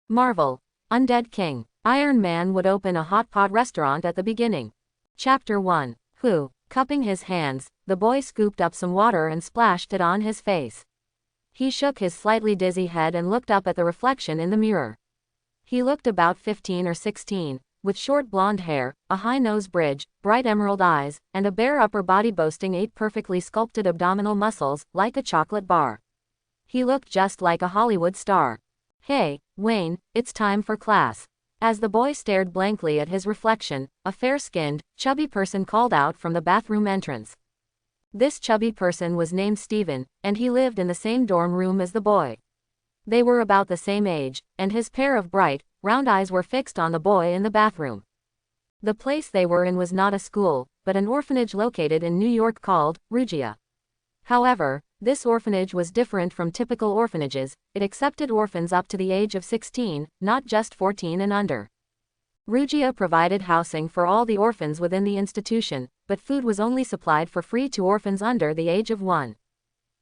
Marvel. Undead King. Iron Man would open a hot pot restaurant at the beginning. Chapter 1. Who? Cupping his hands, the boy scooped up some water and splashed it on his face. He shook his slightly dizzy head and looked up at the reflection in the mirror. He looked about 15 or 16, with short blonde hair, a high nose bridge, bright emerald eyes, and a bare upper body boasting 8 perfectly sculpted abdominal muscles, like a chocolate bar. He looked just like a Hollywood star. "Hey, Wayne, it's time for class." As the boy stared blankly at his reflection, a fair-skinned, chubby person called out from the bathroom entrance. This chubby person was named Steven, and he lived in the same dorm room as the boy. They were about the same age, and his pair of bright, round eyes were fixed on the boy in the bathroom. The place they were in was not a school, but an orphanage located in New York called Rugia. However, this orphanage was different from typical orphanages. It accepted orphans up to the age of 16, not just 14 and under. Rugia provided housing for all the orphans within the institution, but food was only supplied for free to orphans under the age of 1.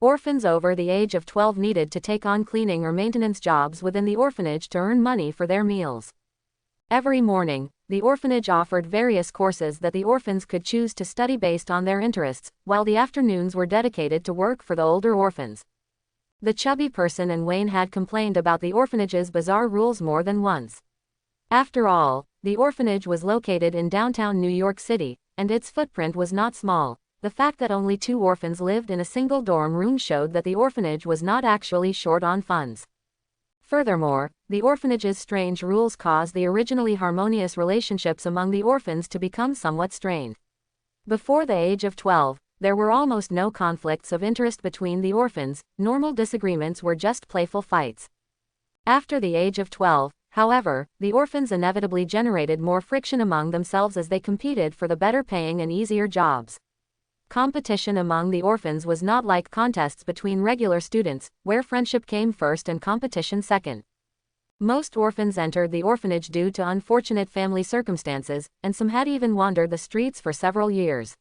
Orphans over the age of 12 needed to take on cleaning or maintenance jobs within the orphanage to earn money for their meals. Every morning, the orphanage offered various courses that the orphans could choose to study based on their interests, while the afternoons were dedicated to work for the older orphans. The chubby person and Wayne had complained about the orphanage's bizarre rules more than once. After all, the orphanage was located in downtown New York City, and its footprint was not small. The fact that only 2 orphans lived in a single dorm room showed that the orphanage was not actually short on funds. Furthermore, the orphanage's strange rules caused the originally harmonious relationships among the orphans to become somewhat strained. Before the age of 12, there were almost no conflicts of interest between the orphans. Normal disagreements were just playful fights. After the age of 12, however, the orphans inevitably generated more friction among themselves as they competed for the better paying and easier jobs. Competition among the orphans was not like contests between regular students, where friendship came first and competition second. Most orphans entered the orphanage due to unfortunate family circumstances, and some had even wandered the streets for several years.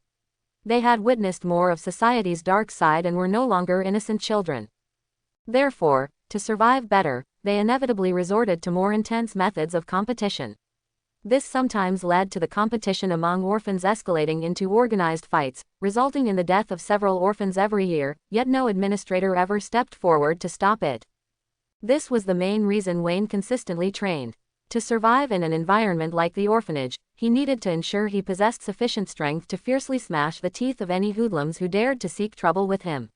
They had witnessed more of society's dark side and were no longer innocent children. Therefore, to survive better, they inevitably resorted to more intense methods of competition. This sometimes led to the competition among orphans escalating into organized fights, resulting in the death of several orphans every year, yet no administrator ever stepped forward to stop it. This was the main reason Wayne consistently trained. To survive in an environment like the orphanage, he needed to ensure he possessed sufficient strength to fiercely smash the teeth of any hoodlums who dared to seek trouble with him.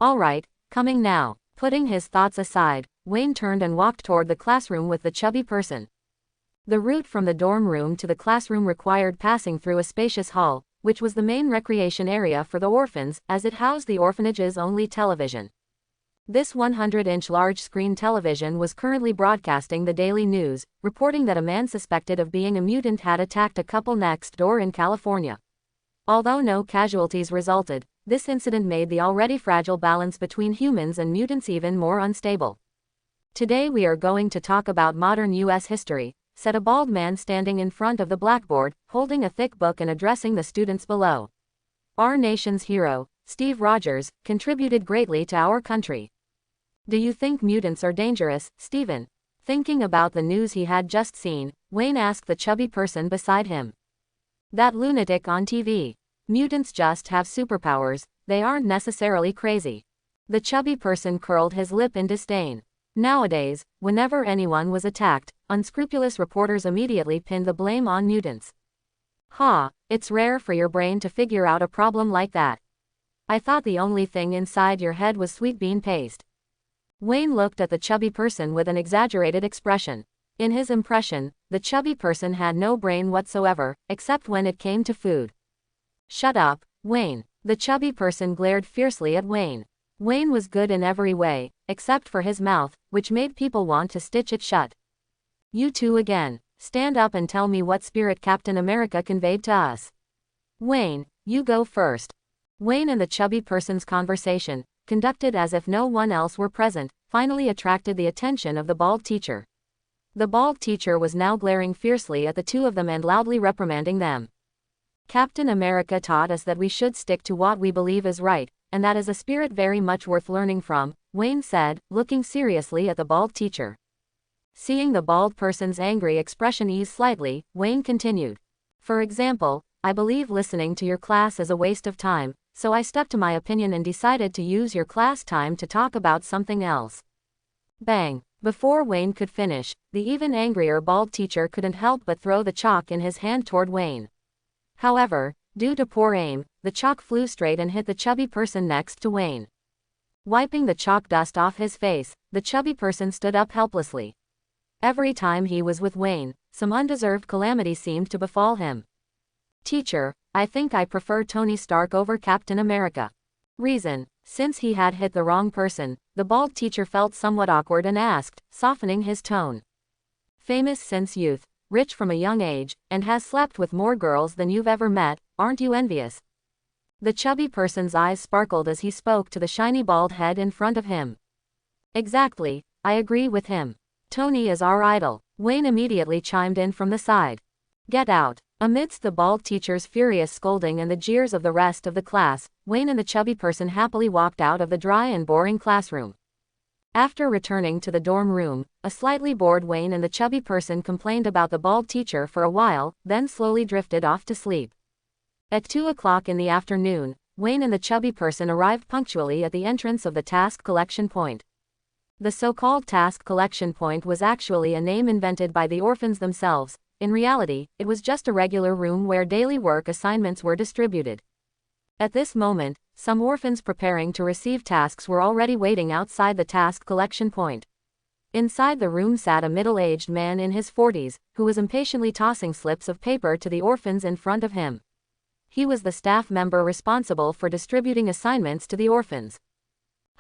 "All right, coming now." Putting his thoughts aside, Wayne turned and walked toward the classroom with the chubby person. The route from the dorm room to the classroom required passing through a spacious hall, which was the main recreation area for the orphans, as it housed the orphanage's only television. This 100-inch large-screen television was currently broadcasting the daily news, reporting that a man suspected of being a mutant had attacked a couple next door in California. Although no casualties resulted, this incident made the already fragile balance between humans and mutants even more unstable. "Today we are going to talk about modern U.S. history," said a bald man standing in front of the blackboard, holding a thick book and addressing the students below. "Our nation's hero, Steve Rogers, contributed greatly to our country. Do you think mutants are dangerous, Stephen?" Thinking about the news he had just seen, Wayne asked the chubby person beside him. "That lunatic on TV. Mutants just have superpowers, they aren't necessarily crazy." The chubby person curled his lip in disdain. Nowadays, whenever anyone was attacked, unscrupulous reporters immediately pinned the blame on mutants. "Ha, it's rare for your brain to figure out a problem like that. I thought the only thing inside your head was sweet bean paste." Wayne looked at the chubby person with an exaggerated expression. In his impression, the chubby person had no brain whatsoever, except when it came to food. "Shut up, Wayne." The chubby person glared fiercely at Wayne. Wayne was good in every way, except for his mouth, which made people want to stitch it shut. "You two again. Stand up and tell me what spirit Captain America conveyed to us." "Wayne, you go first." Wayne and the chubby person's conversation, conducted as if no one else were present, finally attracted the attention of the bald teacher. The bald teacher was now glaring fiercely at the two of them and loudly reprimanding them. "Captain America taught us that we should stick to what we believe is right, and that is a spirit very much worth learning from," Wayne said, looking seriously at the bald teacher. Seeing the bald person's angry expression ease slightly, Wayne continued. For example, I believe listening to your class is a waste of time, so I stuck to my opinion and decided to use your class time to talk about something else. Bang! Before Wayne could finish, the even angrier bald teacher couldn't help but throw the chalk in his hand toward Wayne. However, due to poor aim, the chalk flew straight and hit the chubby person next to Wayne. Wiping the chalk dust off his face, the chubby person stood up helplessly. Every time he was with Wayne, some undeserved calamity seemed to befall him. Teacher, I think I prefer Tony Stark over Captain America. Reason, since he had hit the wrong person, the bald teacher felt somewhat awkward and asked, softening his tone. Famous since youth, rich from a young age, and has slept with more girls than you've ever met, aren't you envious? The chubby person's eyes sparkled as he spoke to the shiny bald head in front of him. Exactly, I agree with him. Tony is our idol, Wayne immediately chimed in from the side. Get out. Amidst the bald teacher's furious scolding and the jeers of the rest of the class, Wayne and the chubby person happily walked out of the dry and boring classroom. After returning to the dorm room, a slightly bored Wayne and the chubby person complained about the bald teacher for a while, then slowly drifted off to sleep. At 2 o'clock in the afternoon, Wayne and the chubby person arrived punctually at the entrance of the task collection point. The so-called task collection point was actually a name invented by the orphans themselves. In reality, it was just a regular room where daily work assignments were distributed. At this moment, some orphans preparing to receive tasks were already waiting outside the task collection point. Inside the room sat a middle-aged man in his 40s, who was impatiently tossing slips of paper to the orphans in front of him. He was the staff member responsible for distributing assignments to the orphans.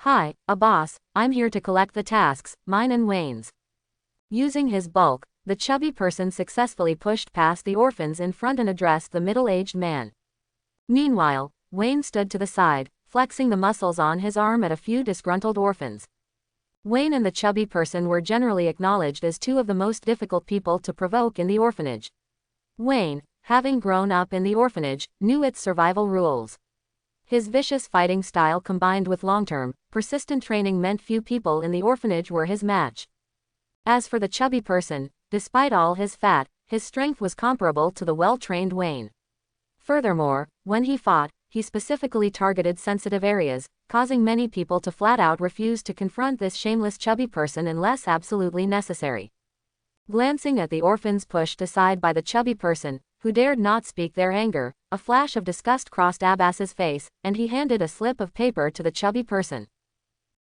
Hi, boss, I'm here to collect the tasks, mine and Wayne's. Using his bulk, the chubby person successfully pushed past the orphans in front and addressed the middle-aged man. Meanwhile, Wayne stood to the side, flexing the muscles on his arm at a few disgruntled orphans. Wayne and the chubby person were generally acknowledged as two of the most difficult people to provoke in the orphanage. Wayne, having grown up in the orphanage, knew its survival rules. His vicious fighting style combined with long-term, persistent training meant few people in the orphanage were his match. As for the chubby person, despite all his fat, his strength was comparable to the well-trained Wayne. Furthermore, when he fought, he specifically targeted sensitive areas, causing many people to flat out refuse to confront this shameless chubby person unless absolutely necessary. Glancing at the orphans pushed aside by the chubby person, who dared not speak their anger, a flash of disgust crossed Abbas's face, and he handed a slip of paper to the chubby person.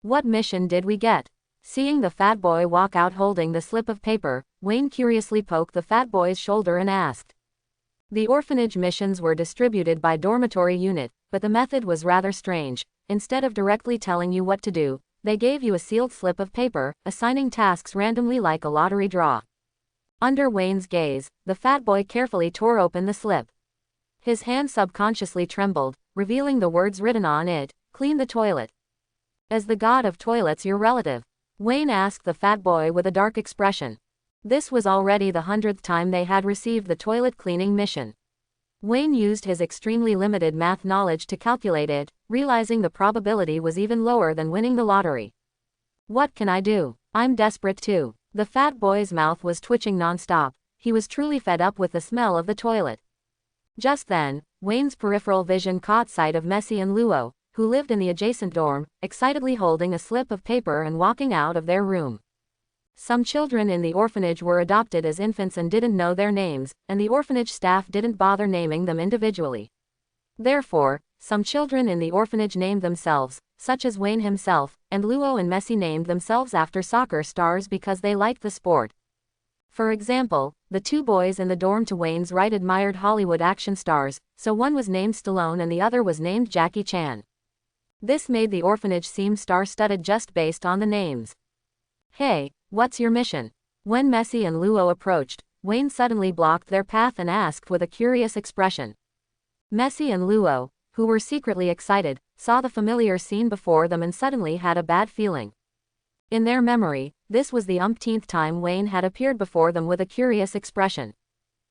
What mission did we get? Seeing the fat boy walk out holding the slip of paper, Wayne curiously poked the fat boy's shoulder and asked. The orphanage missions were distributed by dormitory unit, but the method was rather strange. Instead of directly telling you what to do, they gave you a sealed slip of paper, assigning tasks randomly like a lottery draw. Under Wayne's gaze, the fat boy carefully tore open the slip. His hand subconsciously trembled, revealing the words written on it, "Clean the toilet." "Is the god of toilets your relative?" Wayne asked the fat boy with a dark expression. This was already the 100th time they had received the toilet cleaning mission. Wayne used his extremely limited math knowledge to calculate it, realizing the probability was even lower than winning the lottery. What can I do? I'm desperate too. The fat boy's mouth was twitching non-stop. He was truly fed up with the smell of the toilet. Just then, Wayne's peripheral vision caught sight of Messi and Luo, who lived in the adjacent dorm, excitedly holding a slip of paper and walking out of their room. Some children in the orphanage were adopted as infants and didn't know their names, and the orphanage staff didn't bother naming them individually. Therefore, some children in the orphanage named themselves, such as Wayne himself, and Luo and Messi named themselves after soccer stars because they liked the sport. For example, the two boys in the dorm to Wayne's right admired Hollywood action stars, so one was named Stallone and the other was named Jackie Chan. This made the orphanage seem star-studded just based on the names. Hey, what's your mission? When Messi and Luo approached, Wayne suddenly blocked their path and asked with a curious expression. Messi and Luo, who were secretly excited, saw the familiar scene before them and suddenly had a bad feeling. In their memory, this was the umpteenth time Wayne had appeared before them with a curious expression.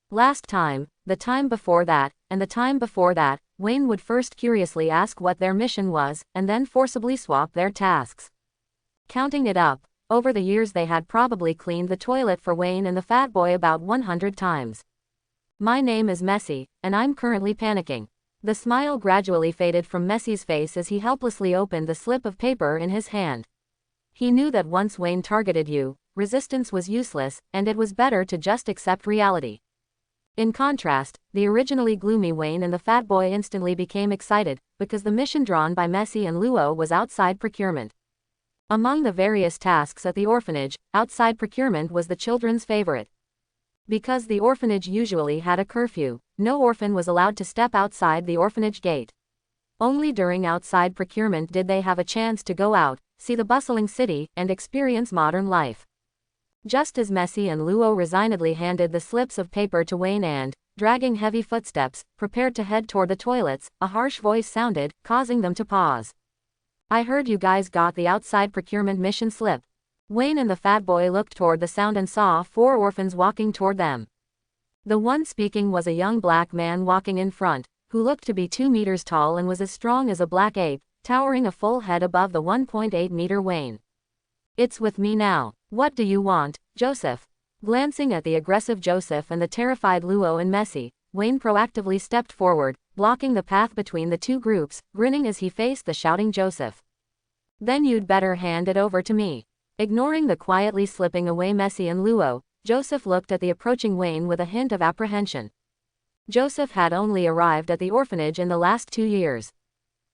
Last time, the time before that, and the time before that, Wayne would first curiously ask what their mission was, and then forcibly swap their tasks. Counting it up, Over the years they had probably cleaned the toilet for Wayne and the fat boy about 100 times. My name is Messi, and I'm currently panicking. The smile gradually faded from Messi's face as he helplessly opened the slip of paper in his hand. He knew that once Wayne targeted you, resistance was useless, and it was better to just accept reality. In contrast, the originally gloomy Wayne and the fat boy instantly became excited, because the mission drawn by Messi and Luo was outside procurement. Among the various tasks at the orphanage, outside procurement was the children's favorite. Because the orphanage usually had a curfew, no orphan was allowed to step outside the orphanage gate. Only during outside procurement did they have a chance to go out, see the bustling city, and experience modern life. Just as Messi and Luo resignedly handed the slips of paper to Wayne and, dragging heavy footsteps, prepared to head toward the toilets, a harsh voice sounded, causing them to pause. I heard you guys got the outside procurement mission slip. Wayne and the fat boy looked toward the sound and saw 4 orphans walking toward them. The one speaking was a young black man walking in front, who looked to be 2 meters tall and was as strong as a black ape, towering a full head above the 1.8-meter Wayne. It's with me now. What do you want, Joseph? Glancing at the aggressive Joseph and the terrified Luo and Messi, Wayne proactively stepped forward, blocking the path between the two groups, grinning as he faced the shouting Joseph. Then you'd better hand it over to me. Ignoring the quietly slipping away Messi and Luo, Joseph looked at the approaching Wayne with a hint of apprehension. Joseph had only arrived at the orphanage in the last 2 years.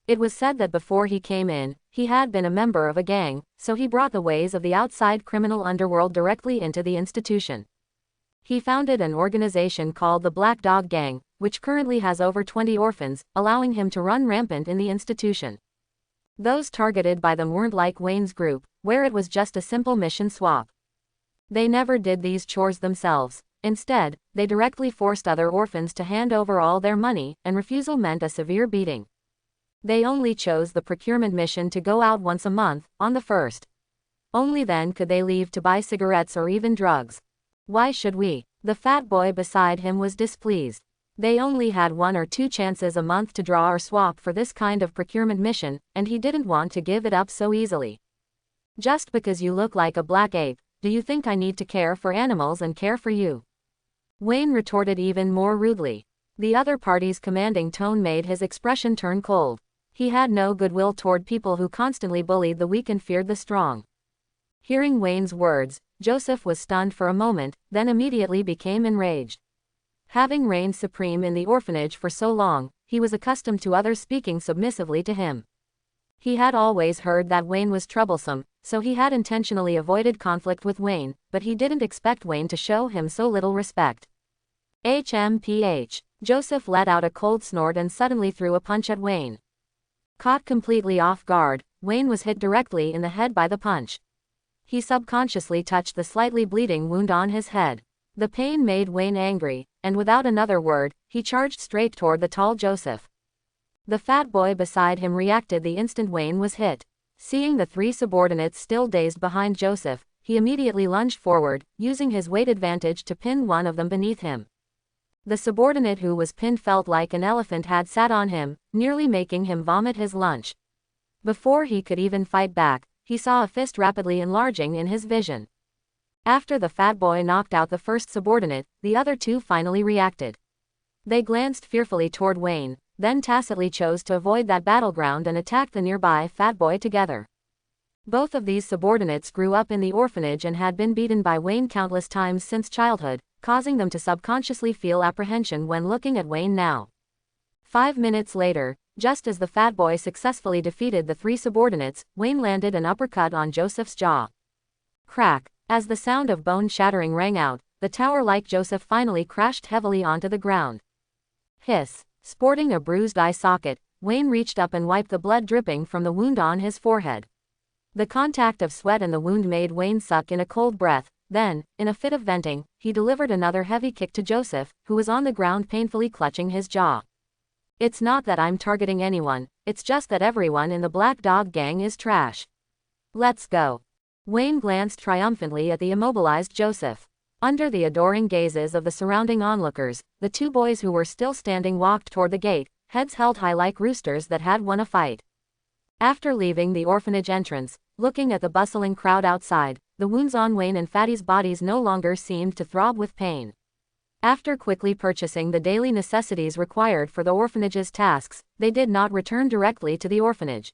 It was said that before he came in, he had been a member of a gang, so he brought the ways of the outside criminal underworld directly into the institution. He founded an organization called the Black Dog Gang, which currently has over 20 orphans, allowing him to run rampant in the institution. Those targeted by them weren't like Wayne's group, where it was just a simple mission swap. They never did these chores themselves. Instead, they directly forced other orphans to hand over all their money, and refusal meant a severe beating. They only chose the procurement mission to go out once a month, on the 1st. Only then could they leave to buy cigarettes or even drugs. Why should we? The fat boy beside him was displeased. They only had 1 or 2 chances a month to draw or swap for this kind of procurement mission, and he didn't want to give it up so easily. Just because you look like a black ape, do you think I need to care for animals and care for you? Wayne retorted even more rudely. The other party's commanding tone made his expression turn cold. He had no goodwill toward people who constantly bullied the weak and feared the strong. Hearing Wayne's words, Joseph was stunned for a moment, then immediately became enraged. Having reigned supreme in the orphanage for so long, he was accustomed to others speaking submissively to him. He had always heard that Wayne was troublesome, so he had intentionally avoided conflict with Wayne, but he didn't expect Wayne to show him so little respect. HMPH. Joseph let out a cold snort and suddenly threw a punch at Wayne. Caught completely off guard, Wayne was hit directly in the head by the punch. He subconsciously touched the slightly bleeding wound on his head. The pain made Wayne angry, and without another word, he charged straight toward the tall Joseph. The fat boy beside him reacted the instant Wayne was hit. Seeing the 3 subordinates still dazed behind Joseph, he immediately lunged forward, using his weight advantage to pin one of them beneath him. The subordinate who was pinned felt like an elephant had sat on him, nearly making him vomit his lunch. Before he could even fight back, he saw a fist rapidly enlarging in his vision. After the fat boy knocked out the first subordinate, the other 2 finally reacted. They glanced fearfully toward Wayne, then tacitly chose to avoid that battleground and attacked the nearby fat boy together. Both of these subordinates grew up in the orphanage and had been beaten by Wayne countless times since childhood, causing them to subconsciously feel apprehension when looking at Wayne now. 5 minutes later, just as the fat boy successfully defeated the 3 subordinates, Wayne landed an uppercut on Joseph's jaw. Crack! As the sound of bone shattering rang out, the tower-like Joseph finally crashed heavily onto the ground. Hiss! Sporting a bruised eye socket, Wayne reached up and wiped the blood dripping from the wound on his forehead. The contact of sweat and the wound made Wayne suck in a cold breath. Then, in a fit of venting, he delivered another heavy kick to Joseph, who was on the ground painfully clutching his jaw. It's not that I'm targeting anyone, it's just that everyone in the Black Dog Gang is trash. Let's go. Wayne glanced triumphantly at the immobilized Joseph. Under the adoring gazes of the surrounding onlookers, the 2 boys who were still standing walked toward the gate, heads held high like roosters that had won a fight. After leaving the orphanage entrance, looking at the bustling crowd outside, the wounds on Wayne and Fatty's bodies no longer seemed to throb with pain. After quickly purchasing the daily necessities required for the orphanage's tasks, they did not return directly to the orphanage.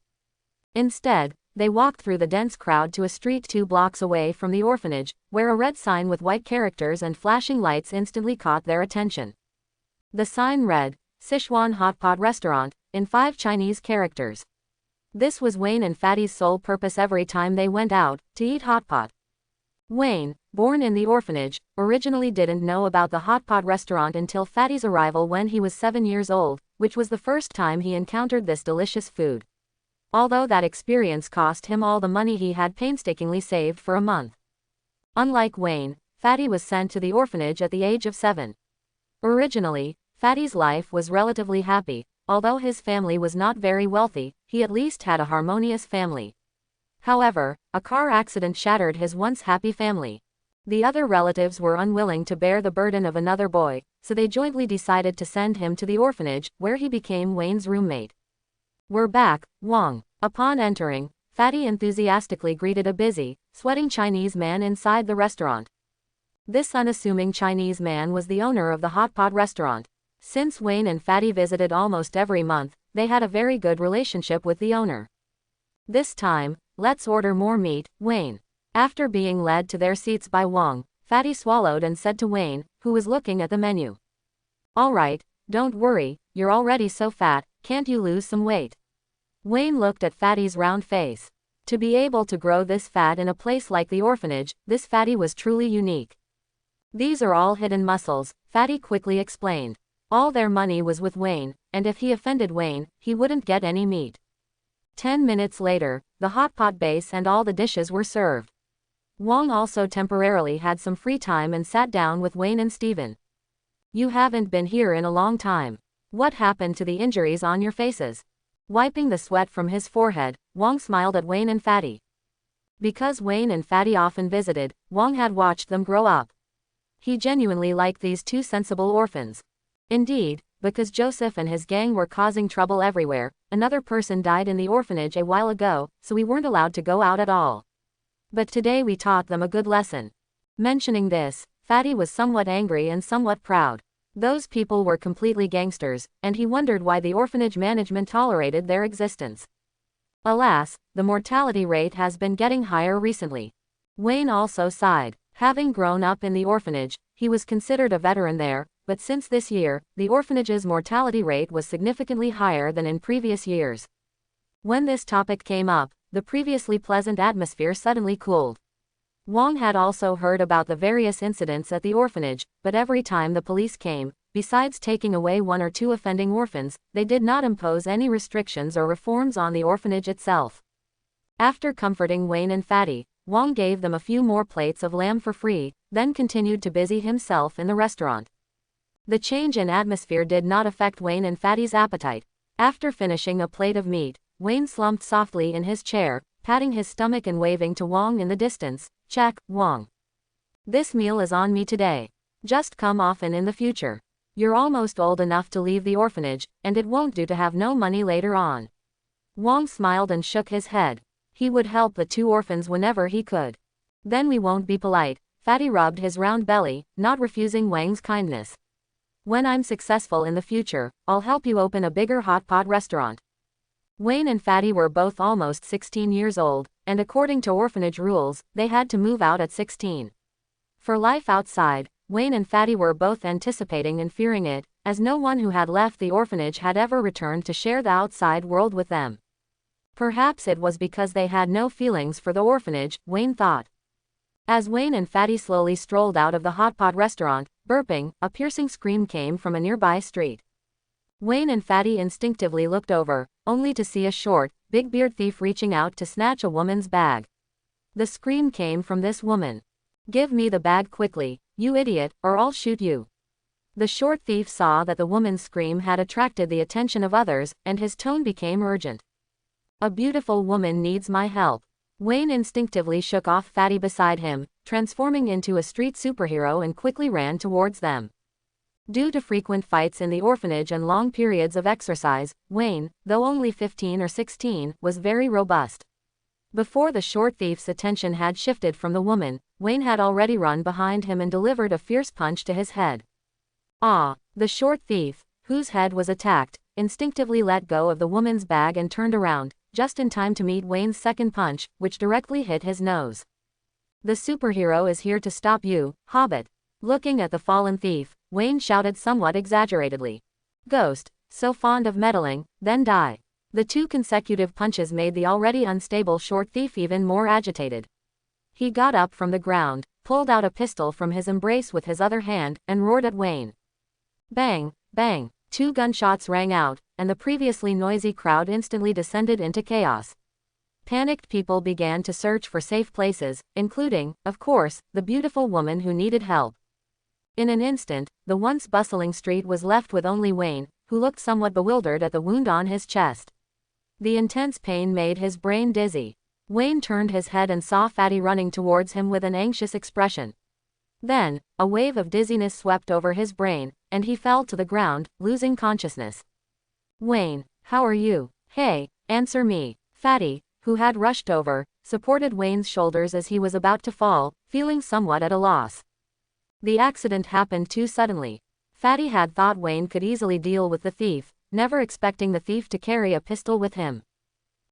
Instead, they walked through the dense crowd to a street 2 blocks away from the orphanage, where a red sign with white characters and flashing lights instantly caught their attention. The sign read, Sichuan Hot Pot Restaurant, in 5 Chinese characters. This was Wayne and Fatty's sole purpose every time they went out, to eat hot pot. Wayne, born in the orphanage, originally didn't know about the hot pot restaurant until Fatty's arrival when he was 7 years old, which was the first time he encountered this delicious food. Although that experience cost him all the money he had painstakingly saved for a month. Unlike Wayne, Fatty was sent to the orphanage at the age of 7. Originally, Fatty's life was relatively happy. Although his family was not very wealthy, he at least had a harmonious family. However, a car accident shattered his once happy family. The other relatives were unwilling to bear the burden of another boy, so they jointly decided to send him to the orphanage, where he became Wayne's roommate. "We're back, Wong." Upon entering, Fatty enthusiastically greeted a busy, sweating Chinese man inside the restaurant. This unassuming Chinese man was the owner of the hot pot restaurant. Since Wayne and Fatty visited almost every month, they had a very good relationship with the owner. "This time, let's order more meat, Wayne." After being led to their seats by Wong, Fatty swallowed and said to Wayne, who was looking at the menu. "All right, don't worry, you're already so fat, can't you lose some weight?" Wayne looked at Fatty's round face. To be able to grow this fat in a place like the orphanage, this Fatty was truly unique. "These are all hidden muscles," Fatty quickly explained. All their money was with Wayne, and if he offended Wayne, he wouldn't get any meat. 10 minutes later, the hot pot base and all the dishes were served. Wong also temporarily had some free time and sat down with Wayne and Steven. "You haven't been here in a long time. What happened to the injuries on your faces?" Wiping the sweat from his forehead, Wong smiled at Wayne and Fatty. Because Wayne and Fatty often visited, Wong had watched them grow up. He genuinely liked these 2 sensible orphans. Indeed, because Joseph and his gang were causing trouble everywhere, another person died in the orphanage a while ago, so we weren't allowed to go out at all. But today we taught them a good lesson. Mentioning this, Fatty was somewhat angry and somewhat proud. Those people were completely gangsters, and he wondered why the orphanage management tolerated their existence. Alas, the mortality rate has been getting higher recently. Wayne also sighed. Having grown up in the orphanage, he was considered a veteran there, but since this year, the orphanage's mortality rate was significantly higher than in previous years. When this topic came up, the previously pleasant atmosphere suddenly cooled. Wong had also heard about the various incidents at the orphanage, but every time the police came, besides taking away 1 or 2 offending orphans, they did not impose any restrictions or reforms on the orphanage itself. After comforting Wayne and Fatty, Wong gave them a few more plates of lamb for free, then continued to busy himself in the restaurant. The change in atmosphere did not affect Wayne and Fatty's appetite. After finishing a plate of meat, Wayne slumped softly in his chair, patting his stomach and waving to Wong in the distance. "Check, Wong. This meal is on me today. Just come often in the future. You're almost old enough to leave the orphanage, and it won't do to have no money later on." Wong smiled and shook his head. He would help the 2 orphans whenever he could. "Then we won't be polite." Fatty rubbed his round belly, not refusing Wang's kindness. "When I'm successful in the future, I'll help you open a bigger hot pot restaurant." Wayne and Fatty were both almost 16 years old, and according to orphanage rules, they had to move out at 16. For life outside, Wayne and Fatty were both anticipating and fearing it, as no one who had left the orphanage had ever returned to share the outside world with them. Perhaps it was because they had no feelings for the orphanage, Wayne thought. As Wayne and Fatty slowly strolled out of the hot pot restaurant, burping, a piercing scream came from a nearby street. Wayne and Fatty instinctively looked over, only to see a short, big-beard thief reaching out to snatch a woman's bag. The scream came from this woman. "Give me the bag quickly, you idiot, or I'll shoot you." The short thief saw that the woman's scream had attracted the attention of others, and his tone became urgent. "A beautiful woman needs my help." Wayne instinctively shook off Fatty beside him, transforming into a street superhero and quickly ran towards them. Due to frequent fights in the orphanage and long periods of exercise, Wayne, though only 15 or 16, was very robust. Before the short thief's attention had shifted from the woman, Wayne had already run behind him and delivered a fierce punch to his head. Ah! The short thief, whose head was attacked, instinctively let go of the woman's bag and turned around, just in time to meet Wayne's second punch, which directly hit his nose. The superhero is here to stop you, Hobbit. Looking at the fallen thief, Wayne shouted somewhat exaggeratedly. Ghost, so fond of meddling, then die. The 2 consecutive punches made the already unstable short thief even more agitated. He got up from the ground, pulled out a pistol from his embrace with his other hand, and roared at Wayne. Bang, bang, 2 gunshots rang out, and the previously noisy crowd instantly descended into chaos. Panicked people began to search for safe places, including, of course, the beautiful woman who needed help. In an instant, the once bustling street was left with only Wayne, who looked somewhat bewildered at the wound on his chest. The intense pain made his brain dizzy. Wayne turned his head and saw Fatty running towards him with an anxious expression. Then, a wave of dizziness swept over his brain, and he fell to the ground, losing consciousness. Wayne, how are you? Hey, answer me. Fatty, who had rushed over, supported Wayne's shoulders as he was about to fall, feeling somewhat at a loss. The accident happened too suddenly. Fatty had thought Wayne could easily deal with the thief, never expecting the thief to carry a pistol with him.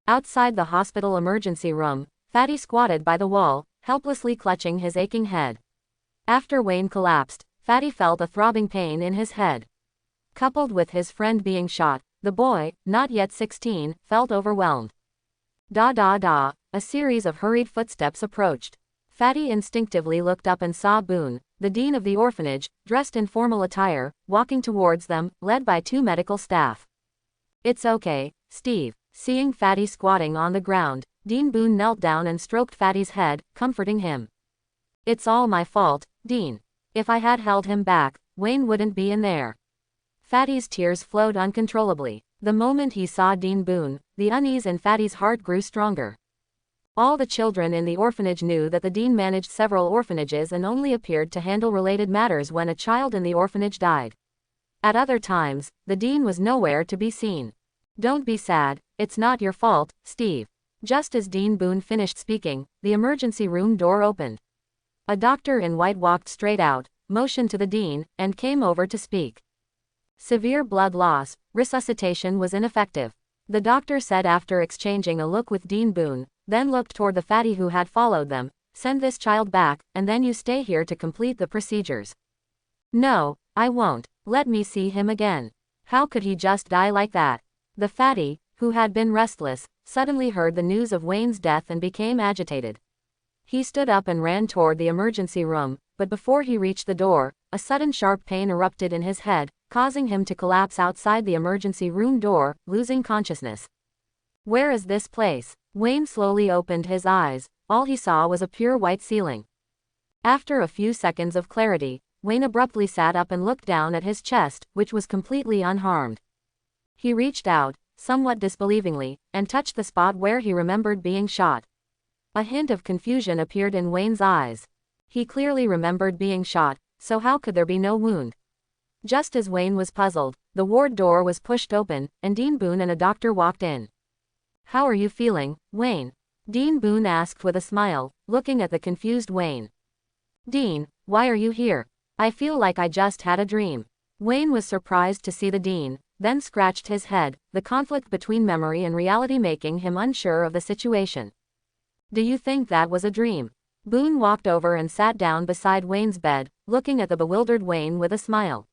Outside the hospital emergency room, Fatty squatted by the wall, helplessly clutching his aching head. After Wayne collapsed, Fatty felt a throbbing pain in his head. Coupled with his friend being shot, the boy, not yet 16, felt overwhelmed. Da. A series of hurried footsteps approached. Fatty instinctively looked up and saw Boone, the dean of the orphanage, dressed in formal attire, walking towards them, led by 2 medical staff. It's okay, Steve. Seeing Fatty squatting on the ground, Dean Boone knelt down and stroked Fatty's head, comforting him. It's all my fault, Dean. If I had held him back, Wayne wouldn't be in there. Fatty's tears flowed uncontrollably. The moment he saw Dean Boone, the unease in Fatty's heart grew stronger. All the children in the orphanage knew that the dean managed several orphanages and only appeared to handle related matters when a child in the orphanage died. At other times, the dean was nowhere to be seen. Don't be sad, it's not your fault, Steve. Just as Dean Boone finished speaking, the emergency room door opened. A doctor in white walked straight out, motioned to the dean, and came over to speak. Severe blood loss, resuscitation was ineffective. The doctor said after exchanging a look with Dean Boone, then looked toward the Fatty who had followed them. Send this child back, and then you stay here to complete the procedures. No, I won't. Let me see him again. How could he just die like that? The Fatty, who had been restless, suddenly heard the news of Wayne's death and became agitated. He stood up and ran toward the emergency room, but before he reached the door, a sudden sharp pain erupted in his head, causing him to collapse outside the emergency room door, losing consciousness. Where is this place? Wayne slowly opened his eyes. All he saw was a pure white ceiling. After a few seconds of clarity, Wayne abruptly sat up and looked down at his chest, which was completely unharmed. He reached out, somewhat disbelievingly, and touched the spot where he remembered being shot. A hint of confusion appeared in Wayne's eyes. He clearly remembered being shot, so how could there be no wound? Just as Wayne was puzzled, the ward door was pushed open, and Dean Boone and a doctor walked in. How are you feeling, Wayne? Dean Boone asked with a smile, looking at the confused Wayne. Dean, why are you here? I feel like I just had a dream. Wayne was surprised to see the dean, then scratched his head, the conflict between memory and reality making him unsure of the situation. Do you think that was a dream? Boone walked over and sat down beside Wayne's bed, looking at the bewildered Wayne with a smile.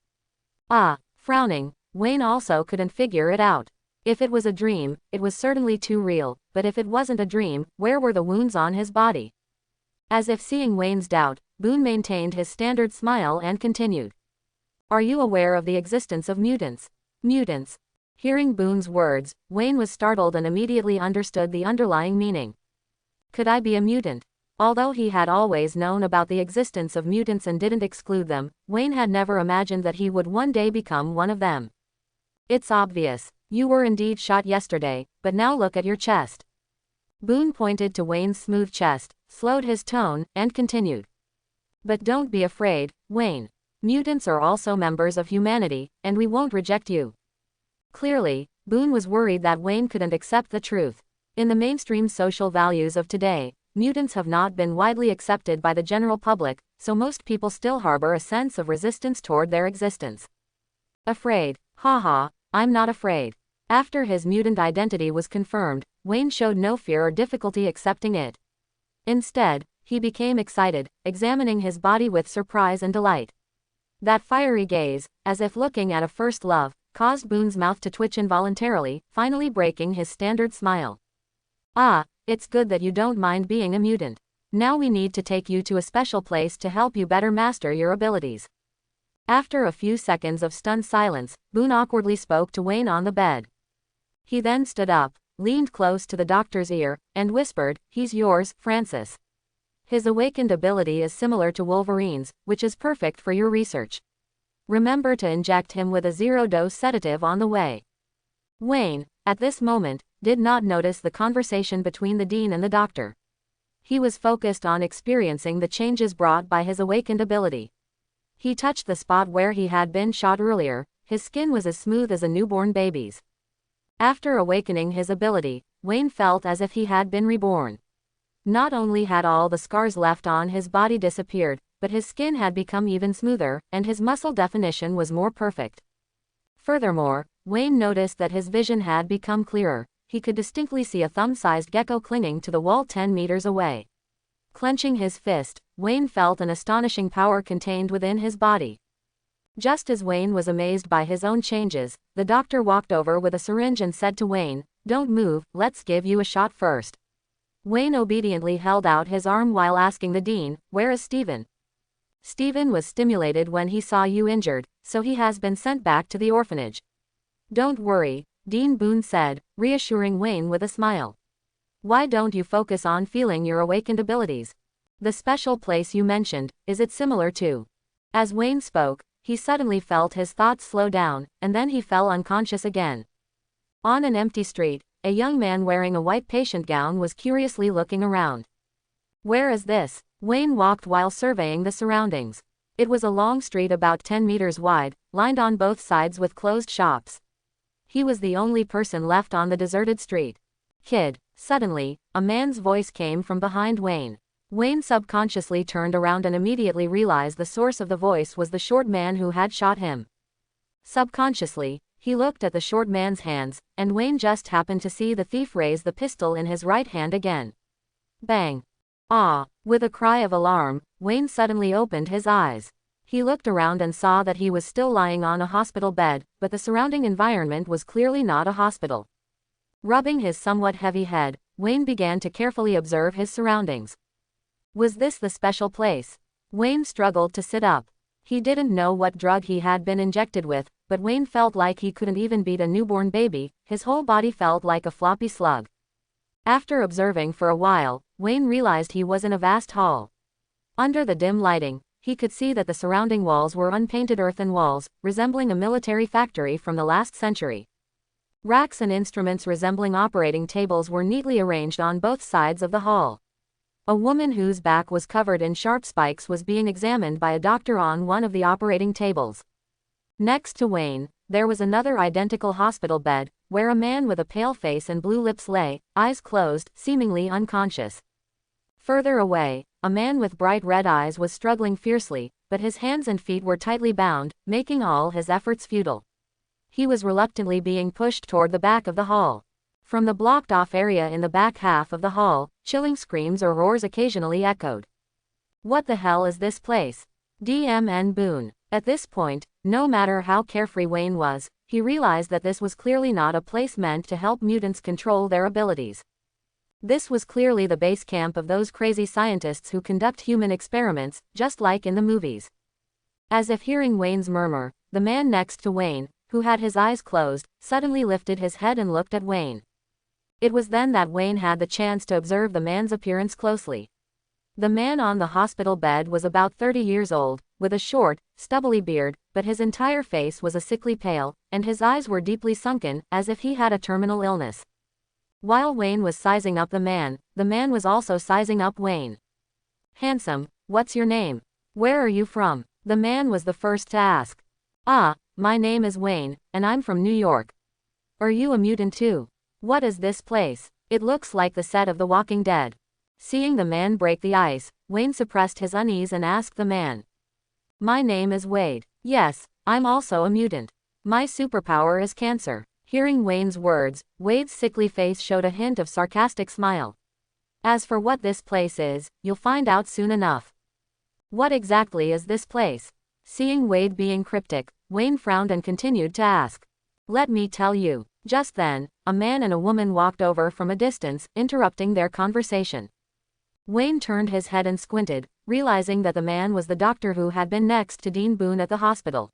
Frowning, Wayne also couldn't figure it out. If it was a dream, it was certainly too real, but if it wasn't a dream, where were the wounds on his body? As if seeing Wayne's doubt, Boone maintained his standard smile and continued. Are you aware of the existence of mutants? Mutants. Hearing Boone's words, Wayne was startled and immediately understood the underlying meaning. Could I be a mutant? Although he had always known about the existence of mutants and didn't exclude them, Wayne had never imagined that he would one day become one of them. It's obvious. You were indeed shot yesterday, but now look at your chest. Boone pointed to Wayne's smooth chest, slowed his tone, and continued. But don't be afraid, Wayne. Mutants are also members of humanity, and we won't reject you. Clearly, Boone was worried that Wayne couldn't accept the truth. In the mainstream social values of today, mutants have not been widely accepted by the general public, so most people still harbor a sense of resistance toward their existence. Afraid? Haha, I'm not afraid. After his mutant identity was confirmed, Wayne showed no fear or difficulty accepting it. Instead, he became excited, examining his body with surprise and delight. That fiery gaze, as if looking at a first love, caused Boone's mouth to twitch involuntarily, finally breaking his standard smile. Ah, it's good that you don't mind being a mutant. Now we need to take you to a special place to help you better master your abilities. After a few seconds of stunned silence, Boone awkwardly spoke to Wayne on the bed. He then stood up, leaned close to the doctor's ear, and whispered, "He's yours, Francis. His awakened ability is similar to Wolverine's, which is perfect for your research. Remember to inject him with a zero-dose sedative on the way." Wayne, at this moment, did not notice the conversation between the dean and the doctor. He was focused on experiencing the changes brought by his awakened ability. He touched the spot where he had been shot earlier. His skin was as smooth as a newborn baby's. After awakening his ability, Wayne felt as if he had been reborn. Not only had all the scars left on his body disappeared, but his skin had become even smoother, and his muscle definition was more perfect. Furthermore, Wayne noticed that his vision had become clearer. He could distinctly see a thumb-sized gecko clinging to the wall 10 meters away. Clenching his fist, Wayne felt an astonishing power contained within his body. Just as Wayne was amazed by his own changes, the doctor walked over with a syringe and said to Wayne, "Don't move, let's give you a shot first." Wayne obediently held out his arm while asking the dean, "Where is Stephen?" "Stephen was stimulated when he saw you injured, so he has been sent back to the orphanage." "Don't worry," Dean Boone said, reassuring Wayne with a smile. "Why don't you focus on feeling your awakened abilities? The special place you mentioned, is it similar to?" As Wayne spoke, he suddenly felt his thoughts slow down, and then he fell unconscious again. On an empty street, a young man wearing a white patient gown was curiously looking around. "Where is this?" Wayne walked while surveying the surroundings. It was a long street about 10 meters wide, lined on both sides with closed shops. He was the only person left on the deserted street. "Kid." Suddenly, a man's voice came from behind Wayne. Wayne subconsciously turned around and immediately realized the source of the voice was the short man who had shot him. Subconsciously, he looked at the short man's hands, and Wayne just happened to see the thief raise the pistol in his right hand again. Bang! Ah! With a cry of alarm, Wayne suddenly opened his eyes. He looked around and saw that he was still lying on a hospital bed, but the surrounding environment was clearly not a hospital. Rubbing his somewhat heavy head, Wayne began to carefully observe his surroundings. Was this the special place? Wayne struggled to sit up. He didn't know what drug he had been injected with, but Wayne felt like he couldn't even beat a newborn baby. His whole body felt like a floppy slug. After observing for a while, Wayne realized he was in a vast hall. Under the dim lighting, he could see that the surrounding walls were unpainted earthen walls, resembling a military factory from the last century. Racks and instruments resembling operating tables were neatly arranged on both sides of the hall. A woman whose back was covered in sharp spikes was being examined by a doctor on one of the operating tables. Next to Wayne, there was another identical hospital bed, where a man with a pale face and blue lips lay, eyes closed, seemingly unconscious. Further away, a man with bright red eyes was struggling fiercely, but his hands and feet were tightly bound, making all his efforts futile. He was reluctantly being pushed toward the back of the hall. From the blocked-off area in the back half of the hall, chilling screams or roars occasionally echoed. "What the hell is this place?" D.M.N. Boone. At this point, no matter how carefree Wayne was, he realized that this was clearly not a place meant to help mutants control their abilities. This was clearly the base camp of those crazy scientists who conduct human experiments, just like in the movies. As if hearing Wayne's murmur, the man next to Wayne, who had his eyes closed, suddenly lifted his head and looked at Wayne. It was then that Wayne had the chance to observe the man's appearance closely. The man on the hospital bed was about 30 years old, with a short, stubbly beard, but his entire face was a sickly pale, and his eyes were deeply sunken, as if he had a terminal illness. While Wayne was sizing up the man was also sizing up Wayne. "Handsome, what's your name? Where are you from?" The man was the first to ask. "Ah, my name is Wayne, and I'm from New York." "Are you a mutant too? What is this place?" It looks like the set of The Walking Dead. Seeing the man break the ice, Wayne suppressed his unease and asked the man. My name is Wade. Yes, I'm also a mutant. My superpower is cancer. Hearing Wayne's words, Wade's sickly face showed a hint of sarcastic smile. As for what this place is, you'll find out soon enough. What exactly is this place? Seeing Wade being cryptic, Wayne frowned and continued to ask. Let me tell you. Just then, a man and a woman walked over from a distance, interrupting their conversation. Wayne turned his head and squinted, realizing that the man was the doctor who had been next to Dean Boone at the hospital.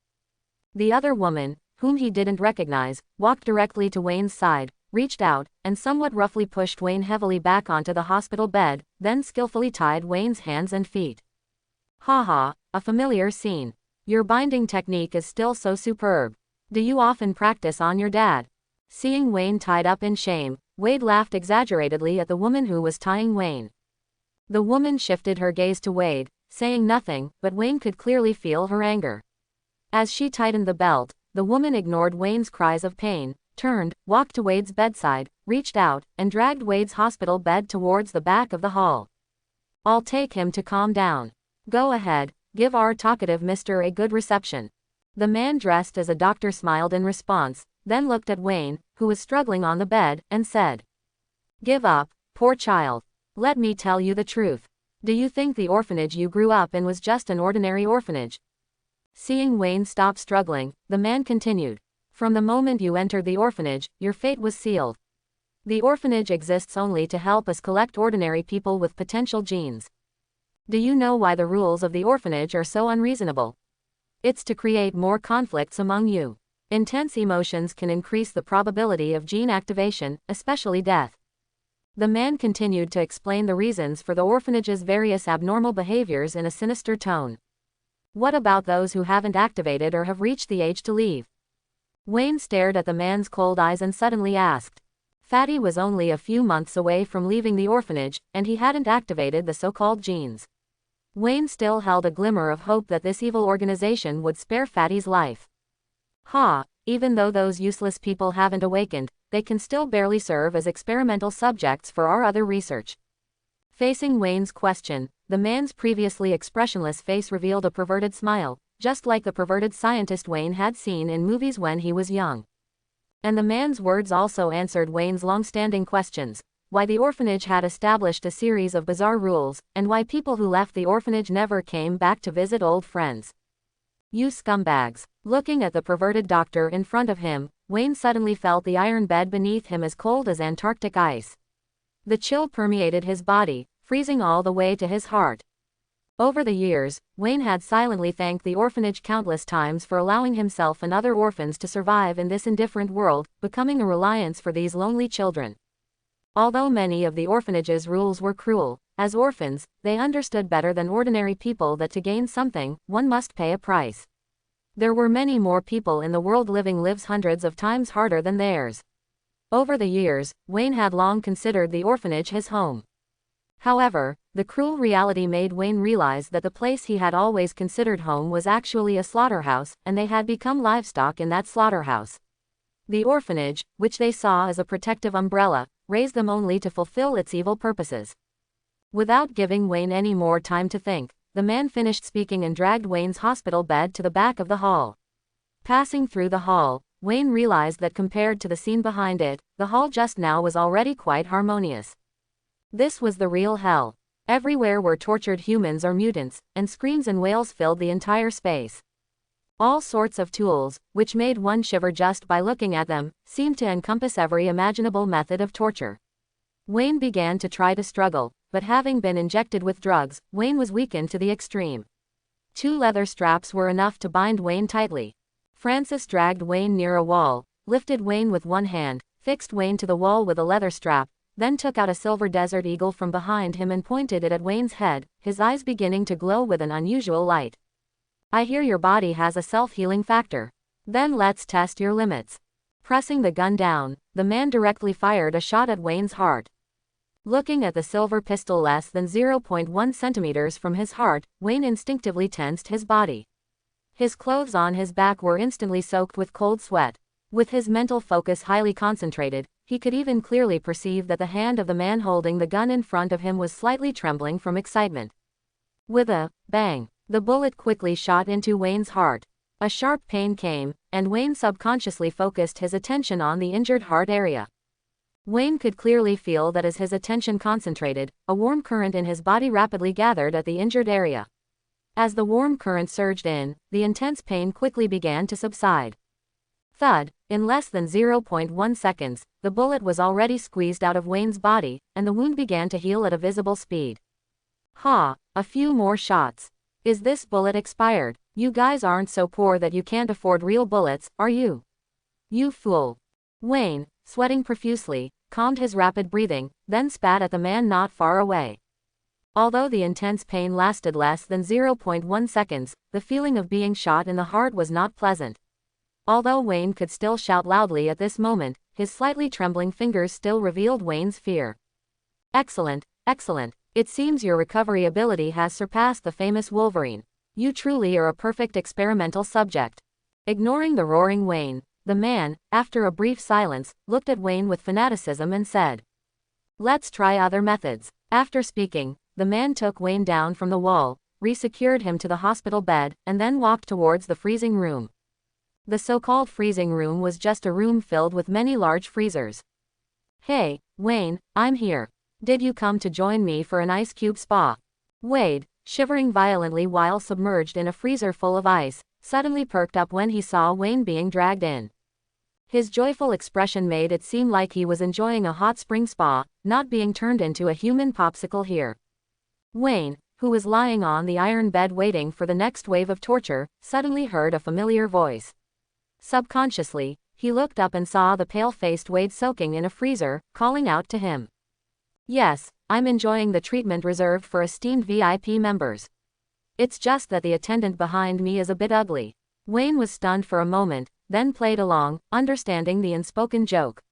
The other woman, whom he didn't recognize, walked directly to Wayne's side, reached out, and somewhat roughly pushed Wayne heavily back onto the hospital bed, then skillfully tied Wayne's hands and feet. Haha, a familiar scene. Your binding technique is still so superb. Do you often practice on your dad? Seeing Wayne tied up in shame, Wade laughed exaggeratedly at the woman who was tying Wayne. The woman shifted her gaze to Wade, saying nothing, but Wayne could clearly feel her anger. As she tightened the belt, the woman ignored Wayne's cries of pain, turned, walked to Wade's bedside, reached out, and dragged Wade's hospital bed towards the back of the hall. I'll take him to calm down. Go ahead, give our talkative mister a good reception. The man dressed as a doctor smiled in response, then looked at Wayne, who was struggling on the bed, and said, Give up, poor child. Let me tell you the truth. Do you think the orphanage you grew up in was just an ordinary orphanage? Seeing Wayne stop struggling, the man continued. From the moment you entered the orphanage, your fate was sealed. The orphanage exists only to help us collect ordinary people with potential genes. Do you know why the rules of the orphanage are so unreasonable? It's to create more conflicts among you. Intense emotions can increase the probability of gene activation, especially death. The man continued to explain the reasons for the orphanage's various abnormal behaviors in a sinister tone. What about those who haven't activated or have reached the age to leave? Wayne stared at the man's cold eyes and suddenly asked. Fatty was only a few months away from leaving the orphanage, and he hadn't activated the so-called genes. Wayne still held a glimmer of hope that this evil organization would spare Fatty's life. Even though those useless people haven't awakened, they can still barely serve as experimental subjects for our other research. Facing Wayne's question, the man's previously expressionless face revealed a perverted smile, just like the perverted scientist Wayne had seen in movies when he was young. And the man's words also answered Wayne's long-standing questions, why the orphanage had established a series of bizarre rules, and why people who left the orphanage never came back to visit old friends. You scumbags. Looking at the perverted doctor in front of him, Wayne suddenly felt the iron bed beneath him as cold as Antarctic ice. The chill permeated his body, freezing all the way to his heart. Over the years, Wayne had silently thanked the orphanage countless times for allowing himself and other orphans to survive in this indifferent world, becoming a reliance for these lonely children. Although many of the orphanage's rules were cruel, as orphans, they understood better than ordinary people that to gain something, one must pay a price. There were many more people in the world living lives hundreds of times harder than theirs. Over the years, Wayne had long considered the orphanage his home. However, the cruel reality made Wayne realize that the place he had always considered home was actually a slaughterhouse, and they had become livestock in that slaughterhouse. The orphanage, which they saw as a protective umbrella, raised them only to fulfill its evil purposes. Without giving Wayne any more time to think, the man finished speaking and dragged Wayne's hospital bed to the back of the hall. Passing through the hall, Wayne realized that compared to the scene behind it, the hall just now was already quite harmonious. This was the real hell. Everywhere were tortured humans or mutants, and screams and wails filled the entire space. All sorts of tools, which made one shiver just by looking at them, seemed to encompass every imaginable method of torture. Wayne began to try to struggle, but having been injected with drugs, Wayne was weakened to the extreme. 2 leather straps were enough to bind Wayne tightly. Francis dragged Wayne near a wall, lifted Wayne with one hand, fixed Wayne to the wall with a leather strap, then took out a silver desert eagle from behind him and pointed it at Wayne's head, his eyes beginning to glow with an unusual light. I hear your body has a self-healing factor. Then let's test your limits. Pressing the gun down, the man directly fired a shot at Wayne's heart. Looking at the silver pistol less than 0.1 centimeters from his heart, Wayne instinctively tensed his body. His clothes on his back were instantly soaked with cold sweat. With his mental focus highly concentrated, he could even clearly perceive that the hand of the man holding the gun in front of him was slightly trembling from excitement. With a bang, the bullet quickly shot into Wayne's heart. A sharp pain came, and Wayne subconsciously focused his attention on the injured heart area. Wayne could clearly feel that as his attention concentrated, a warm current in his body rapidly gathered at the injured area. As the warm current surged in, the intense pain quickly began to subside. Thud, in less than 0.1 seconds, the bullet was already squeezed out of Wayne's body, and the wound began to heal at a visible speed. Ha, a few more shots. Is this bullet expired? You guys aren't so poor that you can't afford real bullets, are you? You fool. Wayne, sweating profusely, calmed his rapid breathing, then spat at the man not far away. Although the intense pain lasted less than 0.1 seconds, the feeling of being shot in the heart was not pleasant. Although Wayne could still shout loudly at this moment, his slightly trembling fingers still revealed Wayne's fear. Excellent, excellent. It seems your recovery ability has surpassed the famous Wolverine. You truly are a perfect experimental subject. Ignoring the roaring Wayne, the man, after a brief silence, looked at Wayne with fanaticism and said, "Let's try other methods." After speaking, the man took Wayne down from the wall, re-secured him to the hospital bed, and then walked towards the freezing room. The so-called freezing room was just a room filled with many large freezers. "Hey, Wayne, I'm here. Did you come to join me for an ice cube spa?" Wade, shivering violently while submerged in a freezer full of ice, suddenly perked up when he saw Wayne being dragged in. His joyful expression made it seem like he was enjoying a hot spring spa, not being turned into a human popsicle here. Wayne, who was lying on the iron bed waiting for the next wave of torture, suddenly heard a familiar voice. Subconsciously, he looked up and saw the pale-faced Wade soaking in a freezer, calling out to him. "Yes, I'm enjoying the treatment reserved for esteemed VIP members. It's just that the attendant behind me is a bit ugly." Wayne was stunned for a moment, then played along, understanding the unspoken joke.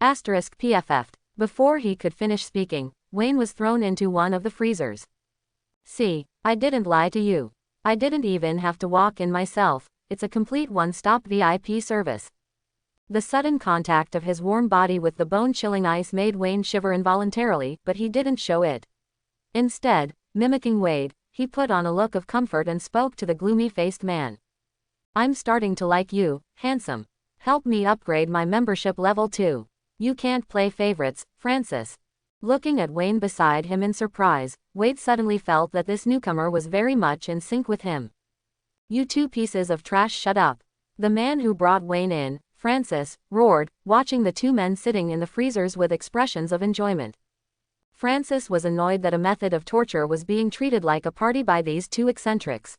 *PFF. Before he could finish speaking, Wayne was thrown into one of the freezers. "See, I didn't lie to you. I didn't even have to walk in myself. It's a complete one-stop VIP service." The sudden contact of his warm body with the bone-chilling ice made Wayne shiver involuntarily, but he didn't show it. Instead, mimicking Wade, he put on a look of comfort and spoke to the gloomy-faced man. "I'm starting to like you, handsome. Help me upgrade my membership level too. You can't play favorites, Francis." Looking at Wayne beside him in surprise, Wade suddenly felt that this newcomer was very much in sync with him. "You two pieces of trash, shut up." The man who brought Wayne in, Francis, roared, watching the two men sitting in the freezers with expressions of enjoyment. Francis was annoyed that a method of torture was being treated like a party by these two eccentrics.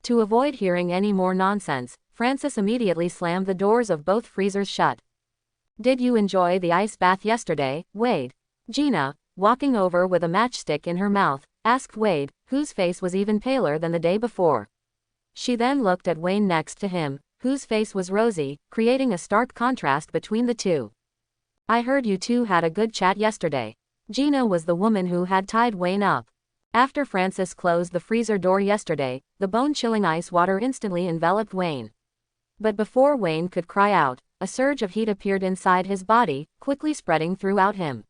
To avoid hearing any more nonsense, Francis immediately slammed the doors of both freezers shut. "Did you enjoy the ice bath yesterday, Wade?" Gina, walking over with a matchstick in her mouth, asked Wade, whose face was even paler than the day before. She then looked at Wayne next to him, whose face was rosy, creating a stark contrast between the two. "I heard you two had a good chat yesterday." Gina was the woman who had tied Wayne up. After Francis closed the freezer door yesterday, the bone-chilling ice water instantly enveloped Wayne. But before Wayne could cry out, a surge of heat appeared inside his body, quickly spreading throughout him.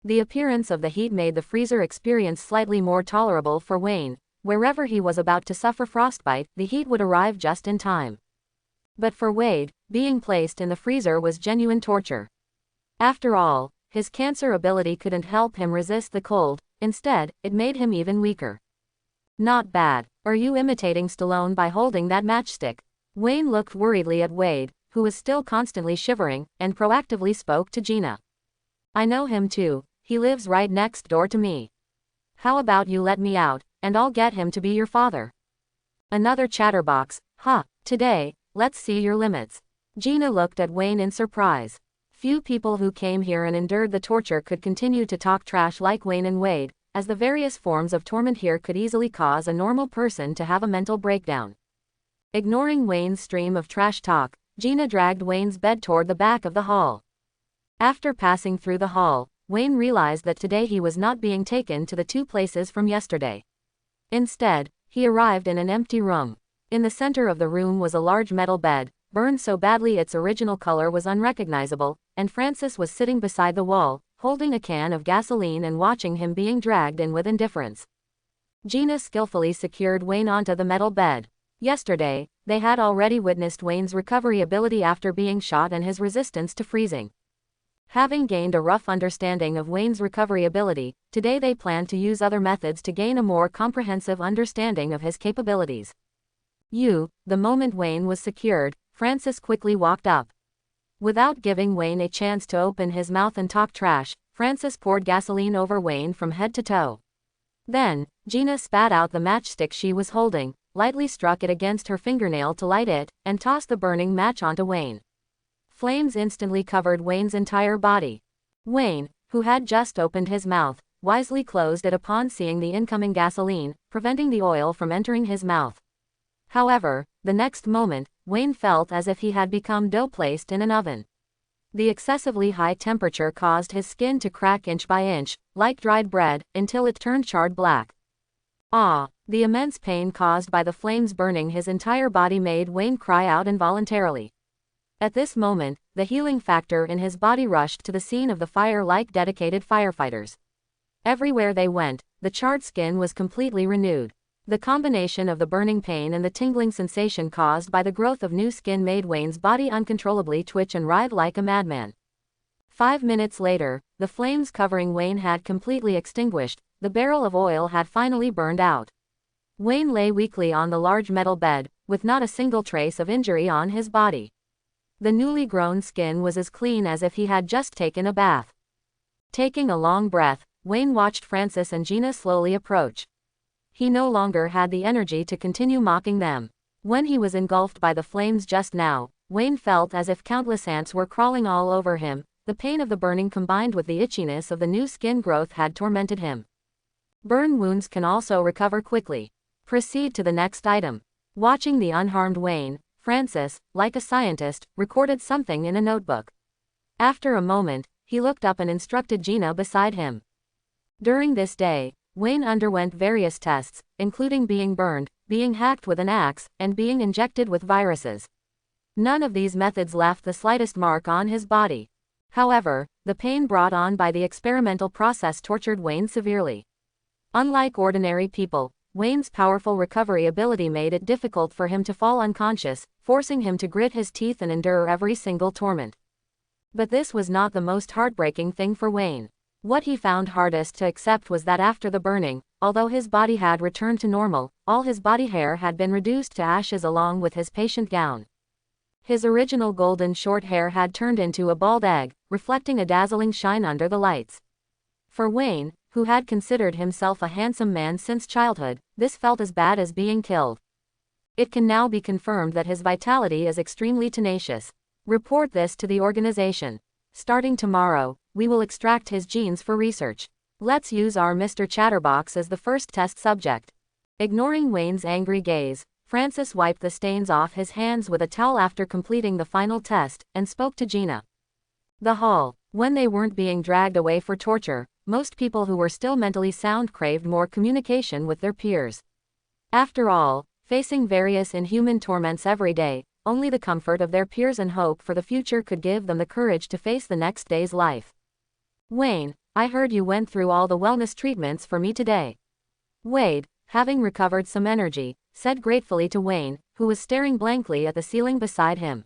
The appearance of the heat made the freezer experience slightly more tolerable for Wayne. Wherever he was about to suffer frostbite, the heat would arrive just in time. But for Wade, being placed in the freezer was genuine torture. After all, his cancer ability couldn't help him resist the cold, instead, it made him even weaker. "Not bad. Are you imitating Stallone by holding that matchstick?" Wayne looked worriedly at Wade, who was still constantly shivering, and proactively spoke to Gina. "I know him too. He lives right next door to me. How about you let me out, and I'll get him to be your father?" Another chatterbox. Today, let's see your limits." Gina looked at Wayne in surprise. Few people who came here and endured the torture could continue to talk trash like Wayne and Wade, as the various forms of torment here could easily cause a normal person to have a mental breakdown. Ignoring Wayne's stream of trash talk, Gina dragged Wayne's bed toward the back of the hall. After passing through the hall, Wayne realized that today he was not being taken to the two places from yesterday. Instead, he arrived in an empty room. In the center of the room was a large metal bed, burned so badly its original color was unrecognizable, and Francis was sitting beside the wall, holding a can of gasoline and watching him being dragged in with indifference. Gina skillfully secured Wayne onto the metal bed. Yesterday, they had already witnessed Wayne's recovery ability after being shot and his resistance to freezing. Having gained a rough understanding of Wayne's recovery ability, today they planned to use other methods to gain a more comprehensive understanding of his capabilities. The moment Wayne was secured, Francis quickly walked up. Without giving Wayne a chance to open his mouth and talk trash, Francis poured gasoline over Wayne from head to toe. Then, Gina spat out the matchstick she was holding, lightly struck it against her fingernail to light it, and tossed the burning match onto Wayne. Flames instantly covered Wayne's entire body. Wayne, who had just opened his mouth, wisely closed it upon seeing the incoming gasoline, preventing the oil from entering his mouth. However, the next moment, Wayne felt as if he had become dough placed in an oven. The excessively high temperature caused his skin to crack inch by inch, like dried bread, until it turned charred black. The immense pain caused by the flames burning his entire body made Wayne cry out involuntarily. At this moment, the healing factor in his body rushed to the scene of the fire like dedicated firefighters. Everywhere they went, the charred skin was completely renewed. The combination of the burning pain and the tingling sensation caused by the growth of new skin made Wayne's body uncontrollably twitch and writhe like a madman. 5 minutes later, the flames covering Wayne had completely extinguished, the barrel of oil had finally burned out. Wayne lay weakly on the large metal bed, with not a single trace of injury on his body. The newly grown skin was as clean as if he had just taken a bath. Taking a long breath, Wayne watched Francis and Gina slowly approach. He no longer had the energy to continue mocking them. When he was engulfed by the flames just now, Wayne felt as if countless ants were crawling all over him. The pain of the burning combined with the itchiness of the new skin growth had tormented him. Burn wounds can also recover quickly. Proceed to the next item. Watching the unharmed Wayne, Francis, like a scientist, recorded something in a notebook. After a moment, he looked up and instructed Gina beside him. During this day, Wayne underwent various tests, including being burned, being hacked with an axe, and being injected with viruses. None of these methods left the slightest mark on his body. However, the pain brought on by the experimental process tortured Wayne severely. Unlike ordinary people, Wayne's powerful recovery ability made it difficult for him to fall unconscious, forcing him to grit his teeth and endure every single torment. But this was not the most heartbreaking thing for Wayne. What he found hardest to accept was that after the burning, although his body had returned to normal, all his body hair had been reduced to ashes along with his patient gown. His original golden short hair had turned into a bald egg, reflecting a dazzling shine under the lights. For Wayne, who had considered himself a handsome man since childhood, this felt as bad as being killed. It can now be confirmed that his vitality is extremely tenacious. Report this to the organization. Starting tomorrow, we will extract his genes for research. Let's use our Mr. Chatterbox as the first test subject. Ignoring Wayne's angry gaze, Francis wiped the stains off his hands with a towel after completing the final test, and spoke to Gina. The hall. When they weren't being dragged away for torture, most people who were still mentally sound craved more communication with their peers. After all, facing various inhuman torments every day, only the comfort of their peers and hope for the future could give them the courage to face the next day's life. Wayne, I heard you went through all the wellness treatments for me today. Wade, having recovered some energy, said gratefully to Wayne, who was staring blankly at the ceiling beside him.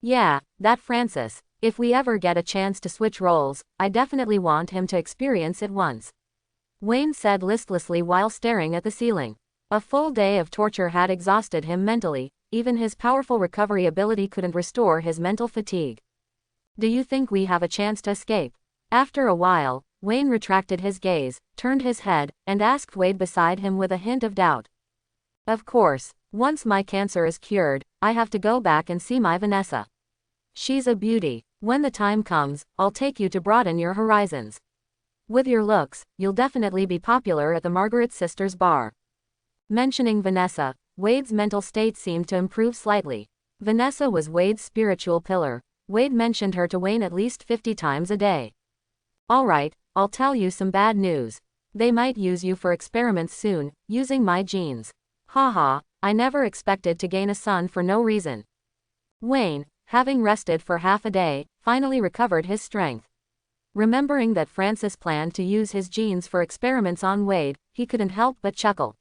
Yeah, that Francis. If we ever get a chance to switch roles, I definitely want him to experience it once. Wayne said listlessly while staring at the ceiling. A full day of torture had exhausted him mentally, even his powerful recovery ability couldn't restore his mental fatigue. Do you think we have a chance to escape? After a while, Wayne retracted his gaze, turned his head, and asked Wade beside him with a hint of doubt. Of course, once my cancer is cured, I have to go back and see my Vanessa. She's a beauty. When the time comes, I'll take you to broaden your horizons. With your looks, you'll definitely be popular at the Margaret Sisters bar. Mentioning Vanessa, Wade's mental state seemed to improve slightly. Vanessa was Wade's spiritual pillar. Wade mentioned her to Wayne at least 50 times a day. Alright, I'll tell you some bad news. They might use you for experiments soon, using my genes. Haha, I never expected to gain a son for no reason. Wayne, having rested for half a day, finally recovered his strength. Remembering that Francis planned to use his genes for experiments on Wade, he couldn't help but chuckle.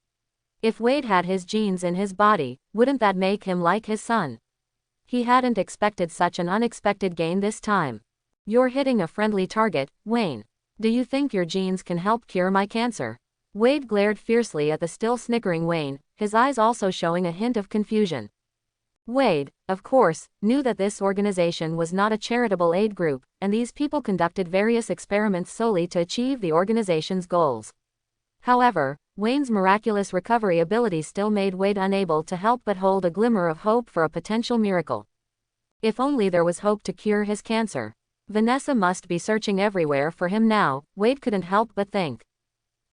If Wade had his genes in his body, wouldn't that make him like his son? He hadn't expected such an unexpected gain this time. You're hitting a friendly target, Wayne. Do you think your genes can help cure my cancer? Wade glared fiercely at the still snickering Wayne, his eyes also showing a hint of confusion. Wade, of course, knew that this organization was not a charitable aid group, and these people conducted various experiments solely to achieve the organization's goals. However, Wayne's miraculous recovery ability still made Wade unable to help but hold a glimmer of hope for a potential miracle. If only there was hope to cure his cancer. Vanessa must be searching everywhere for him now, Wade couldn't help but think.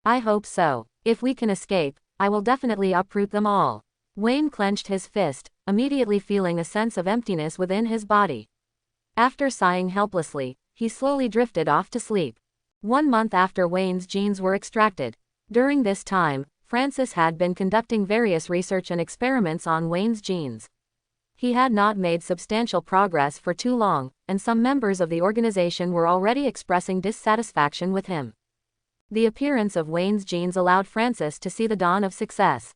I hope so. If we can escape, I will definitely uproot them all. Wayne clenched his fist, immediately feeling a sense of emptiness within his body. After sighing helplessly, he slowly drifted off to sleep. 1 month after Wayne's genes were extracted. During this time, Francis had been conducting various research and experiments on Wayne's genes. He had not made substantial progress for too long, and some members of the organization were already expressing dissatisfaction with him. The appearance of Wayne's genes allowed Francis to see the dawn of success.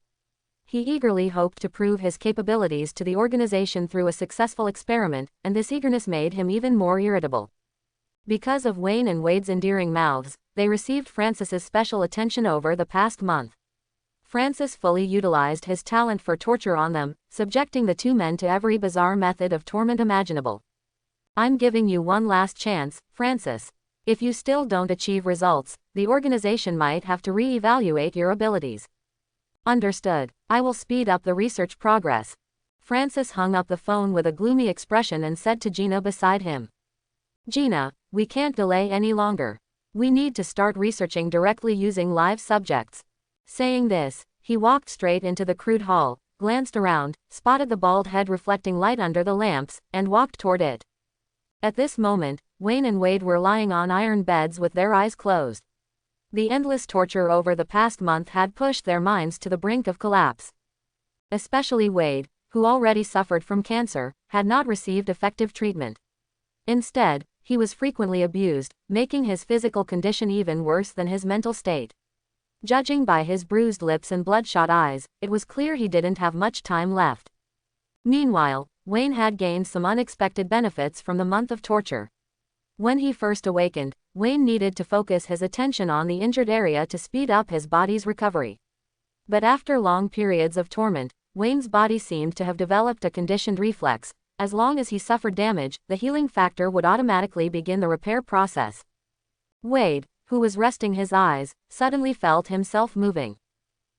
He eagerly hoped to prove his capabilities to the organization through a successful experiment, and this eagerness made him even more irritable. Because of Wayne and Wade's endearing mouths, they received Francis's special attention over the past month. Francis fully utilized his talent for torture on them, subjecting the two men to every bizarre method of torment imaginable. I'm giving you one last chance, Francis. If you still don't achieve results, the organization might have to re-evaluate your abilities. Understood. I will speed up the research progress. Francis hung up the phone with a gloomy expression and said to Gina beside him. Gina, we can't delay any longer. We need to start researching directly using live subjects. Saying this, he walked straight into the crude hall, glanced around, spotted the bald head reflecting light under the lamps, and walked toward it. At this moment, Wayne and Wade were lying on iron beds with their eyes closed. The endless torture over the past month had pushed their minds to the brink of collapse. Especially Wade, who already suffered from cancer, had not received effective treatment. Instead, he was frequently abused, making his physical condition even worse than his mental state. Judging by his bruised lips and bloodshot eyes, it was clear he didn't have much time left. Meanwhile, Wayne had gained some unexpected benefits from the month of torture. When he first awakened, Wayne needed to focus his attention on the injured area to speed up his body's recovery. But after long periods of torment, Wayne's body seemed to have developed a conditioned reflex. As long as he suffered damage, the healing factor would automatically begin the repair process. Wade, who was resting his eyes, suddenly felt himself moving.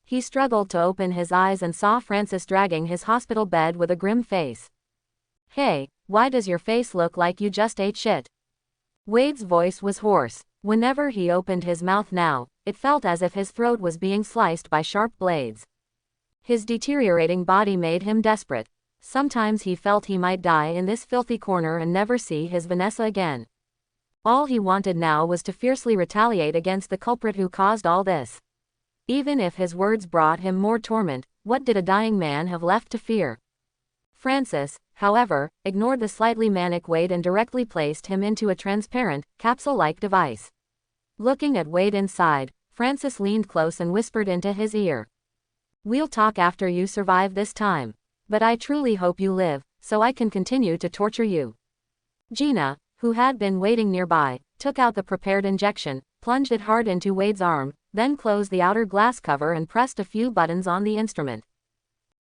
He struggled to open his eyes and saw Francis dragging his hospital bed with a grim face. Hey, why does your face look like you just ate shit? Wade's voice was hoarse. Whenever he opened his mouth now, it felt as if his throat was being sliced by sharp blades. His deteriorating body made him desperate. Sometimes he felt he might die in this filthy corner and never see his Vanessa again. All he wanted now was to fiercely retaliate against the culprit who caused all this. Even if his words brought him more torment, what did a dying man have left to fear? Francis, however, ignored the slightly manic Wade and directly placed him into a transparent, capsule-like device. Looking at Wade inside, Francis leaned close and whispered into his ear. We'll talk after you survive this time. But I truly hope you live, so I can continue to torture you. Gina, who had been waiting nearby, took out the prepared injection, plunged it hard into Wade's arm, then closed the outer glass cover and pressed a few buttons on the instrument.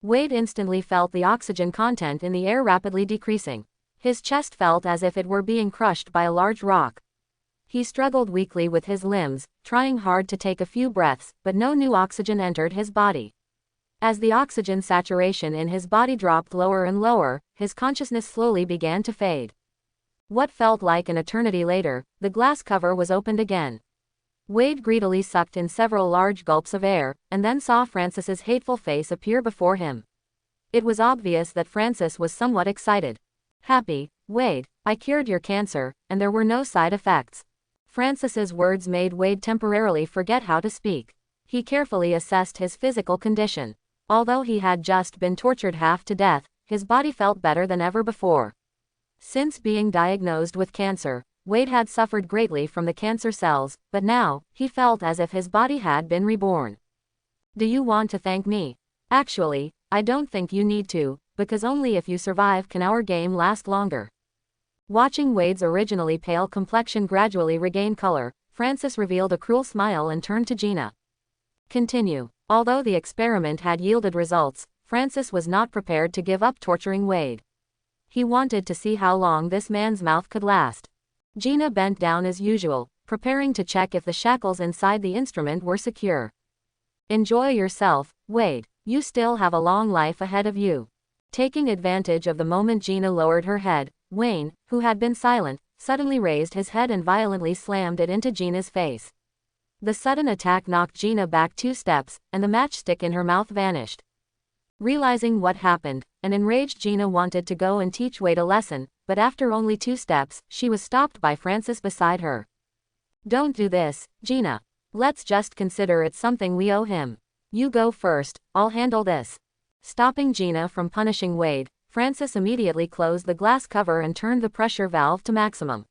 Wade instantly felt the oxygen content in the air rapidly decreasing. His chest felt as if it were being crushed by a large rock. He struggled weakly with his limbs, trying hard to take a few breaths, but no new oxygen entered his body. As the oxygen saturation in his body dropped lower and lower, his consciousness slowly began to fade. What felt like an eternity later, the glass cover was opened again. Wade greedily sucked in several large gulps of air, and then saw Francis's hateful face appear before him. It was obvious that Francis was somewhat excited. Happy, Wade, I cured your cancer, and there were no side effects. Francis's words made Wade temporarily forget how to speak. He carefully assessed his physical condition. Although he had just been tortured half to death, his body felt better than ever before. Since being diagnosed with cancer, Wade had suffered greatly from the cancer cells, but now, he felt as if his body had been reborn. Do you want to thank me? Actually, I don't think you need to, because only if you survive can our game last longer. Watching Wade's originally pale complexion gradually regain color, Francis revealed a cruel smile and turned to Gina. Continue. Although the experiment had yielded results, Francis was not prepared to give up torturing Wade. He wanted to see how long this man's mouth could last. Gina bent down as usual, preparing to check if the shackles inside the instrument were secure. Enjoy yourself, Wade. You still have a long life ahead of you. Taking advantage of the moment Gina lowered her head, Wayne, who had been silent, suddenly raised his head and violently slammed it into Gina's face. The sudden attack knocked Gina back 2 steps, and the matchstick in her mouth vanished. Realizing what happened, an enraged Gina wanted to go and teach Wade a lesson, but after only 2 steps, she was stopped by Francis beside her. Don't do this, Gina. Let's just consider it something we owe him. You go first, I'll handle this. Stopping Gina from punishing Wade, Francis immediately closed the glass cover and turned the pressure valve to maximum.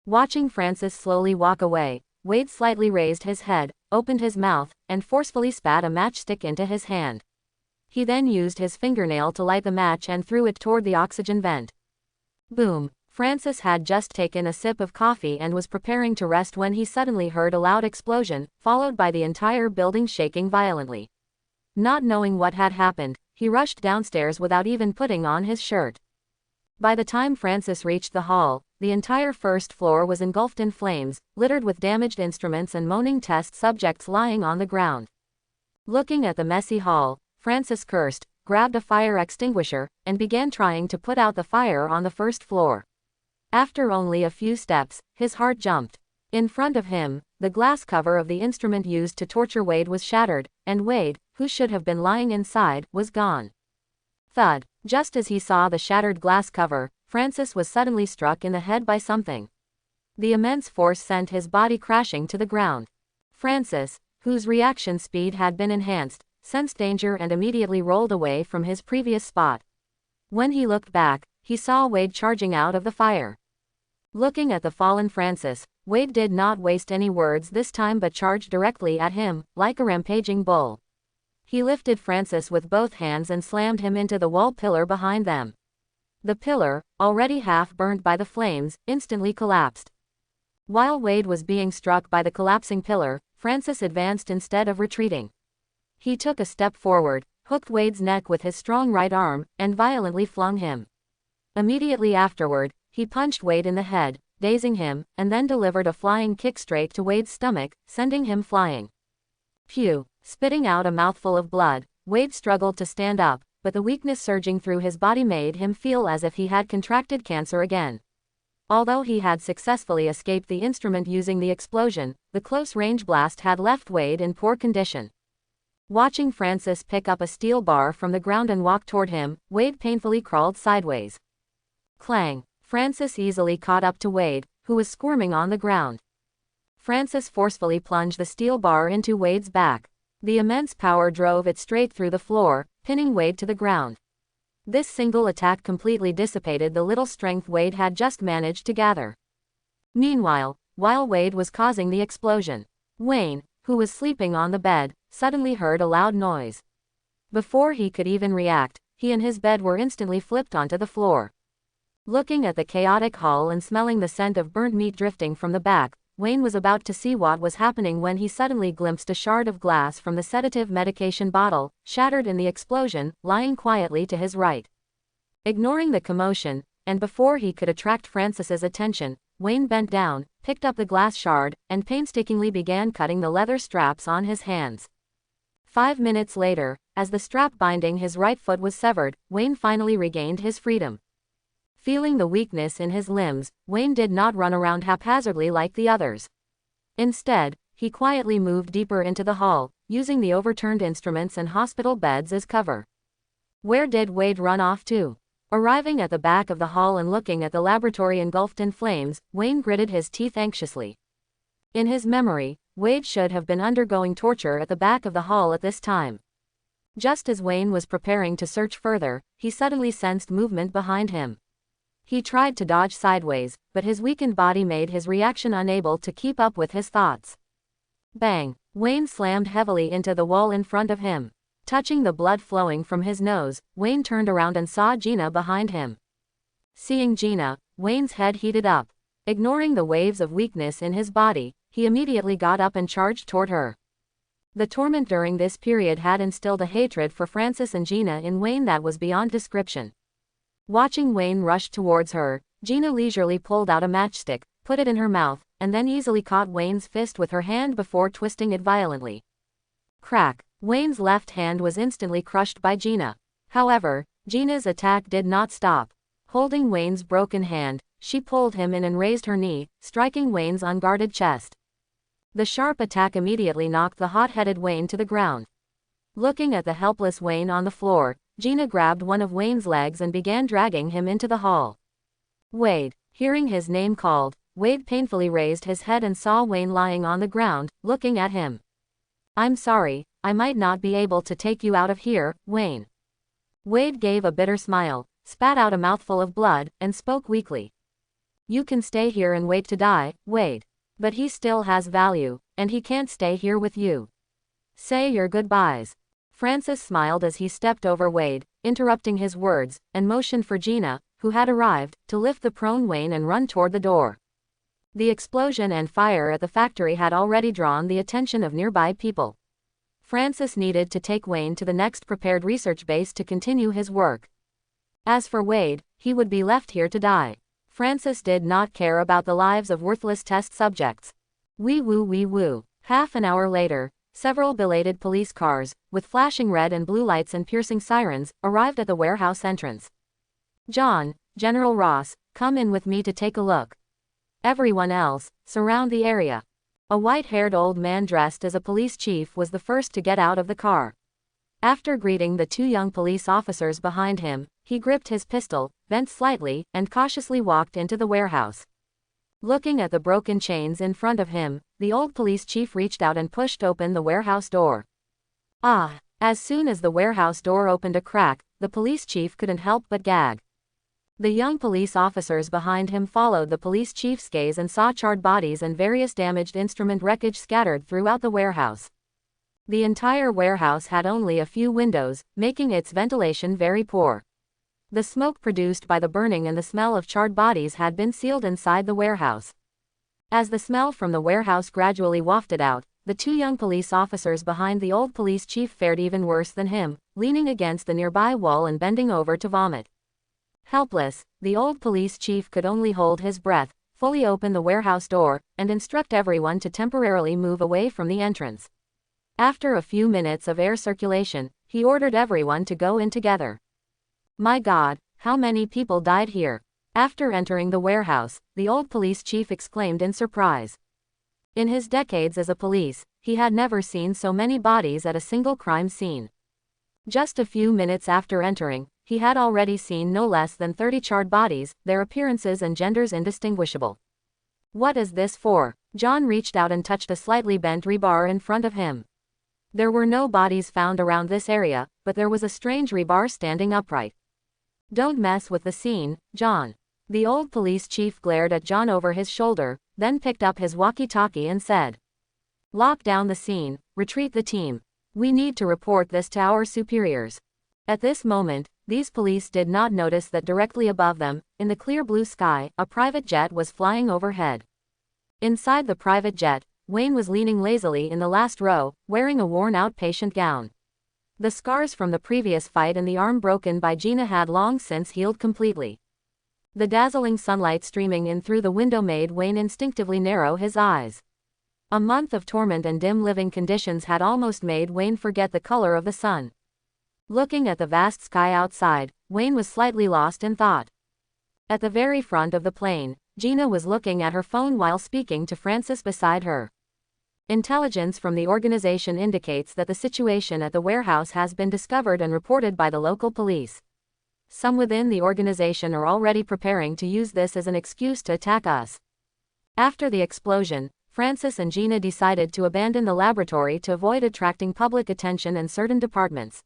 Watching Francis slowly walk away, Wade slightly raised his head, opened his mouth, and forcefully spat a matchstick into his hand. He then used his fingernail to light the match and threw it toward the oxygen vent. Boom! Francis had just taken a sip of coffee and was preparing to rest when he suddenly heard a loud explosion, followed by the entire building shaking violently. Not knowing what had happened, he rushed downstairs without even putting on his shirt. By the time Francis reached the hall, the entire first floor was engulfed in flames, littered with damaged instruments and moaning test subjects lying on the ground. Looking at the messy hall, Francis cursed, grabbed a fire extinguisher, and began trying to put out the fire on the first floor. After only a few steps, his heart jumped. In front of him, the glass cover of the instrument used to torture Wade was shattered, and Wade, who should have been lying inside, was gone. Thud. Just as he saw the shattered glass cover, Francis was suddenly struck in the head by something. The immense force sent his body crashing to the ground. Francis, whose reaction speed had been enhanced, sensed danger and immediately rolled away from his previous spot. When he looked back, he saw Wade charging out of the fire. Looking at the fallen Francis, Wade did not waste any words this time but charged directly at him, like a rampaging bull. He lifted Francis with both hands and slammed him into the wall pillar behind them. The pillar, already half burned by the flames, instantly collapsed. While Wade was being struck by the collapsing pillar, Francis advanced instead of retreating. He took a step forward, hooked Wade's neck with his strong right arm, and violently flung him. Immediately afterward, he punched Wade in the head, dazing him, and then delivered a flying kick straight to Wade's stomach, sending him flying. Phew! Spitting out a mouthful of blood, Wade struggled to stand up, but the weakness surging through his body made him feel as if he had contracted cancer again. Although he had successfully escaped the instrument using the explosion, the close-range blast had left Wade in poor condition. Watching Francis pick up a steel bar from the ground and walk toward him, Wade painfully crawled sideways. Clang! Francis easily caught up to Wade, who was squirming on the ground. Francis forcefully plunged the steel bar into Wade's back. The immense power drove it straight through the floor, pinning Wade to the ground. This single attack completely dissipated the little strength Wade had just managed to gather. Meanwhile, while Wade was causing the explosion, Wayne, who was sleeping on the bed, suddenly heard a loud noise. Before he could even react, he and his bed were instantly flipped onto the floor. Looking at the chaotic hall and smelling the scent of burnt meat drifting from the back, Wayne was about to see what was happening when he suddenly glimpsed a shard of glass from the sedative medication bottle, shattered in the explosion, lying quietly to his right. Ignoring the commotion, and before he could attract Francis's attention, Wayne bent down, picked up the glass shard, and painstakingly began cutting the leather straps on his hands. 5 minutes later, as the strap binding his right foot was severed, Wayne finally regained his freedom. Feeling the weakness in his limbs, Wayne did not run around haphazardly like the others. Instead, he quietly moved deeper into the hall, using the overturned instruments and hospital beds as cover. Where did Wade run off to? Arriving at the back of the hall and looking at the laboratory engulfed in flames, Wayne gritted his teeth anxiously. In his memory, Wade should have been undergoing torture at the back of the hall at this time. Just as Wayne was preparing to search further, he suddenly sensed movement behind him. He tried to dodge sideways, but his weakened body made his reaction unable to keep up with his thoughts. Bang! Wayne slammed heavily into the wall in front of him. Touching the blood flowing from his nose, Wayne turned around and saw Gina behind him. Seeing Gina, Wayne's head heated up. Ignoring the waves of weakness in his body, he immediately got up and charged toward her. The torment during this period had instilled a hatred for Francis and Gina in Wayne that was beyond description. Watching Wayne rush towards her, Gina leisurely pulled out a matchstick, put it in her mouth, and then easily caught Wayne's fist with her hand before twisting it violently. Crack! Wayne's left hand was instantly crushed by Gina. However, Gina's attack did not stop. Holding Wayne's broken hand, she pulled him in and raised her knee, striking Wayne's unguarded chest. The sharp attack immediately knocked the hot-headed Wayne to the ground. Looking at the helpless Wayne on the floor, Gina grabbed one of Wayne's legs and began dragging him into the hall. Wade. Hearing his name called, Wade painfully raised his head and saw Wayne lying on the ground, looking at him. "I'm sorry, I might not be able to take you out of here, Wayne." Wade gave a bitter smile, spat out a mouthful of blood, and spoke weakly. "You can stay here and wait to die, Wade. But he still has value, and he can't stay here with you. Say your goodbyes." Francis smiled as he stepped over Wade, interrupting his words, and motioned for Gina, who had arrived, to lift the prone Wayne and run toward the door. The explosion and fire at the factory had already drawn the attention of nearby people. Francis needed to take Wayne to the next prepared research base to continue his work. As for Wade, he would be left here to die. Francis did not care about the lives of worthless test subjects. Wee woo wee woo. Half an hour later, several belated police cars, with flashing red and blue lights and piercing sirens, arrived at the warehouse entrance. "John, General Ross, come in with me to take a look. Everyone else, surround the area." A white-haired old man dressed as a police chief was the first to get out of the car. After greeting the two young police officers behind him, he gripped his pistol, bent slightly, and cautiously walked into the warehouse. Looking at the broken chains in front of him, the old police chief reached out and pushed open the warehouse door. Ah! As soon as the warehouse door opened a crack, the police chief couldn't help but gag. The young police officers behind him followed the police chief's gaze and saw charred bodies and various damaged instrument wreckage scattered throughout the warehouse. The entire warehouse had only a few windows, making its ventilation very poor. The smoke produced by the burning and the smell of charred bodies had been sealed inside the warehouse. As the smell from the warehouse gradually wafted out, the two young police officers behind the old police chief fared even worse than him, leaning against the nearby wall and bending over to vomit. Helpless, the old police chief could only hold his breath, fully open the warehouse door, and instruct everyone to temporarily move away from the entrance. After a few minutes of air circulation, he ordered everyone to go in together. "My God, how many people died here?" After entering the warehouse, the old police chief exclaimed in surprise. In his decades as a police, he had never seen so many bodies at a single crime scene. Just a few minutes after entering, he had already seen no less than 30 charred bodies, their appearances and genders indistinguishable. "What is this for?" John reached out and touched a slightly bent rebar in front of him. There were no bodies found around this area, but there was a strange rebar standing upright. "Don't mess with the scene, John." The old police chief glared at John over his shoulder, then picked up his walkie-talkie and said, "Lock down the scene, retreat the team. We need to report this to our superiors." At this moment, these police did not notice that directly above them, in the clear blue sky, a private jet was flying overhead. Inside the private jet, Wayne was leaning lazily in the last row, wearing a worn-out patient gown. The scars from the previous fight and the arm broken by Gina had long since healed completely. The dazzling sunlight streaming in through the window made Wayne instinctively narrow his eyes. A month of torment and dim living conditions had almost made Wayne forget the color of the sun. Looking at the vast sky outside, Wayne was slightly lost in thought. At the very front of the plane, Gina was looking at her phone while speaking to Francis beside her. Intelligence from the organization indicates that the situation at the warehouse has been discovered and reported by the local police. Some within the organization are already preparing to use this as an excuse to attack us. After the explosion, Francis and Gina decided to abandon the laboratory to avoid attracting public attention and certain departments.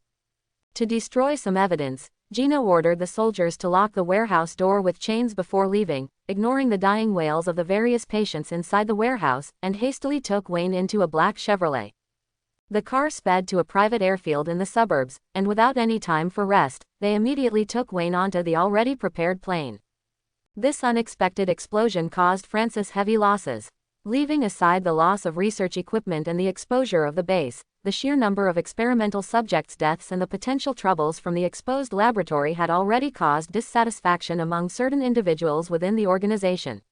To destroy some evidence, Gina ordered the soldiers to lock the warehouse door with chains before leaving, ignoring the dying wails of the various patients inside the warehouse, and hastily took Wayne into a black Chevrolet. The car sped to a private airfield in the suburbs, and without any time for rest, they immediately took Wayne onto the already prepared plane. This unexpected explosion caused Francis heavy losses. Leaving aside the loss of research equipment and the exposure of the base, the sheer number of experimental subjects' deaths and the potential troubles from the exposed laboratory had already caused dissatisfaction among certain individuals within the organization.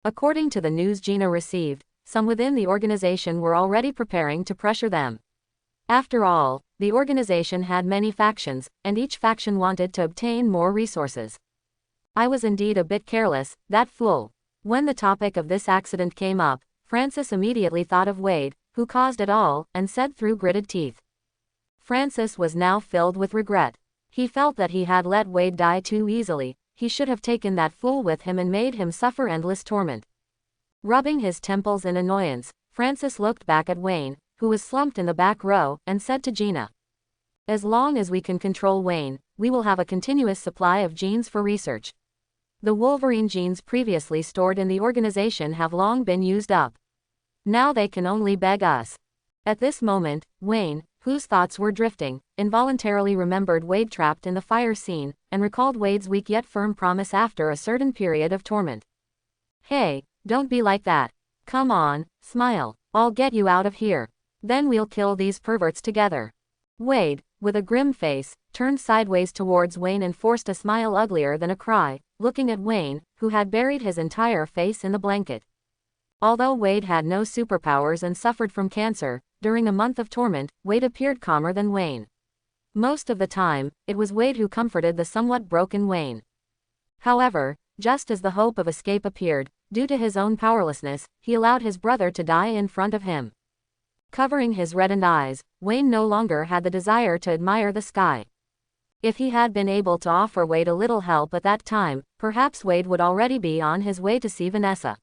According to the news Gina received, some within the organization were already preparing to pressure them. After all, the organization had many factions, and each faction wanted to obtain more resources. I was indeed a bit careless, that fool. When the topic of this accident came up, Francis immediately thought of Wade, who caused it all, and said through gritted teeth. Francis was now filled with regret. He felt that he had let Wade die too easily. He should have taken that fool with him and made him suffer endless torment. Rubbing his temples in annoyance, Francis looked back at Wayne, who was slumped in the back row, and said to Gina, "As long as we can control Wayne, we will have a continuous supply of genes for research. The Wolverine genes previously stored in the organization have long been used up. Now they can only beg us." At this moment, Wayne, whose thoughts were drifting, involuntarily remembered Wade trapped in the fire scene, and recalled Wade's weak yet firm promise after a certain period of torment. "Hey, don't be like that. Come on, smile. I'll get you out of here. Then we'll kill these perverts together." Wade, with a grim face, turned sideways towards Wayne and forced a smile uglier than a cry, looking at Wayne, who had buried his entire face in the blanket. Although Wade had no superpowers and suffered from cancer, during a month of torment, Wade appeared calmer than Wayne. Most of the time, it was Wade who comforted the somewhat broken Wayne. However, just as the hope of escape appeared, due to his own powerlessness, he allowed his brother to die in front of him. Covering his reddened eyes, Wayne no longer had the desire to admire the sky. If he had been able to offer Wade a little help at that time, perhaps Wade would already be on his way to see Vanessa.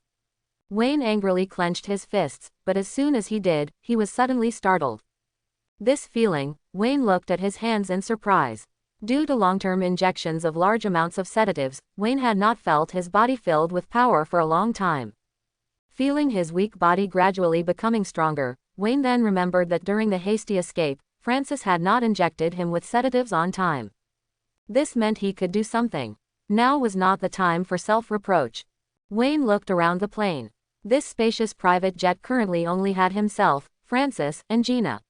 Wayne angrily clenched his fists, but as soon as he did, he was suddenly startled. This feeling, Wayne looked at his hands in surprise. Due to long-term injections of large amounts of sedatives, Wayne had not felt his body filled with power for a long time. Feeling his weak body gradually becoming stronger, Wayne then remembered that during the hasty escape, Francis had not injected him with sedatives on time. This meant he could do something. Now was not the time for self-reproach. Wayne looked around the plane. This spacious private jet currently only had himself, Francis, and Gina.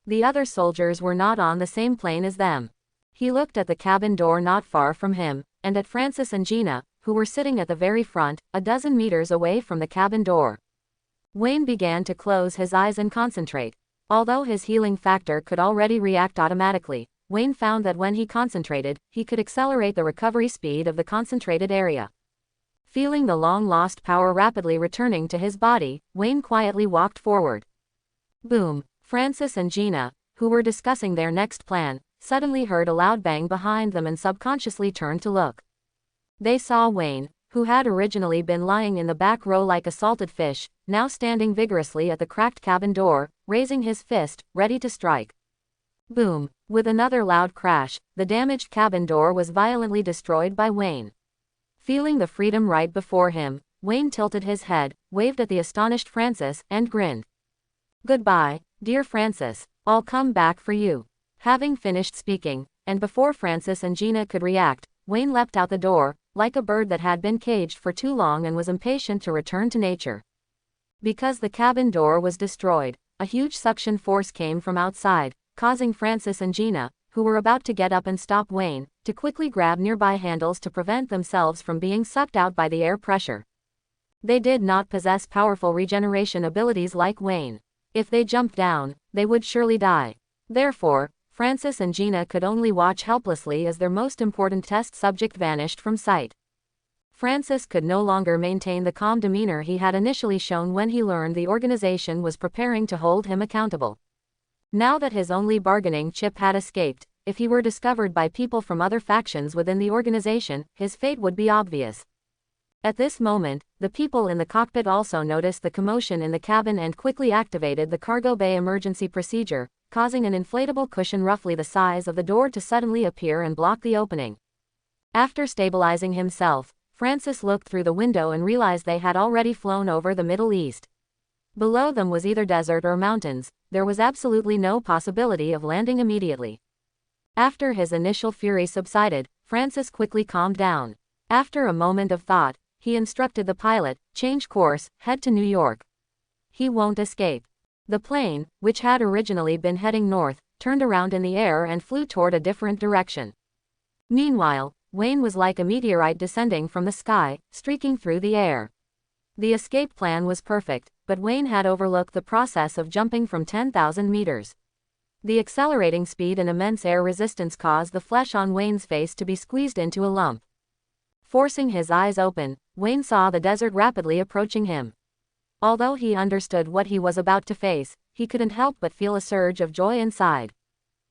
The other soldiers were not on the same plane as them. He looked at the cabin door not far from him, and at Francis and Gina, who were sitting at the very front, a dozen meters away from the cabin door. Wayne began to close his eyes and concentrate. Although his healing factor could already react automatically, Wayne found that when he concentrated, he could accelerate the recovery speed of the concentrated area. Feeling the long-lost power rapidly returning to his body, Wayne quietly walked forward. Boom! Francis and Gina, who were discussing their next plan, suddenly heard a loud bang behind them and subconsciously turned to look. They saw Wayne, who had originally been lying in the back row like a salted fish, now standing vigorously at the cracked cabin door, raising his fist, ready to strike. Boom! With another loud crash, the damaged cabin door was violently destroyed by Wayne. Feeling the freedom right before him, Wayne tilted his head, waved at the astonished Francis, and grinned. "Goodbye, dear Francis. I'll come back for you." Having finished speaking, and before Francis and Gina could react, Wayne leapt out the door, like a bird that had been caged for too long and was impatient to return to nature. Because the cabin door was destroyed, a huge suction force came from outside, causing Francis and Gina, who were about to get up and stop Wayne, to quickly grab nearby handles to prevent themselves from being sucked out by the air pressure. They did not possess powerful regeneration abilities like Wayne. If they jumped down, they would surely die. Therefore, Francis and Gina could only watch helplessly as their most important test subject vanished from sight. Francis could no longer maintain the calm demeanor he had initially shown when he learned the organization was preparing to hold him accountable. Now that his only bargaining chip had escaped, if he were discovered by people from other factions within the organization, his fate would be obvious. At this moment, the people in the cockpit also noticed the commotion in the cabin and quickly activated the cargo bay emergency procedure, causing an inflatable cushion roughly the size of the door to suddenly appear and block the opening. After stabilizing himself, Francis looked through the window and realized they had already flown over the Middle East. Below them was either desert or mountains. There was absolutely no possibility of landing immediately. After his initial fury subsided, Francis quickly calmed down. After a moment of thought, he instructed the pilot, change course, head to New York. He won't escape. The plane, which had originally been heading north, turned around in the air and flew toward a different direction. Meanwhile, Wayne was like a meteorite descending from the sky, streaking through the air. The escape plan was perfect, but Wayne had overlooked the process of jumping from 10,000 meters. The accelerating speed and immense air resistance caused the flesh on Wayne's face to be squeezed into a lump. Forcing his eyes open, Wayne saw the desert rapidly approaching him. Although he understood what he was about to face, he couldn't help but feel a surge of joy inside.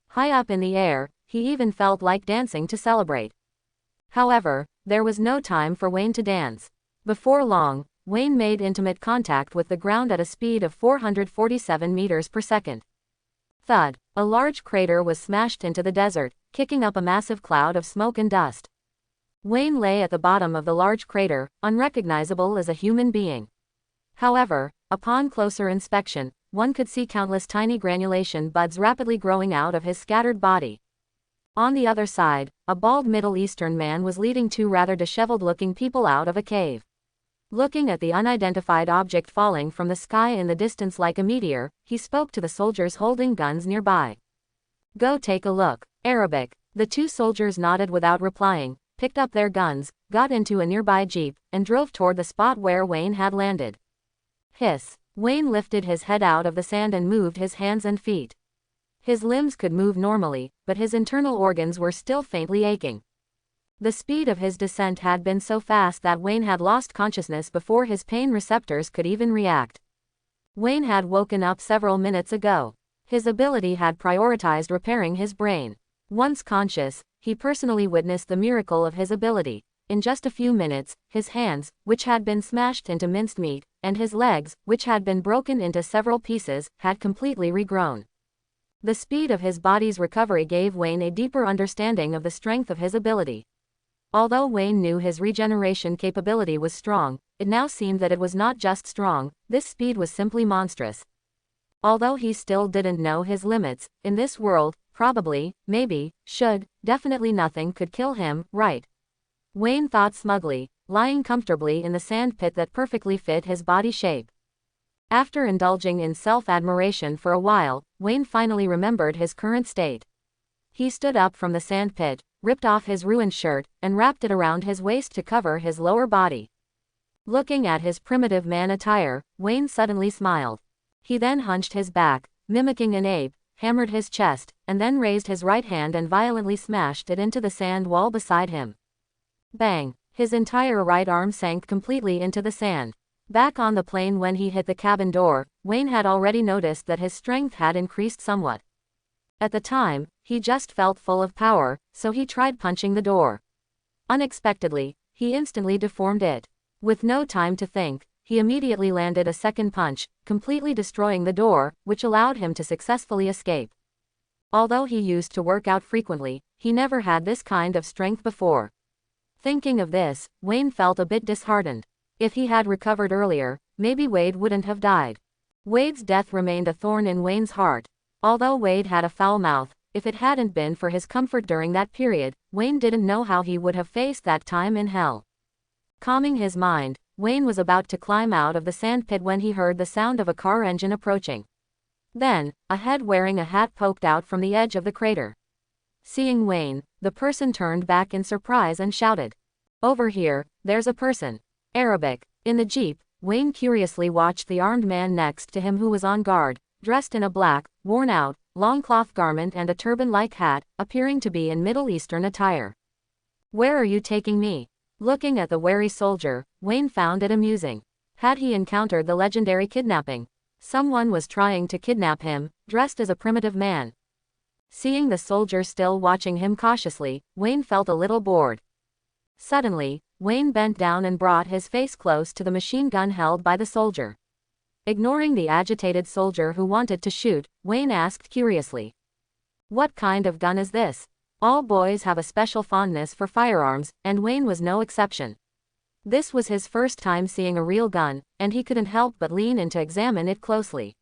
High up in the air, he even felt like dancing to celebrate. However, there was no time for Wayne to dance. Before long, Wayne made intimate contact with the ground at a speed of 447 meters per second. Thud! A large crater was smashed into the desert, kicking up a massive cloud of smoke and dust. Wayne lay at the bottom of the large crater, unrecognizable as a human being. However, upon closer inspection, one could see countless tiny granulation buds rapidly growing out of his scattered body. On the other side, a bald Middle Eastern man was leading two rather disheveled-looking people out of a cave. Looking at the unidentified object falling from the sky in the distance like a meteor, he spoke to the soldiers holding guns nearby. "Go take a look." Arabic. The two soldiers nodded without replying, picked up their guns, got into a nearby jeep, and drove toward the spot where Wayne had landed. Hiss. Wayne lifted his head out of the sand and moved his hands and feet. His limbs could move normally, but his internal organs were still faintly aching. The speed of his descent had been so fast that Wayne had lost consciousness before his pain receptors could even react. Wayne had woken up several minutes ago. His ability had prioritized repairing his brain. Once conscious, he personally witnessed the miracle of his ability. In just a few minutes, his hands, which had been smashed into minced meat, and his legs, which had been broken into several pieces, had completely regrown. The speed of his body's recovery gave Wayne a deeper understanding of the strength of his ability. Although Wayne knew his regeneration capability was strong, it now seemed that it was not just strong, this speed was simply monstrous. Although he still didn't know his limits, in this world, probably, maybe, definitely nothing could kill him, right? Wayne thought smugly, lying comfortably in the sand pit that perfectly fit his body shape. After indulging in self-admiration for a while, Wayne finally remembered his current state. He stood up from the sand pit, ripped off his ruined shirt, and wrapped it around his waist to cover his lower body. Looking at his primitive man attire, Wayne suddenly smiled. He then hunched his back, mimicking an ape, hammered his chest, and then raised his right hand and violently smashed it into the sand wall beside him. Bang! His entire right arm sank completely into the sand. Back on the plane when he hit the cabin door, Wayne had already noticed that his strength had increased somewhat. At the time, he just felt full of power, so he tried punching the door. Unexpectedly, he instantly deformed it. With no time to think, he immediately landed a second punch, completely destroying the door, which allowed him to successfully escape. Although he used to work out frequently, he never had this kind of strength before. Thinking of this, Wayne felt a bit disheartened. If he had recovered earlier, maybe Wade wouldn't have died. Wade's death remained a thorn in Wayne's heart. Although Wade had a foul mouth, if it hadn't been for his comfort during that period, Wayne didn't know how he would have faced that time in hell. Calming his mind, Wayne was about to climb out of the sand pit when he heard the sound of a car engine approaching. Then, a head wearing a hat poked out from the edge of the crater. Seeing Wayne, the person turned back in surprise and shouted, "Over here, there's a person." Arabic. In the jeep, Wayne curiously watched the armed man next to him who was on guard, dressed in a black, worn-out, long cloth garment and a turban-like hat, appearing to be in Middle Eastern attire. "Where are you taking me?" Looking at the wary soldier, Wayne found it amusing. Had he encountered the legendary kidnapping? Someone was trying to kidnap him, dressed as a primitive man. Seeing the soldier still watching him cautiously, Wayne felt a little bored. Suddenly, Wayne bent down and brought his face close to the machine gun held by the soldier. Ignoring the agitated soldier who wanted to shoot, Wayne asked curiously. What kind of gun is this? All boys have a special fondness for firearms, and Wayne was no exception. This was his first time seeing a real gun, and he couldn't help but lean in to examine it closely.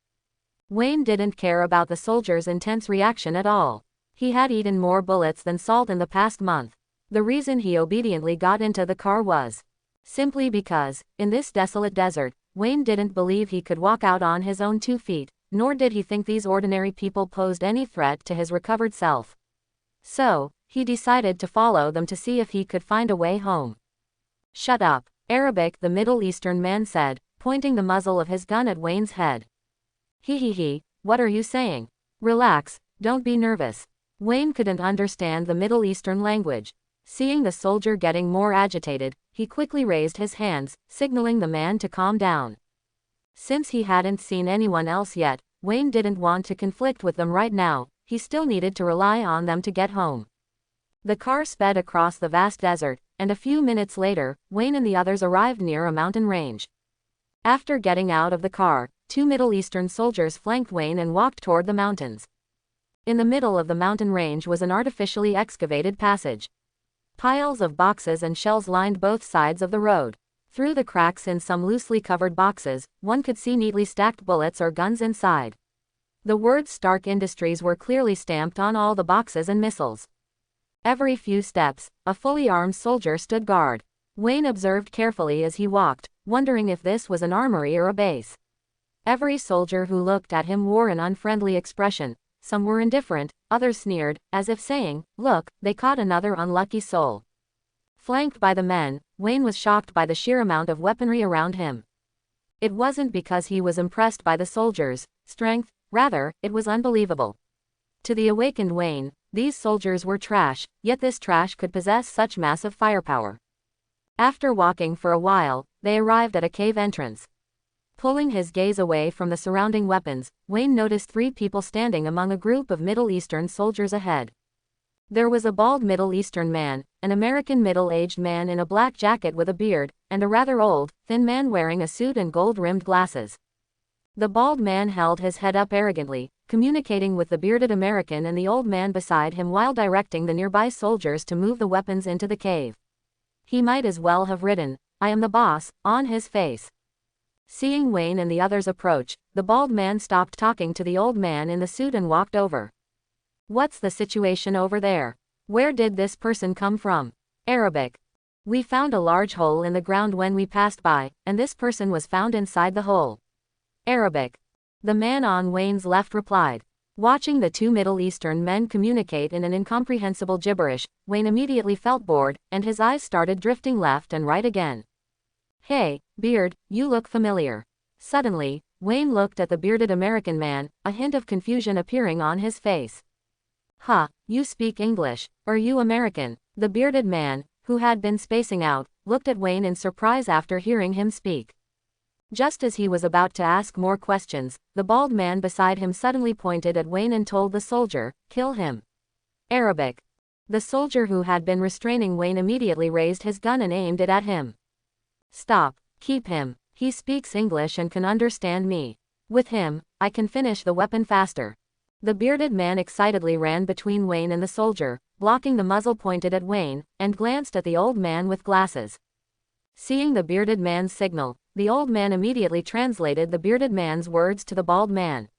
Wayne didn't care about the soldier's intense reaction at all. He had eaten more bullets than salt in the past month. The reason he obediently got into the car was simply because, in this desolate desert, Wayne didn't believe he could walk out on his own 2 feet, nor did he think these ordinary people posed any threat to his recovered self. So, he decided to follow them to see if he could find a way home. Shut up, Arabic, the Middle Eastern man said, pointing the muzzle of his gun at Wayne's head. He, what are you saying? Relax, don't be nervous. Wayne couldn't understand the Middle Eastern language. Seeing the soldier getting more agitated, he quickly raised his hands, signaling the man to calm down. Since he hadn't seen anyone else yet, Wayne didn't want to conflict with them right now. He still needed to rely on them to get home. The car sped across the vast desert, and a few minutes later, Wayne and the others arrived near a mountain range. After getting out of the car, 2 Middle Eastern soldiers flanked Wayne and walked toward the mountains. In the middle of the mountain range was an artificially excavated passage. Piles of boxes and shells lined both sides of the road. Through the cracks in some loosely covered boxes, one could see neatly stacked bullets or guns inside. The words Stark Industries were clearly stamped on all the boxes and missiles. Every few steps, a fully armed soldier stood guard. Wayne observed carefully as he walked, wondering if this was an armory or a base. Every soldier who looked at him wore an unfriendly expression. Some were indifferent, others sneered, as if saying, "Look, they caught another unlucky soul." Flanked by the men, Wayne was shocked by the sheer amount of weaponry around him. It wasn't because he was impressed by the soldiers' strength, rather, it was unbelievable. To the awakened Wayne, these soldiers were trash, yet this trash could possess such massive firepower. After walking for a while, they arrived at a cave entrance. Pulling his gaze away from the surrounding weapons, Wayne noticed 3 people standing among a group of Middle Eastern soldiers ahead. There was a bald Middle Eastern man, an American middle-aged man in a black jacket with a beard, and a rather old, thin man wearing a suit and gold-rimmed glasses. The bald man held his head up arrogantly, communicating with the bearded American and the old man beside him while directing the nearby soldiers to move the weapons into the cave. He might as well have written, "I am the boss," on his face. Seeing Wayne and the others approach, the bald man stopped talking to the old man in the suit and walked over. "What's the situation over there? Where did this person come from?" Arabic. "We found a large hole in the ground when we passed by, and this person was found inside the hole." Arabic. The man on Wayne's left replied. Watching the 2 Middle Eastern men communicate in an incomprehensible gibberish, Wayne immediately felt bored, and his eyes started drifting left and right again. "Hey, beard, you look familiar." Suddenly, Wayne looked at the bearded American man, a hint of confusion appearing on his face. "Huh, you speak English, or you American?" The bearded man, who had been spacing out, looked at Wayne in surprise after hearing him speak. Just as he was about to ask more questions, the bald man beside him suddenly pointed at Wayne and told the soldier, "Kill him." Arabic. The soldier who had been restraining Wayne immediately raised his gun and aimed it at him. "Stop, keep him. He speaks English and can understand me. With him, I can finish the weapon faster." The bearded man excitedly ran between Wayne and the soldier, blocking the muzzle pointed at Wayne, and glanced at the old man with glasses. Seeing the bearded man's signal, the old man immediately translated the bearded man's words to the bald man.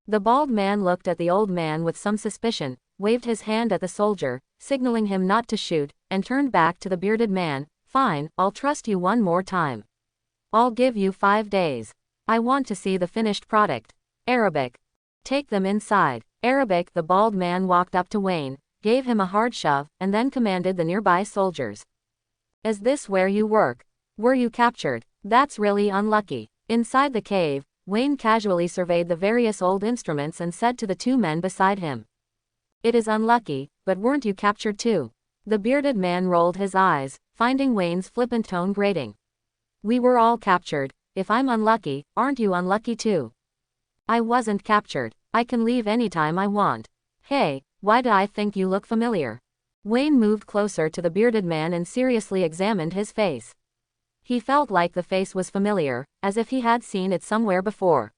The bald man looked at the old man with some suspicion, waved his hand at the soldier, signaling him not to shoot, and turned back to the bearded man. "Fine, I'll trust you one more time. I'll give you 5 days. I want to see the finished product." Arabic. "Take them inside." Arabic. The bald man walked up to Wayne, gave him a hard shove, and then commanded the nearby soldiers. "Is this where you work? Were you captured? That's really unlucky." Inside the cave, Wayne casually surveyed the various old instruments and said to the 2 men beside him, "It is unlucky, but weren't you captured too?" The bearded man rolled his eyes, finding Wayne's flippant tone grating. "We were all captured. If I'm unlucky, aren't you unlucky too?" "I wasn't captured. I can leave anytime I want." "Hey, why do I think you look familiar?" Wayne moved closer to the bearded man and seriously examined his face. He felt like the face was familiar, as if he had seen it somewhere before.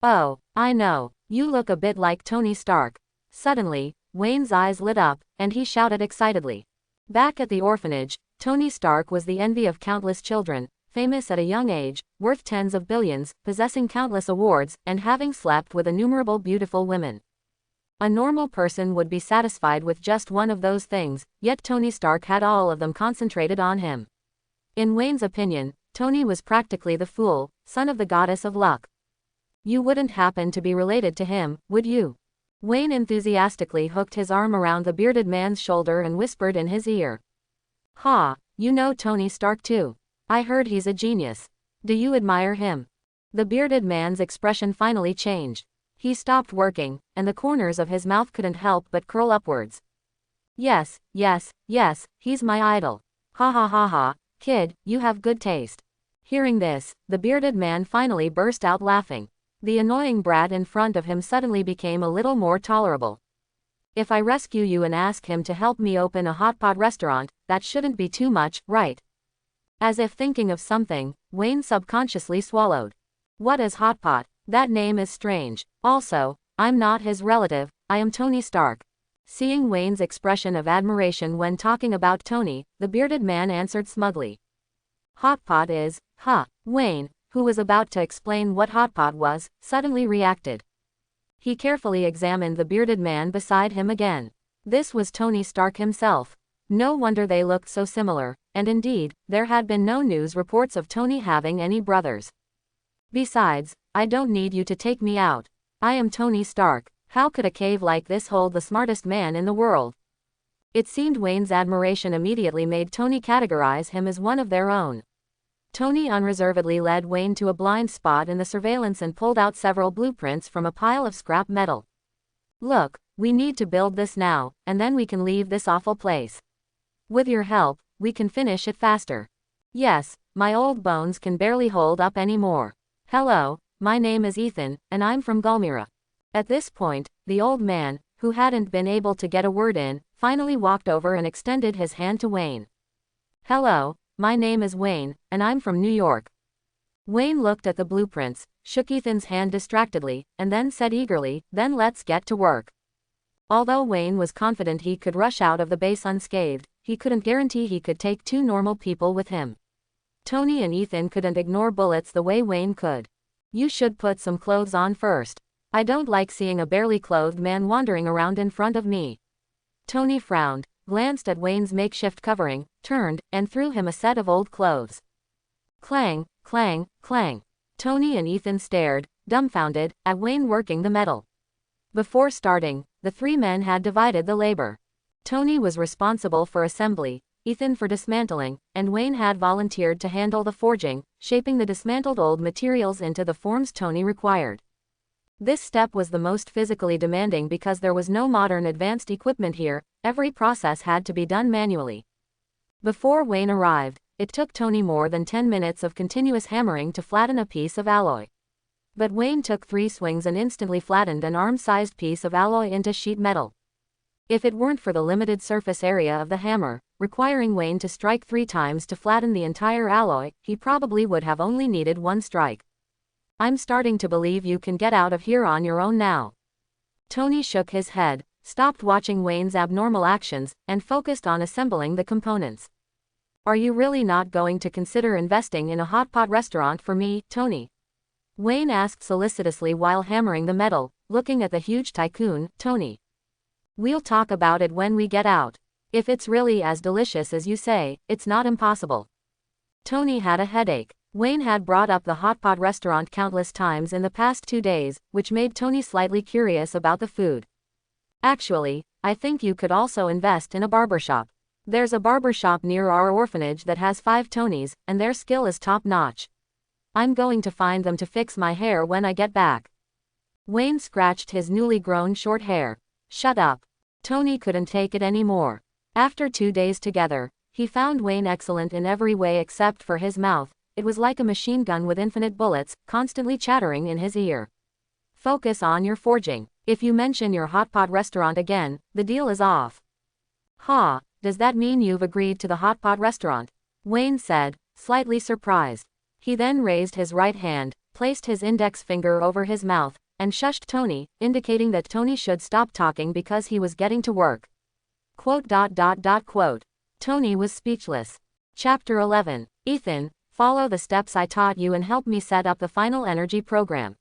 Oh, I know, you look a bit like Tony Stark. Suddenly, Wayne's eyes lit up, and he shouted excitedly. Back at the orphanage, Tony Stark was the envy of countless children, famous at a young age, worth tens of billions, possessing countless awards, and having slept with innumerable beautiful women. A normal person would be satisfied with just one of those things, yet Tony Stark had all of them concentrated on him. In Wayne's opinion, Tony was practically the fool, son of the goddess of luck. You wouldn't happen to be related to him, would you? Wayne enthusiastically hooked his arm around the bearded man's shoulder and whispered in his ear. Ha, you know Tony Stark too. I heard he's a genius. Do you admire him? The bearded man's expression finally changed. He stopped working, and the corners of his mouth couldn't help but curl upwards. Yes, yes, yes, he's my idol. Ha ha ha ha, kid, you have good taste. Hearing this, the bearded man finally burst out laughing. The annoying brat in front of him suddenly became a little more tolerable. If I rescue you and ask him to help me open a hot pot restaurant, that shouldn't be too much, right? As if thinking of something, Wayne subconsciously swallowed. What is hot pot? That name is strange. Also, I'm not his relative, I am Tony Stark. Seeing Wayne's expression of admiration when talking about Tony, the bearded man answered smugly. Hot pot is, huh? Wayne, who was about to explain what hot pot was, suddenly reacted. He carefully examined the bearded man beside him again. This was Tony Stark himself. No wonder they looked so similar, and indeed, there had been no news reports of Tony having any brothers. Besides, I don't need you to take me out. I am Tony Stark. How could a cave like this hold the smartest man in the world? It seemed Wayne's admiration immediately made Tony categorize him as one of their own. Tony unreservedly led Wayne to a blind spot in the surveillance and pulled out several blueprints from a pile of scrap metal. Look, we need to build this now, and then we can leave this awful place. With your help, we can finish it faster. Yes, my old bones can barely hold up anymore. Hello, my name is Ethan, and I'm from Gulmira. At this point, the old man, who hadn't been able to get a word in, finally walked over and extended his hand to Wayne. Hello, my name is Wayne, and I'm from New York. Wayne looked at the blueprints, shook Ethan's hand distractedly, and then said eagerly, then let's get to work. Although Wayne was confident he could rush out of the base unscathed, he couldn't guarantee he could take two normal people with him. Tony and Ethan couldn't ignore bullets the way Wayne could. You should put some clothes on first. I don't like seeing a barely clothed man wandering around in front of me. Tony frowned, glanced at Wayne's makeshift covering, turned, and threw him a set of old clothes. Clang, clang, clang. Tony and Ethan stared, dumbfounded, at Wayne working the metal. Before starting, the three men had divided the labor. Tony was responsible for assembly, Ethan for dismantling, and Wayne had volunteered to handle the forging, shaping the dismantled old materials into the forms Tony required. This step was the most physically demanding because there was no modern advanced equipment here, every process had to be done manually. Before Wayne arrived, it took Tony more than 10 minutes of continuous hammering to flatten a piece of alloy. But Wayne took 3 swings and instantly flattened an arm-sized piece of alloy into sheet metal. If it weren't for the limited surface area of the hammer, requiring Wayne to strike 3 times to flatten the entire alloy, he probably would have only needed 1 strike. I'm starting to believe you can get out of here on your own now. Tony shook his head, stopped watching Wayne's abnormal actions, and focused on assembling the components. Are you really not going to consider investing in a hot pot restaurant for me, Tony? Wayne asked solicitously while hammering the metal, looking at the huge tycoon, Tony. We'll talk about it when we get out. If it's really as delicious as you say, it's not impossible. Tony had a headache. Wayne had brought up the hot pot restaurant countless times in the past 2 days, which made Tony slightly curious about the food. Actually, I think you could also invest in a barbershop. There's a barbershop near our orphanage that has 5 Tonys, and their skill is top-notch. I'm going to find them to fix my hair when I get back. Wayne scratched his newly grown short hair. Shut up. Tony couldn't take it anymore. After 2 days together, he found Wayne excellent in every way except for his mouth. It was like a machine gun with infinite bullets, constantly chattering in his ear. Focus on your forging. If you mention your hot pot restaurant again, the deal is off. Ha, does that mean you've agreed to the hot pot restaurant? Wayne said, slightly surprised. He then raised his right hand, placed his index finger over his mouth, and shushed Tony, indicating that Tony should stop talking because he was getting to work. Quote. Tony was speechless. Chapter 11. Ethan, follow the steps I taught you and help me set up the final energy program.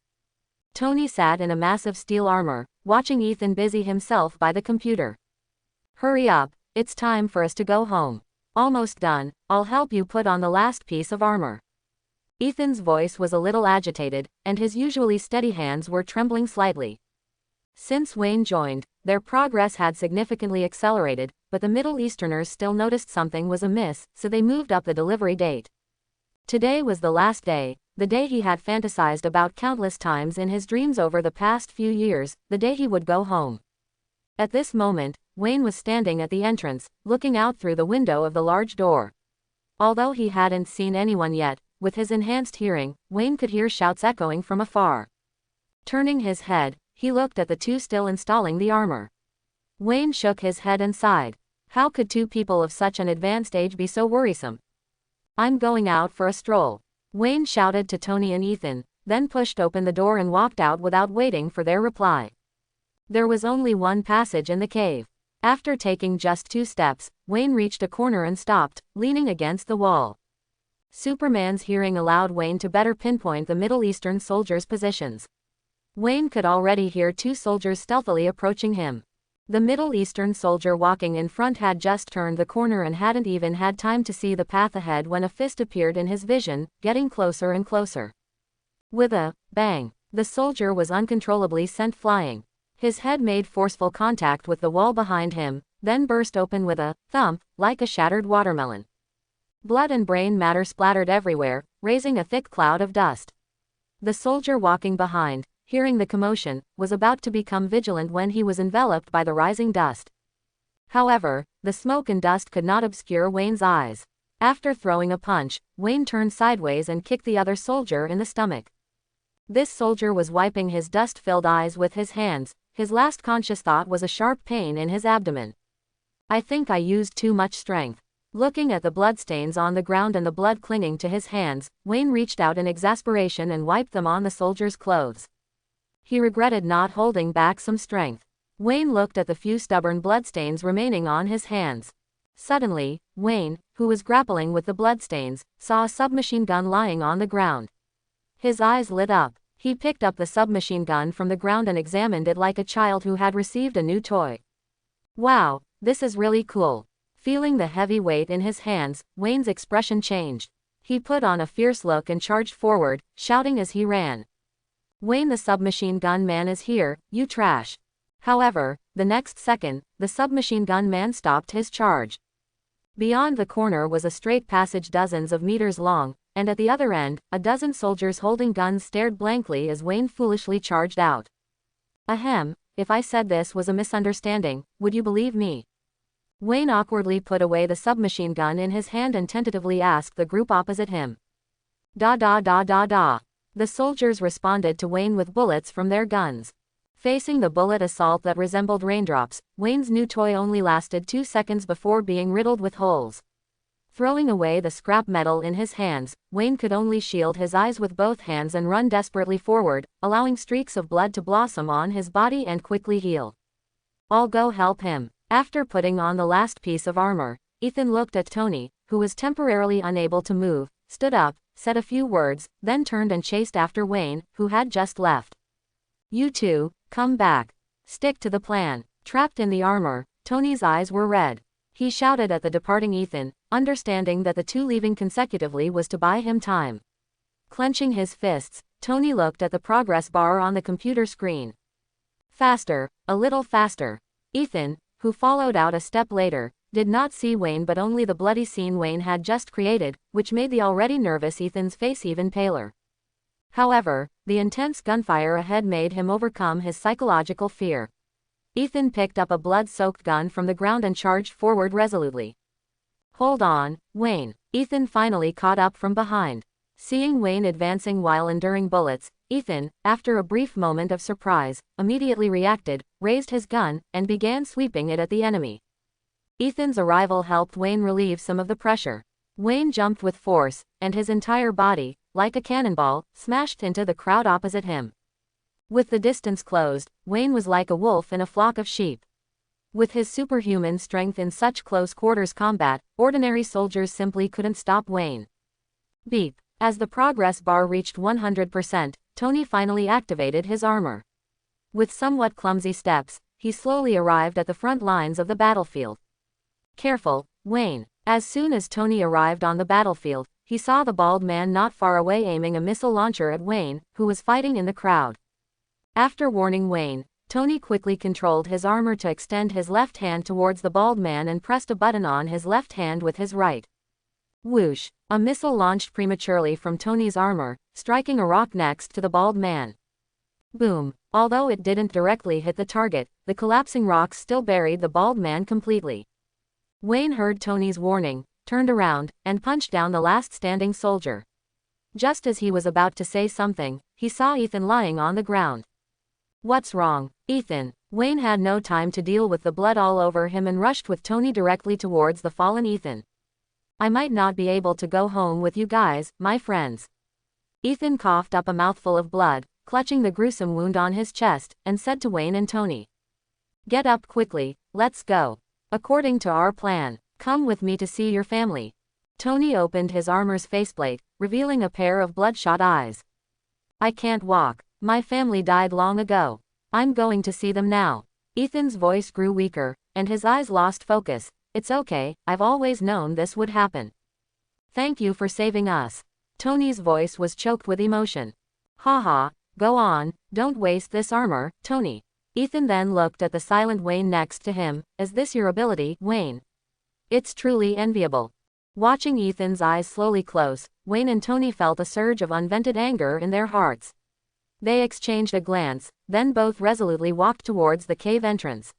Tony sat in a massive steel armor, watching Ethan busy himself by the computer. Hurry up, it's time for us to go home. Almost done, I'll help you put on the last piece of armor. Ethan's voice was a little agitated, and his usually steady hands were trembling slightly. Since Wayne joined, their progress had significantly accelerated, but the Middle Easterners still noticed something was amiss, so they moved up the delivery date. Today was the last day, the day he had fantasized about countless times in his dreams over the past few years, the day he would go home. At this moment, Wayne was standing at the entrance, looking out through the window of the large door. Although he hadn't seen anyone yet, with his enhanced hearing, Wayne could hear shouts echoing from afar. Turning his head, he looked at the two still installing the armor. Wayne shook his head and sighed. How could two people of such an advanced age be so worrisome? I'm going out for a stroll, Wayne shouted to Tony and Ethan, then pushed open the door and walked out without waiting for their reply. There was only one passage in the cave. After taking just 2 steps, Wayne reached a corner and stopped, leaning against the wall. Superman's hearing allowed Wayne to better pinpoint the Middle Eastern soldiers' positions. Wayne could already hear 2 soldiers stealthily approaching him. The Middle Eastern soldier walking in front had just turned the corner and hadn't even had time to see the path ahead when a fist appeared in his vision, getting closer and closer. With a bang, the soldier was uncontrollably sent flying. His head made forceful contact with the wall behind him, then burst open with a thump, like a shattered watermelon. Blood and brain matter splattered everywhere, raising a thick cloud of dust. The soldier walking behind, hearing the commotion, was about to become vigilant when he was enveloped by the rising dust. However, the smoke and dust could not obscure Wayne's eyes. After throwing a punch, Wayne turned sideways and kicked the other soldier in the stomach. This soldier was wiping his dust-filled eyes with his hands. His last conscious thought was a sharp pain in his abdomen. I think I used too much strength. Looking at the bloodstains on the ground and the blood clinging to his hands, Wayne reached out in exasperation and wiped them on the soldier's clothes. He regretted not holding back some strength. Wayne looked at the few stubborn bloodstains remaining on his hands. Suddenly, Wayne, who was grappling with the bloodstains, saw a submachine gun lying on the ground. His eyes lit up. He picked up the submachine gun from the ground and examined it like a child who had received a new toy. Wow, this is really cool. Feeling the heavy weight in his hands, Wayne's expression changed. He put on a fierce look and charged forward, shouting as he ran. Wayne, the submachine gun man is here, you trash. However, the next second, the submachine gun man stopped his charge. Beyond the corner was a straight passage dozens of meters long, and at the other end, a dozen soldiers holding guns stared blankly as Wayne foolishly charged out. Ahem, if I said this was a misunderstanding, would you believe me? Wayne awkwardly put away the submachine gun in his hand and tentatively asked the group opposite him. Da da da da da. The soldiers responded to Wayne with bullets from their guns. Facing the bullet assault that resembled raindrops, Wayne's new toy only lasted 2 seconds before being riddled with holes. Throwing away the scrap metal in his hands, Wayne could only shield his eyes with both hands and run desperately forward, allowing streaks of blood to blossom on his body and quickly heal. I'll go help him. After putting on the last piece of armor, Ethan looked at Tony, who was temporarily unable to move, stood up, said a few words, then turned and chased after Wayne, who had just left. You two, come back. Stick to the plan. Trapped in the armor, Tony's eyes were red. He shouted at the departing Ethan, understanding that the two leaving consecutively was to buy him time. Clenching his fists, Tony looked at the progress bar on the computer screen. Faster, a little faster. Ethan, who followed out a step later, did not see Wayne but only the bloody scene Wayne had just created, which made the already nervous Ethan's face even paler. However, the intense gunfire ahead made him overcome his psychological fear. Ethan picked up a blood-soaked gun from the ground and charged forward resolutely. Hold on, Wayne. Ethan finally caught up from behind. Seeing Wayne advancing while enduring bullets, Ethan, after a brief moment of surprise, immediately reacted, raised his gun, and began sweeping it at the enemy. Ethan's arrival helped Wayne relieve some of the pressure. Wayne jumped with force, and his entire body, like a cannonball, smashed into the crowd opposite him. With the distance closed, Wayne was like a wolf in a flock of sheep. With his superhuman strength in such close quarters combat, ordinary soldiers simply couldn't stop Wayne. Beep. As the progress bar reached 100%, Tony finally activated his armor. With somewhat clumsy steps, he slowly arrived at the front lines of the battlefield. Careful, Wayne. As soon as Tony arrived on the battlefield, he saw the bald man not far away aiming a missile launcher at Wayne, who was fighting in the crowd. After warning Wayne, Tony quickly controlled his armor to extend his left hand towards the bald man and pressed a button on his left hand with his right. Whoosh! A missile launched prematurely from Tony's armor, striking a rock next to the bald man. Boom! Although it didn't directly hit the target, the collapsing rocks still buried the bald man completely. Wayne heard Tony's warning, turned around, and punched down the last standing soldier. Just as he was about to say something, he saw Ethan lying on the ground. What's wrong, Ethan? Wayne had no time to deal with the blood all over him and rushed with Tony directly towards the fallen Ethan. I might not be able to go home with you guys, my friends. Ethan coughed up a mouthful of blood, clutching the gruesome wound on his chest, and said to Wayne and Tony. Get up quickly, let's go. According to our plan, come with me to see your family. Tony opened his armor's faceplate, revealing a pair of bloodshot eyes. I can't walk. My family died long ago. I'm going to see them now. Ethan's voice grew weaker, and his eyes lost focus. It's okay, I've always known this would happen. Thank you for saving us. Tony's voice was choked with emotion. Haha, go on, don't waste this armor, Tony. Ethan then looked at the silent Wayne next to him. Is this your ability, Wayne? It's truly enviable. Watching Ethan's eyes slowly close, Wayne and Tony felt a surge of unvented anger in their hearts. They exchanged a glance, then both resolutely walked towards the cave entrance.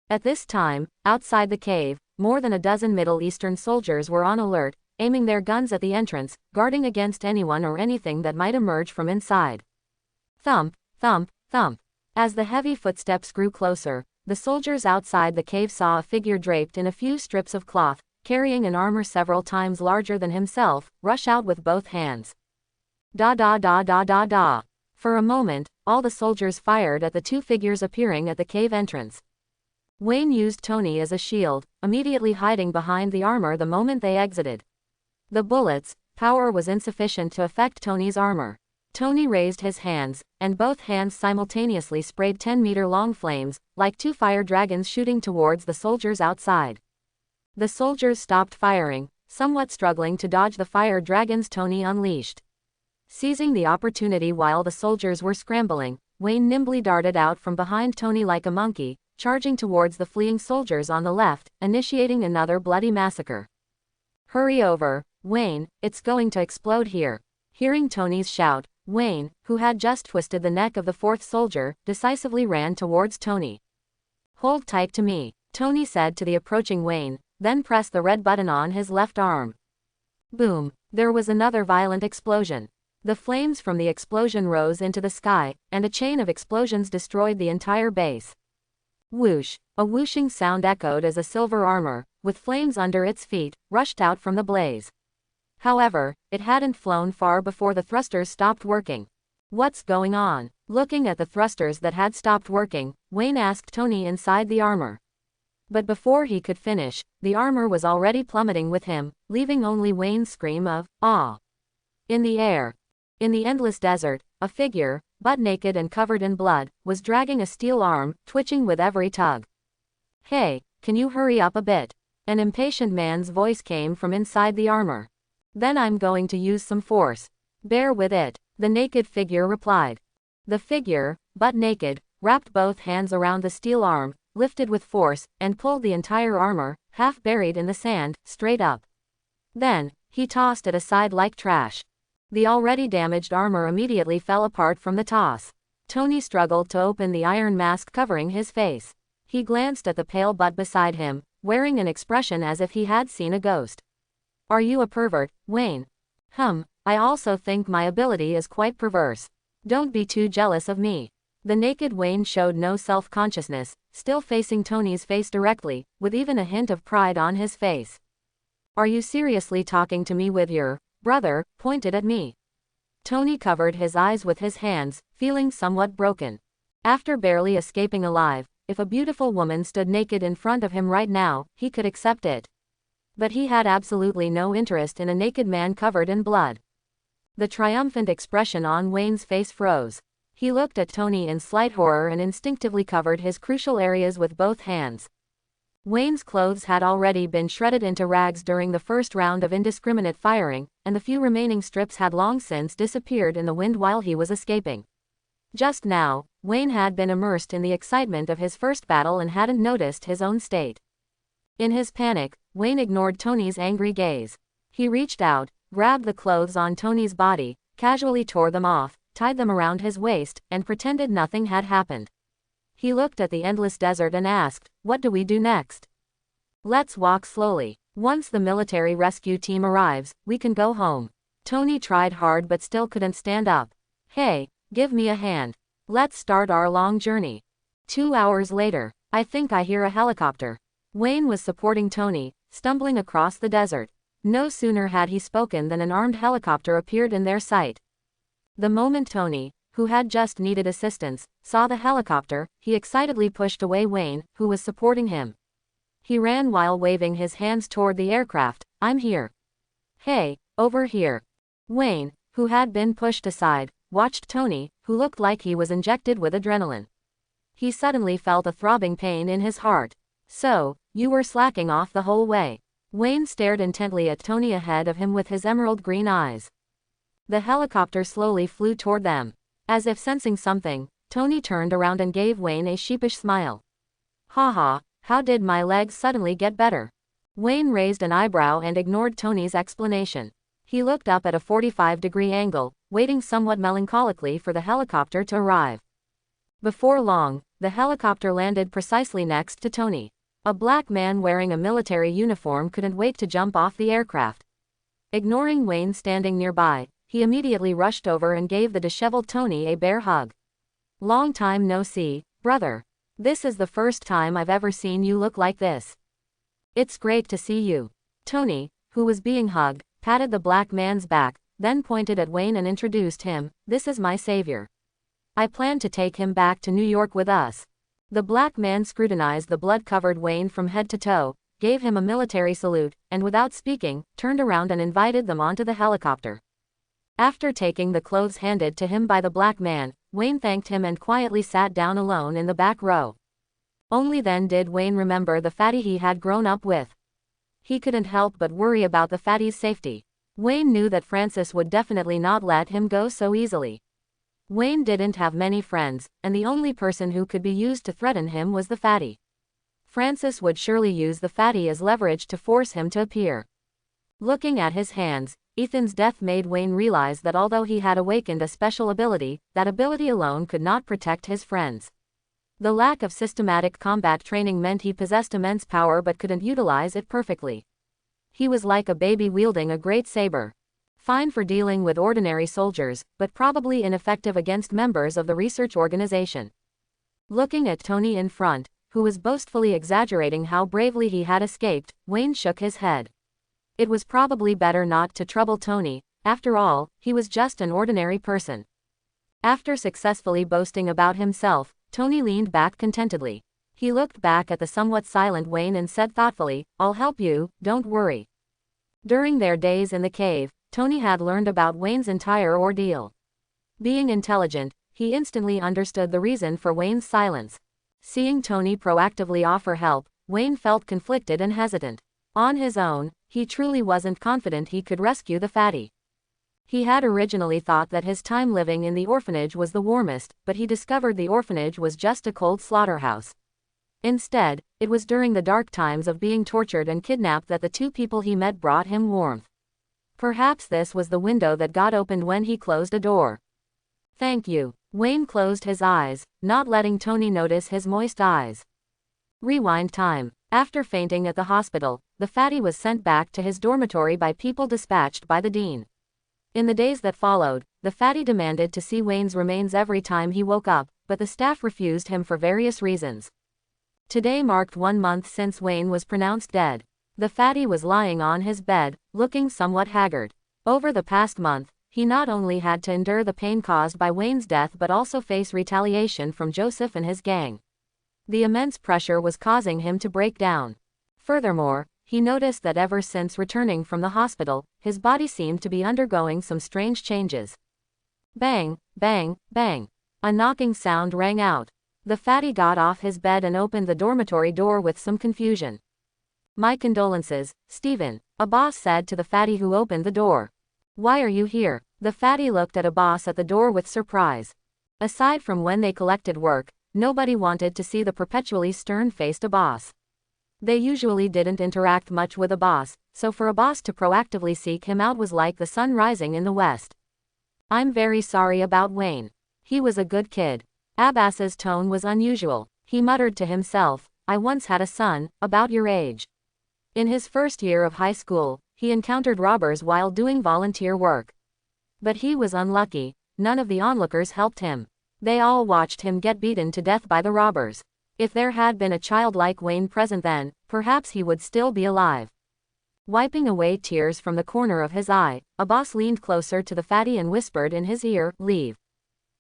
At this time, outside the cave, more than a dozen Middle Eastern soldiers were on alert, aiming their guns at the entrance, guarding against anyone or anything that might emerge from inside. Thump, thump, thump. As the heavy footsteps grew closer, the soldiers outside the cave saw a figure draped in a few strips of cloth, carrying an armor several times larger than himself, rush out with both hands. Da da da da da da. For a moment, all the soldiers fired at the two figures appearing at the cave entrance. Wayne used Tony as a shield, immediately hiding behind the armor the moment they exited. The bullets' power was insufficient to affect Tony's armor. Tony raised his hands, and both hands simultaneously sprayed 10-meter-long flames, like two fire dragons shooting towards the soldiers outside. The soldiers stopped firing, somewhat struggling to dodge the fire dragons Tony unleashed. Seizing the opportunity while the soldiers were scrambling, Wayne nimbly darted out from behind Tony like a monkey, charging towards the fleeing soldiers on the left, initiating another bloody massacre. Hurry over, Wayne, it's going to explode here. Hearing Tony's shout, Wayne, who had just twisted the neck of the fourth soldier, decisively ran towards Tony. Hold tight to me, Tony said to the approaching Wayne, then pressed the red button on his left arm. Boom! There was another violent explosion. The flames from the explosion rose into the sky, and a chain of explosions destroyed the entire base. Whoosh! A whooshing sound echoed as a silver armor, with flames under its feet, rushed out from the blaze. However, it hadn't flown far before the thrusters stopped working. What's going on? Looking at the thrusters that had stopped working, Wayne asked Tony inside the armor. But before he could finish, the armor was already plummeting with him, leaving only Wayne's scream of awe. In the air. In the endless desert, a figure, butt naked and covered in blood, was dragging a steel arm, twitching with every tug. Hey, can you hurry up a bit? An impatient man's voice came from inside the armor. Then I'm going to use some force. Bear with it, the naked figure replied. The figure, butt naked, wrapped both hands around the steel arm, lifted with force, and pulled the entire armor, half buried in the sand, straight up. Then, he tossed it aside like trash. The already damaged armor immediately fell apart from the toss. Tony struggled to open the iron mask covering his face. He glanced at the pale butt beside him, wearing an expression as if he had seen a ghost. Are you a pervert, Wayne? I also think my ability is quite perverse. Don't be too jealous of me. The naked Wayne showed no self-consciousness, still facing Tony's face directly, with even a hint of pride on his face. Are you seriously talking to me with your brother pointed at me? Tony covered his eyes with his hands, feeling somewhat broken. After barely escaping alive, if a beautiful woman stood naked in front of him right now, he could accept it. But he had absolutely no interest in a naked man covered in blood. The triumphant expression on Wayne's face froze. He looked at Tony in slight horror and instinctively covered his crucial areas with both hands. Wayne's clothes had already been shredded into rags during the first round of indiscriminate firing, and the few remaining strips had long since disappeared in the wind while he was escaping. Just now, Wayne had been immersed in the excitement of his first battle and hadn't noticed his own state. In his panic, Wayne ignored Tony's angry gaze. He reached out, grabbed the clothes on Tony's body, casually tore them off, tied them around his waist, and pretended nothing had happened. He looked at the endless desert and asked, "What do we do next?" "Let's walk slowly. Once the military rescue team arrives, we can go home." Tony tried hard but still couldn't stand up. "Hey, give me a hand. Let's start our long journey." 2 hours later, "I think I hear a helicopter." Wayne was supporting Tony, stumbling across the desert. No sooner had he spoken than an armed helicopter appeared in their sight. The moment Tony, who had just needed assistance, saw the helicopter, he excitedly pushed away Wayne, who was supporting him. He ran while waving his hands toward the aircraft. "I'm here." "Hey, over here." Wayne, who had been pushed aside, watched Tony, who looked like he was injected with adrenaline. He suddenly felt a throbbing pain in his heart. "So, you were slacking off the whole way." Wayne stared intently at Tony ahead of him with his emerald green eyes. The helicopter slowly flew toward them. As if sensing something, Tony turned around and gave Wayne a sheepish smile. "Haha, how did my legs suddenly get better?" Wayne raised an eyebrow and ignored Tony's explanation. He looked up at a 45-degree angle, waiting somewhat melancholically for the helicopter to arrive. Before long, the helicopter landed precisely next to Tony. A black man wearing a military uniform couldn't wait to jump off the aircraft. Ignoring Wayne standing nearby, he immediately rushed over and gave the disheveled Tony a bear hug. "Long time no see, brother. This is the first time I've ever seen you look like this. It's great to see you." Tony, who was being hugged, patted the black man's back, then pointed at Wayne and introduced him. "This is my savior. I plan to take him back to New York with us." The black man scrutinized the blood-covered Wayne from head to toe, gave him a military salute, and without speaking, turned around and invited them onto the helicopter. After taking the clothes handed to him by the black man, Wayne thanked him and quietly sat down alone in the back row. Only then did Wayne remember the fatty he had grown up with. He couldn't help but worry about the fatty's safety. Wayne knew that Francis would definitely not let him go so easily. Wayne didn't have many friends, and the only person who could be used to threaten him was the fatty. Francis would surely use the fatty as leverage to force him to appear. Looking at his hands, Ethan's death made Wayne realize that although he had awakened a special ability, that ability alone could not protect his friends. The lack of systematic combat training meant he possessed immense power but couldn't utilize it perfectly. He was like a baby wielding a great saber. Fine for dealing with ordinary soldiers, but probably ineffective against members of the research organization. Looking at Tony in front, who was boastfully exaggerating how bravely he had escaped, Wayne shook his head. It was probably better not to trouble Tony. After all, he was just an ordinary person. After successfully boasting about himself, Tony leaned back contentedly. He looked back at the somewhat silent Wayne and said thoughtfully, "I'll help you, don't worry." During their days in the cave, Tony had learned about Wayne's entire ordeal. Being intelligent, he instantly understood the reason for Wayne's silence. Seeing Tony proactively offer help, Wayne felt conflicted and hesitant. On his own, he truly wasn't confident he could rescue the fatty. He had originally thought that his time living in the orphanage was the warmest, but he discovered the orphanage was just a cold slaughterhouse. Instead, it was during the dark times of being tortured and kidnapped that the two people he met brought him warmth. Perhaps this was the window that got opened when he closed a door. "Thank you." Wayne closed his eyes, not letting Tony notice his moist eyes. Rewind time. After fainting at the hospital, the fatty was sent back to his dormitory by people dispatched by the dean. In the days that followed, the fatty demanded to see Wayne's remains every time he woke up, but the staff refused him for various reasons. Today marked 1 month since Wayne was pronounced dead. The fatty was lying on his bed, looking somewhat haggard. Over the past month, he not only had to endure the pain caused by Wayne's death but also face retaliation from Joseph and his gang. The immense pressure was causing him to break down. Furthermore, he noticed that ever since returning from the hospital, his body seemed to be undergoing some strange changes. Bang, bang, bang. A knocking sound rang out. The fatty got off his bed and opened the dormitory door with some confusion. "My condolences, Stephen," Abbas said to the fatty who opened the door. "Why are you here?" The fatty looked at Abbas at the door with surprise. Aside from when they collected work, nobody wanted to see the perpetually stern-faced Abbas. They usually didn't interact much with Abbas, so for Abbas to proactively seek him out was like the sun rising in the west. "I'm very sorry about Wayne. He was a good kid." Abbas's tone was unusual. He muttered to himself, "I once had a son, about your age. In his first year of high school, he encountered robbers while doing volunteer work. But he was unlucky, none of the onlookers helped him. They all watched him get beaten to death by the robbers. If there had been a child like Wayne present then, perhaps he would still be alive." Wiping away tears from the corner of his eye, Abbas leaned closer to the fatty and whispered in his ear, "Leave.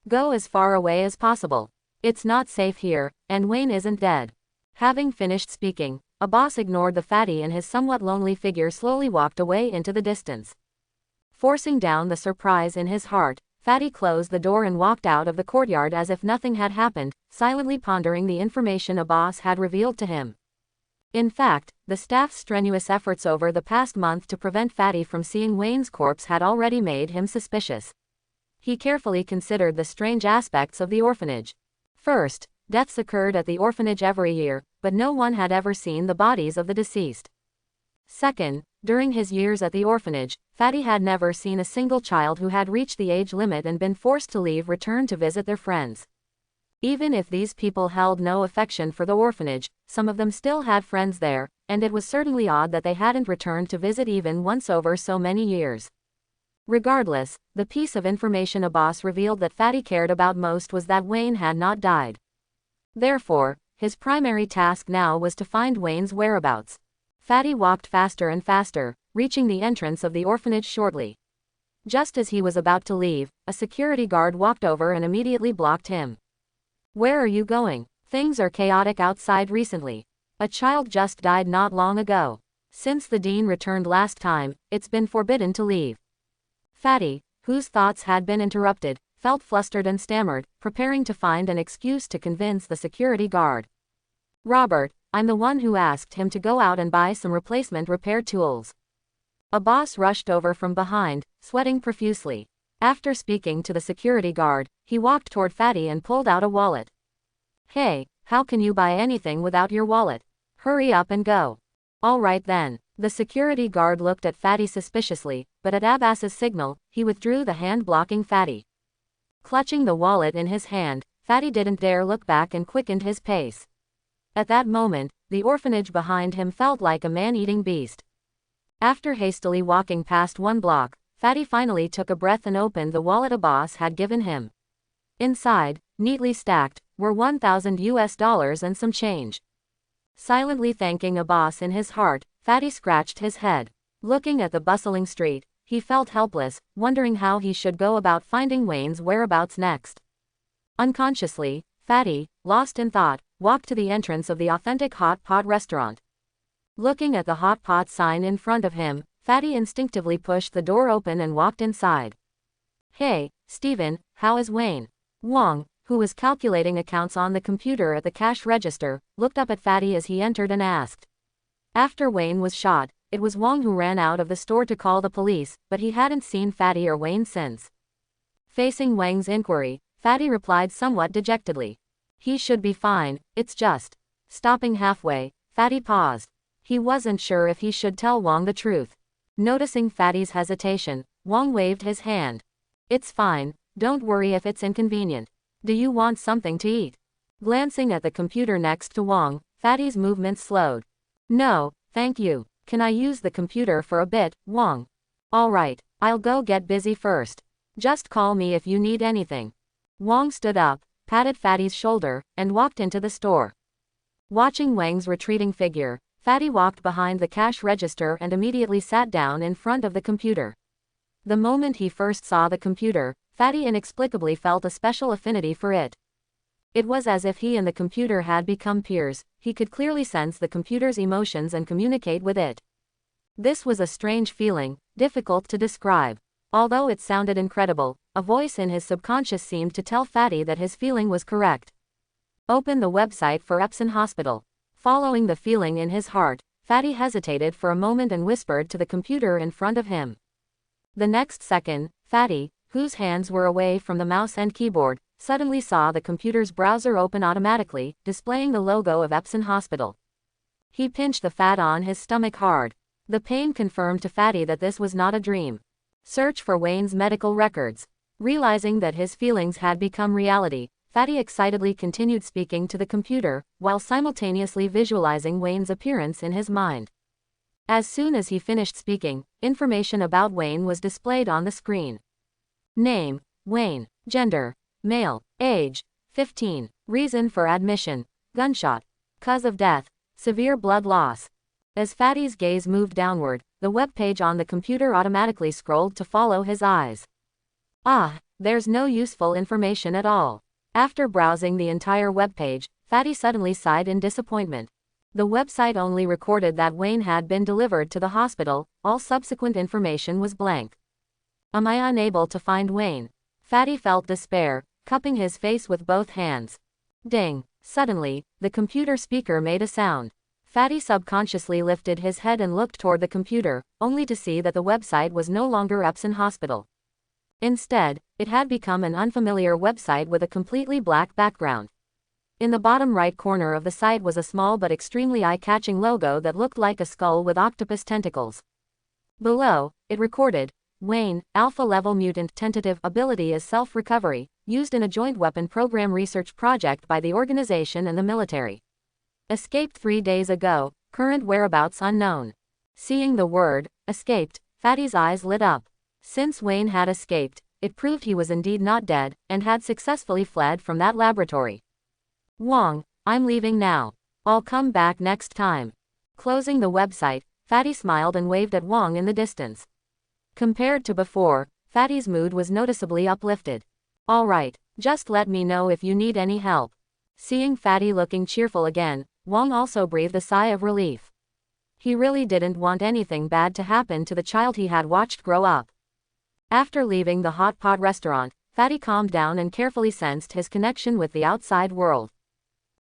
Go as far away as possible. It's not safe here, and Wayne isn't dead." Having finished speaking, Abbas ignored the fatty and his somewhat lonely figure slowly walked away into the distance. Forcing down the surprise in his heart, Fatty closed the door and walked out of the courtyard as if nothing had happened, silently pondering the information Abbas had revealed to him. In fact, the staff's strenuous efforts over the past month to prevent Fatty from seeing Wayne's corpse had already made him suspicious. He carefully considered the strange aspects of the orphanage. First, deaths occurred at the orphanage every year, but no one had ever seen the bodies of the deceased. Second, during his years at the orphanage, Fatty had never seen a single child who had reached the age limit and been forced to leave return to visit their friends. Even if these people held no affection for the orphanage, some of them still had friends there, and it was certainly odd that they hadn't returned to visit even once over so many years. Regardless, the piece of information Abbas revealed that Fatty cared about most was that Wayne had not died. Therefore, his primary task now was to find Wayne's whereabouts. Fatty walked faster and faster, reaching the entrance of the orphanage shortly. Just as he was about to leave, a security guard walked over and immediately blocked him. "Where are you going? Things are chaotic outside recently. A child just died not long ago. Since the dean returned last time, it's been forbidden to leave." Fatty, whose thoughts had been interrupted, felt flustered and stammered, preparing to find an excuse to convince the security guard. "Robert, I'm the one who asked him to go out and buy some replacement repair tools." Abbas rushed over from behind, sweating profusely. After speaking to the security guard, he walked toward Fatty and pulled out a wallet. "Hey, how can you buy anything without your wallet? Hurry up and go." "All right then." The security guard looked at Fatty suspiciously, but at Abbas's signal, he withdrew the hand blocking Fatty. Clutching the wallet in his hand, Fatty didn't dare look back and quickened his pace. At that moment, the orphanage behind him felt like a man-eating beast. After hastily walking past one block, Fatty finally took a breath and opened the wallet Abbas had given him. Inside, neatly stacked, were $1,000 and some change. Silently thanking Abbas in his heart, Fatty scratched his head. Looking at the bustling street, he felt helpless, wondering how he should go about finding Wayne's whereabouts next. Unconsciously, Fatty, lost in thought, walked to the entrance of the authentic hot pot restaurant. Looking at the hot pot sign in front of him, Fatty instinctively pushed the door open and walked inside. "Hey, Stephen, how is Wayne?" Wong, who was calculating accounts on the computer at the cash register, looked up at Fatty as he entered and asked. After Wayne was shot, it was Wong who ran out of the store to call the police, but he hadn't seen Fatty or Wayne since. Facing Wang's inquiry, Fatty replied somewhat dejectedly. "He should be fine, it's just." Stopping halfway, Fatty paused. He wasn't sure if he should tell Wong the truth. Noticing Fatty's hesitation, Wong waved his hand. "It's fine, don't worry if it's inconvenient. Do you want something to eat?" Glancing at the computer next to Wong, Fatty's movements slowed. "No, thank you. Can I use the computer for a bit, Wong?" "All right, I'll go get busy first. Just call me if you need anything." Wong stood up, patted Fatty's shoulder, and walked into the store. Watching Wang's retreating figure, Fatty walked behind the cash register and immediately sat down in front of the computer. The moment he first saw the computer, Fatty inexplicably felt a special affinity for it. It was as if he and the computer had become peers. He could clearly sense the computer's emotions and communicate with it. This was a strange feeling, difficult to describe. Although it sounded incredible, a voice in his subconscious seemed to tell Fatty that his feeling was correct. Open the website for Epsom Hospital. Following the feeling in his heart, Fatty hesitated for a moment and whispered to the computer in front of him. The next second, Fatty, whose hands were away from the mouse and keyboard, suddenly saw the computer's browser open automatically, displaying the logo of Epsom Hospital. He pinched the fat on his stomach hard. The pain confirmed to Fatty that this was not a dream. Search for Wayne's medical records. Realizing that his feelings had become reality, Fatty excitedly continued speaking to the computer, while simultaneously visualizing Wayne's appearance in his mind. As soon as he finished speaking, information about Wayne was displayed on the screen. Name, Wayne. Gender, male. Age, 15. Reason for admission, gunshot. Cause of death, severe blood loss. As Fatty's gaze moved downward, the web page on the computer automatically scrolled to follow his eyes. Ah, there's no useful information at all. After browsing the entire web page, Fatty suddenly sighed in disappointment. The website only recorded that Wayne had been delivered to the hospital. All subsequent information was blank. Am I unable to find Wayne? Fatty felt despair, cupping his face with both hands. Ding! Suddenly, the computer speaker made a sound. Fatty subconsciously lifted his head and looked toward the computer, only to see that the website was no longer Epsom Hospital. Instead, it had become an unfamiliar website with a completely black background. In the bottom right corner of the site was a small but extremely eye-catching logo that looked like a skull with octopus tentacles. Below, it recorded, Wayne, Alpha-Level Mutant, tentative ability is self-recovery, used in a joint weapon program research project by the organization and the military. Escaped 3 days ago, current whereabouts unknown. Seeing the word, escaped, Fatty's eyes lit up. Since Wayne had escaped, it proved he was indeed not dead, and had successfully fled from that laboratory. Wong, I'm leaving now. I'll come back next time. Closing the website, Fatty smiled and waved at Wong in the distance. Compared to before, Fatty's mood was noticeably uplifted. All right, just let me know if you need any help. Seeing Fatty looking cheerful again, Wong also breathed a sigh of relief. He really didn't want anything bad to happen to the child he had watched grow up. After leaving the hot pot restaurant, Fatty calmed down and carefully sensed his connection with the outside world.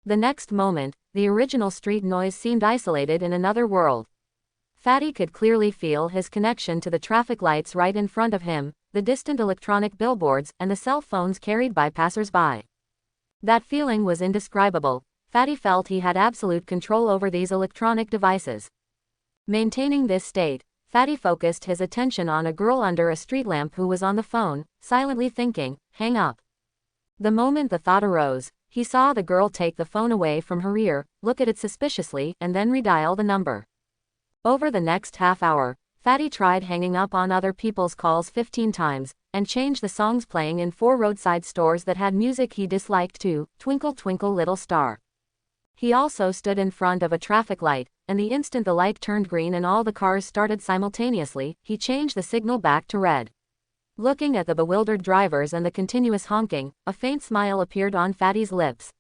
The next moment, the original street noise seemed isolated in another world. Fatty could clearly feel his connection to the traffic lights right in front of him, the distant electronic billboards, and the cell phones carried by passers-by. That feeling was indescribable. Fatty felt he had absolute control over these electronic devices. Maintaining this state, Fatty focused his attention on a girl under a street lamp who was on the phone, silently thinking, hang up. The moment the thought arose, he saw the girl take the phone away from her ear, look at it suspiciously, and then redial the number. Over the next half hour, Fatty tried hanging up on other people's calls 15 times, and changed the songs playing in 4 roadside stores that had music he disliked to Twinkle Twinkle Little Star. He also stood in front of a traffic light, and the instant the light turned green and all the cars started simultaneously, he changed the signal back to red. Looking at the bewildered drivers and the continuous honking, a faint smile appeared on Fatty's lips.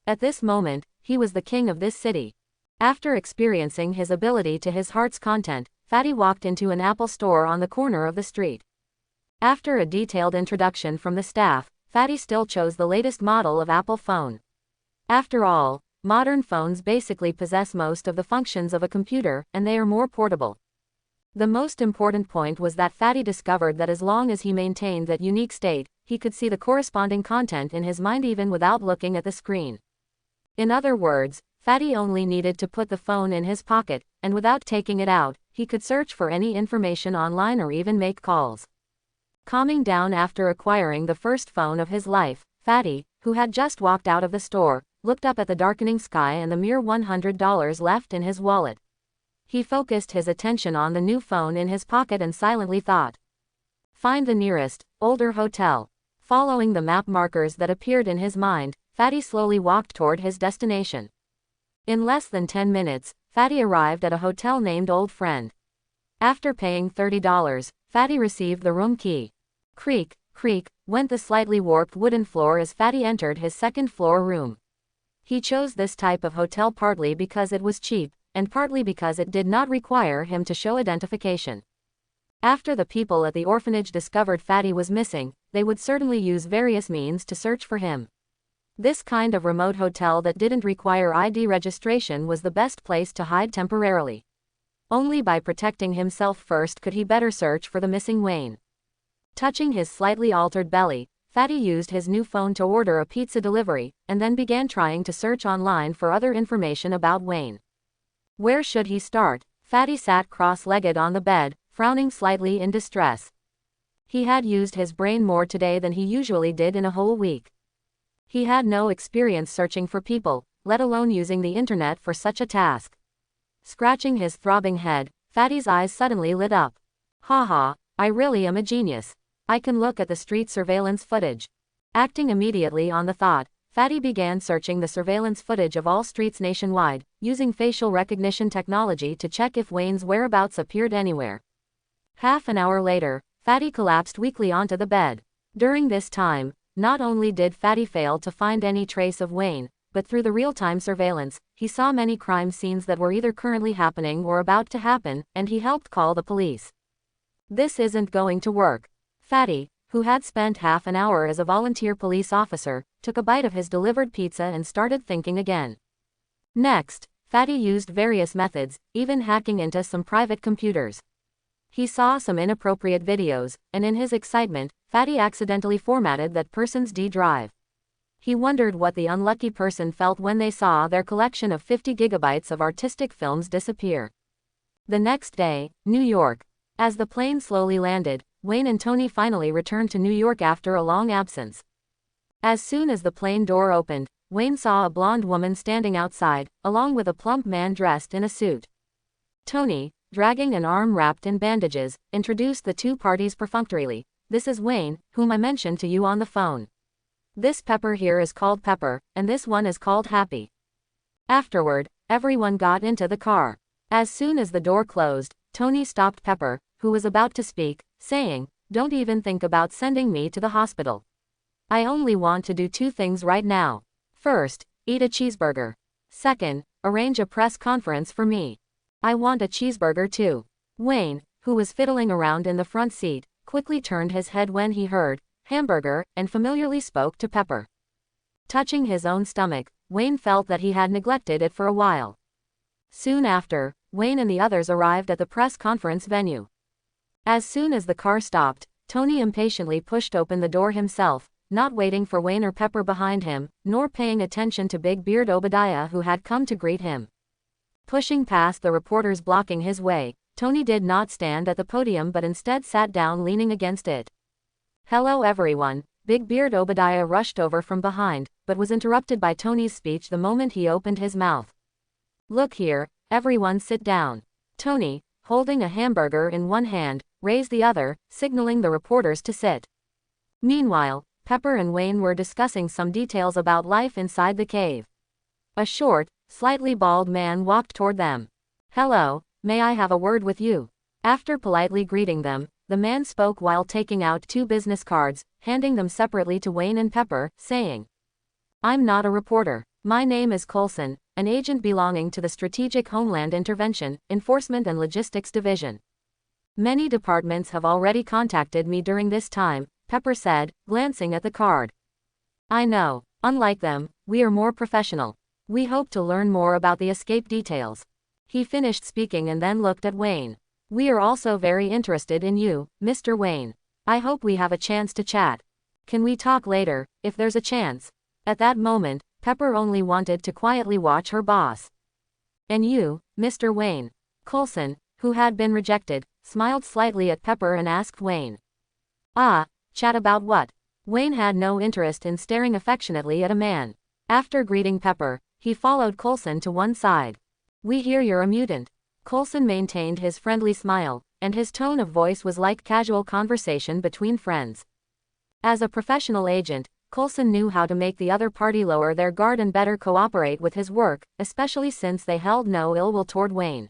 At this moment, he was the king of this city. After experiencing his ability to his heart's content, Fatty walked into an Apple store on the corner of the street. After a detailed introduction from the staff, Fatty still chose the latest model of Apple phone. After all, modern phones basically possess most of the functions of a computer, and they are more portable. The most important point was that Fatty discovered that as long as he maintained that unique state, he could see the corresponding content in his mind even without looking at the screen. In other words, Fatty only needed to put the phone in his pocket, and without taking it out, he could search for any information online or even make calls. Calming down after acquiring the first phone of his life, Fatty, who had just walked out of the store, looked up at the darkening sky and the mere $100 left in his wallet. He focused his attention on the new phone in his pocket and silently thought. Find the nearest, older hotel. Following the map markers that appeared in his mind, Fatty slowly walked toward his destination. In less than 10 minutes, Fatty arrived at a hotel named Old Friend. After paying $30, Fatty received the room key. Creak, creak, went the slightly warped wooden floor as Fatty entered his second-floor room. He chose this type of hotel partly because it was cheap, and partly because it did not require him to show identification. After the people at the orphanage discovered Fatty was missing, they would certainly use various means to search for him. This kind of remote hotel that didn't require ID registration was the best place to hide temporarily. Only by protecting himself first could he better search for the missing Wayne. Touching his slightly altered belly, Fatty used his new phone to order a pizza delivery, and then began trying to search online for other information about Wayne. Where should he start? Fatty sat cross-legged on the bed, frowning slightly in distress. He had used his brain more today than he usually did in a whole week. He had no experience searching for people, let alone using the internet for such a task. Scratching his throbbing head, Fatty's eyes suddenly lit up. Haha, I really am a genius. I can look at the street surveillance footage. Acting immediately on the thought, Fatty began searching the surveillance footage of all streets nationwide, using facial recognition technology to check if Wayne's whereabouts appeared anywhere. Half an hour later, Fatty collapsed weakly onto the bed. During this time, not only did Fatty fail to find any trace of Wayne, but through the real-time surveillance, he saw many crime scenes that were either currently happening or about to happen, and he helped call the police. This isn't going to work. Fatty, who had spent half an hour as a volunteer police officer, took a bite of his delivered pizza and started thinking again. Next, Fatty used various methods, even hacking into some private computers. He saw some inappropriate videos, and in his excitement, Fatty accidentally formatted that person's D drive. He wondered what the unlucky person felt when they saw their collection of 50 gigabytes of artistic films disappear. The next day, New York. As the plane slowly landed, Wayne and Tony finally returned to New York after a long absence. As soon as the plane door opened, Wayne saw a blonde woman standing outside, along with a plump man dressed in a suit. Tony, dragging an arm wrapped in bandages, introduced the two parties perfunctorily. This is Wayne, whom I mentioned to you on the phone. This Pepper here is called Pepper, and this one is called Happy. Afterward, everyone got into the car. As soon as the door closed, Tony stopped Pepper, who was about to speak, saying, "Don't even think about sending me to the hospital. I only want to do two things right now. First, eat a cheeseburger. Second, arrange a press conference for me. I want a cheeseburger too." Wayne, who was fiddling around in the front seat, quickly turned his head when he heard hamburger, and familiarly spoke to Pepper. Touching his own stomach, Wayne felt that he had neglected it for a while. Soon after, Wayne and the others arrived at the press conference venue. As soon as the car stopped, Tony impatiently pushed open the door himself, not waiting for Wayne or Pepper behind him, nor paying attention to Big Beard Obadiah who had come to greet him. Pushing past the reporters blocking his way, Tony did not stand at the podium but instead sat down leaning against it. "Hello everyone," Big Beard Obadiah rushed over from behind, but was interrupted by Tony's speech the moment he opened his mouth. "Look here, everyone sit down." Tony, holding a hamburger in one hand, raised the other, signaling the reporters to sit. Meanwhile, Pepper and Wayne were discussing some details about life inside the cave. A short, slightly bald man walked toward them. "Hello, may I have a word with you?" After politely greeting them, the man spoke while taking out two business cards, handing them separately to Wayne and Pepper, saying, "I'm not a reporter. My name is Coulson, an agent belonging to the Strategic Homeland Intervention, Enforcement and Logistics Division. Many departments have already contacted me during this time," Pepper said, glancing at the card. "I know. Unlike them, we are more professional. We hope to learn more about the escape details." He finished speaking and then looked at Wayne. "We are also very interested in you, Mr. Wayne. I hope we have a chance to chat. Can we talk later, if there's a chance?" At that moment, Pepper only wanted to quietly watch her boss. "And you, Mr. Wayne?" Coulson, who had been rejected, smiled slightly at Pepper and asked Wayne. "Ah, chat about what?" Wayne had no interest in staring affectionately at a man. After greeting Pepper, he followed Coulson to one side. "We hear you're a mutant." Coulson maintained his friendly smile, and his tone of voice was like casual conversation between friends. As a professional agent, Coulson knew how to make the other party lower their guard and better cooperate with his work, especially since they held no ill will toward Wayne.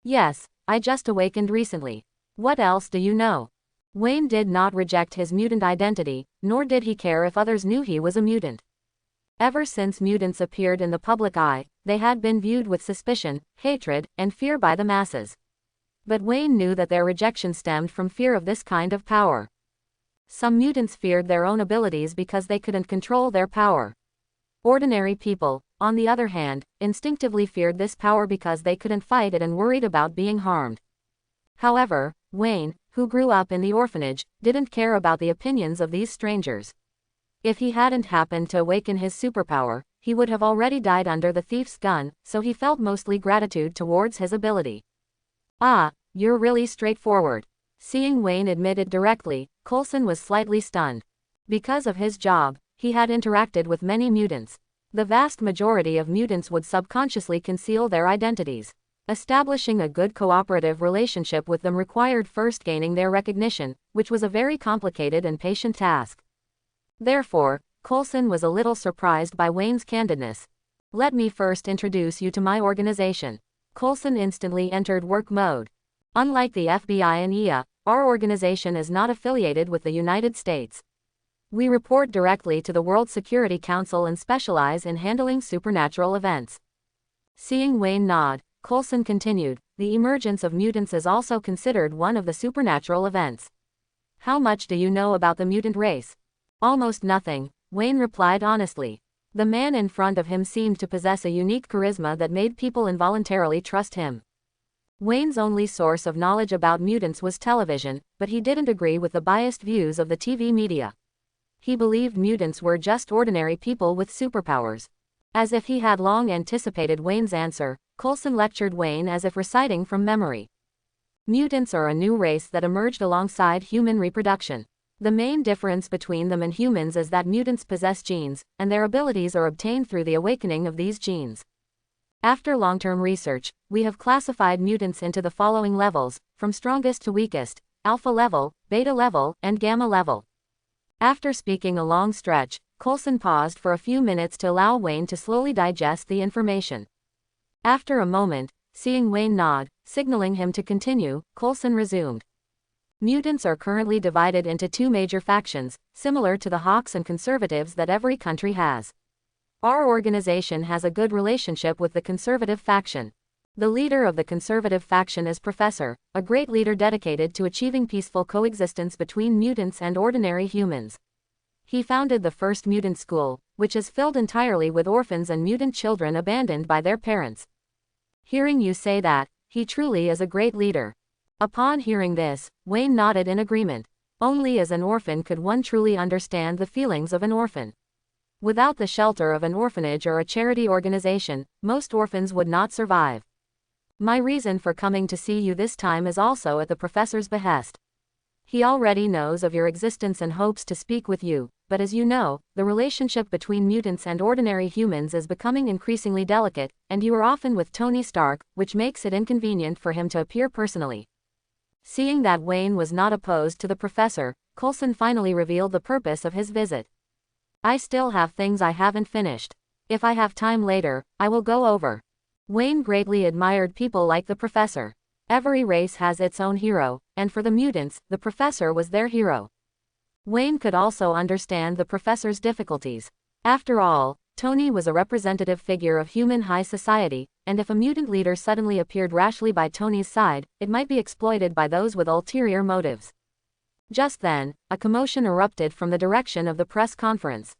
Yes, I just awakened recently. What else do you know? Wayne did not reject his mutant identity, nor did he care if others knew he was a mutant. Ever since mutants appeared in the public eye, they had been viewed with suspicion, hatred, and fear by the masses. But Wayne knew that their rejection stemmed from fear of this kind of power. Some mutants feared their own abilities because they couldn't control their power. Ordinary people, on the other hand, instinctively feared this power because they couldn't fight it and worried about being harmed. However, Wayne, who grew up in the orphanage, didn't care about the opinions of these strangers. If he hadn't happened to awaken his superpower, he would have already died under the thief's gun, so he felt mostly gratitude towards his ability. Ah, you're really straightforward. Seeing Wayne admit it directly, Coulson was slightly stunned. Because of his job, he had interacted with many mutants. The vast majority of mutants would subconsciously conceal their identities. Establishing a good cooperative relationship with them required first gaining their recognition, which was a very complicated and patient task. Therefore, Coulson was a little surprised by Wayne's candidness. Let me first introduce you to my organization. Coulson instantly entered work mode. Unlike the FBI and IA, our organization is not affiliated with the United States. We report directly to the World Security Council and specialize in handling supernatural events. Seeing Wayne nod, Coulson continued, the emergence of mutants is also considered one of the supernatural events. How much do you know about the mutant race? Almost nothing, Wayne replied honestly. The man in front of him seemed to possess a unique charisma that made people involuntarily trust him. Wayne's only source of knowledge about mutants was television, but he didn't agree with the biased views of the TV media. He believed mutants were just ordinary people with superpowers. As if he had long anticipated Wayne's answer, Coulson lectured Wayne as if reciting from memory. Mutants are a new race that emerged alongside human reproduction. The main difference between them and humans is that mutants possess genes, and their abilities are obtained through the awakening of these genes. After long-term research, we have classified mutants into the following levels, from strongest to weakest, alpha level, beta level, and gamma level. After speaking a long stretch, Coulson paused for a few minutes to allow Wayne to slowly digest the information. After a moment, seeing Wayne nod, signaling him to continue, Coulson resumed. Mutants are currently divided into two major factions, similar to the hawks and conservatives that every country has. Our organization has a good relationship with the conservative faction. The leader of the conservative faction is Professor, a great leader dedicated to achieving peaceful coexistence between mutants and ordinary humans. He founded the first mutant school, which is filled entirely with orphans and mutant children abandoned by their parents. Hearing you say that, he truly is a great leader. Upon hearing this, Wayne nodded in agreement. Only as an orphan could one truly understand the feelings of an orphan. Without the shelter of an orphanage or a charity organization, most orphans would not survive. My reason for coming to see you this time is also at the professor's behest. He already knows of your existence and hopes to speak with you, but as you know, the relationship between mutants and ordinary humans is becoming increasingly delicate, and you are often with Tony Stark, which makes it inconvenient for him to appear personally. Seeing that Wayne was not opposed to the professor, Coulson finally revealed the purpose of his visit. I still have things I haven't finished. If I have time later, I will go over. Wayne greatly admired people like the professor. Every race has its own hero, and for the mutants, the professor was their hero. Wayne could also understand the professor's difficulties. After all, Tony was a representative figure of human high society, and if a mutant leader suddenly appeared rashly by Tony's side, it might be exploited by those with ulterior motives. Just then, a commotion erupted from the direction of the press conference.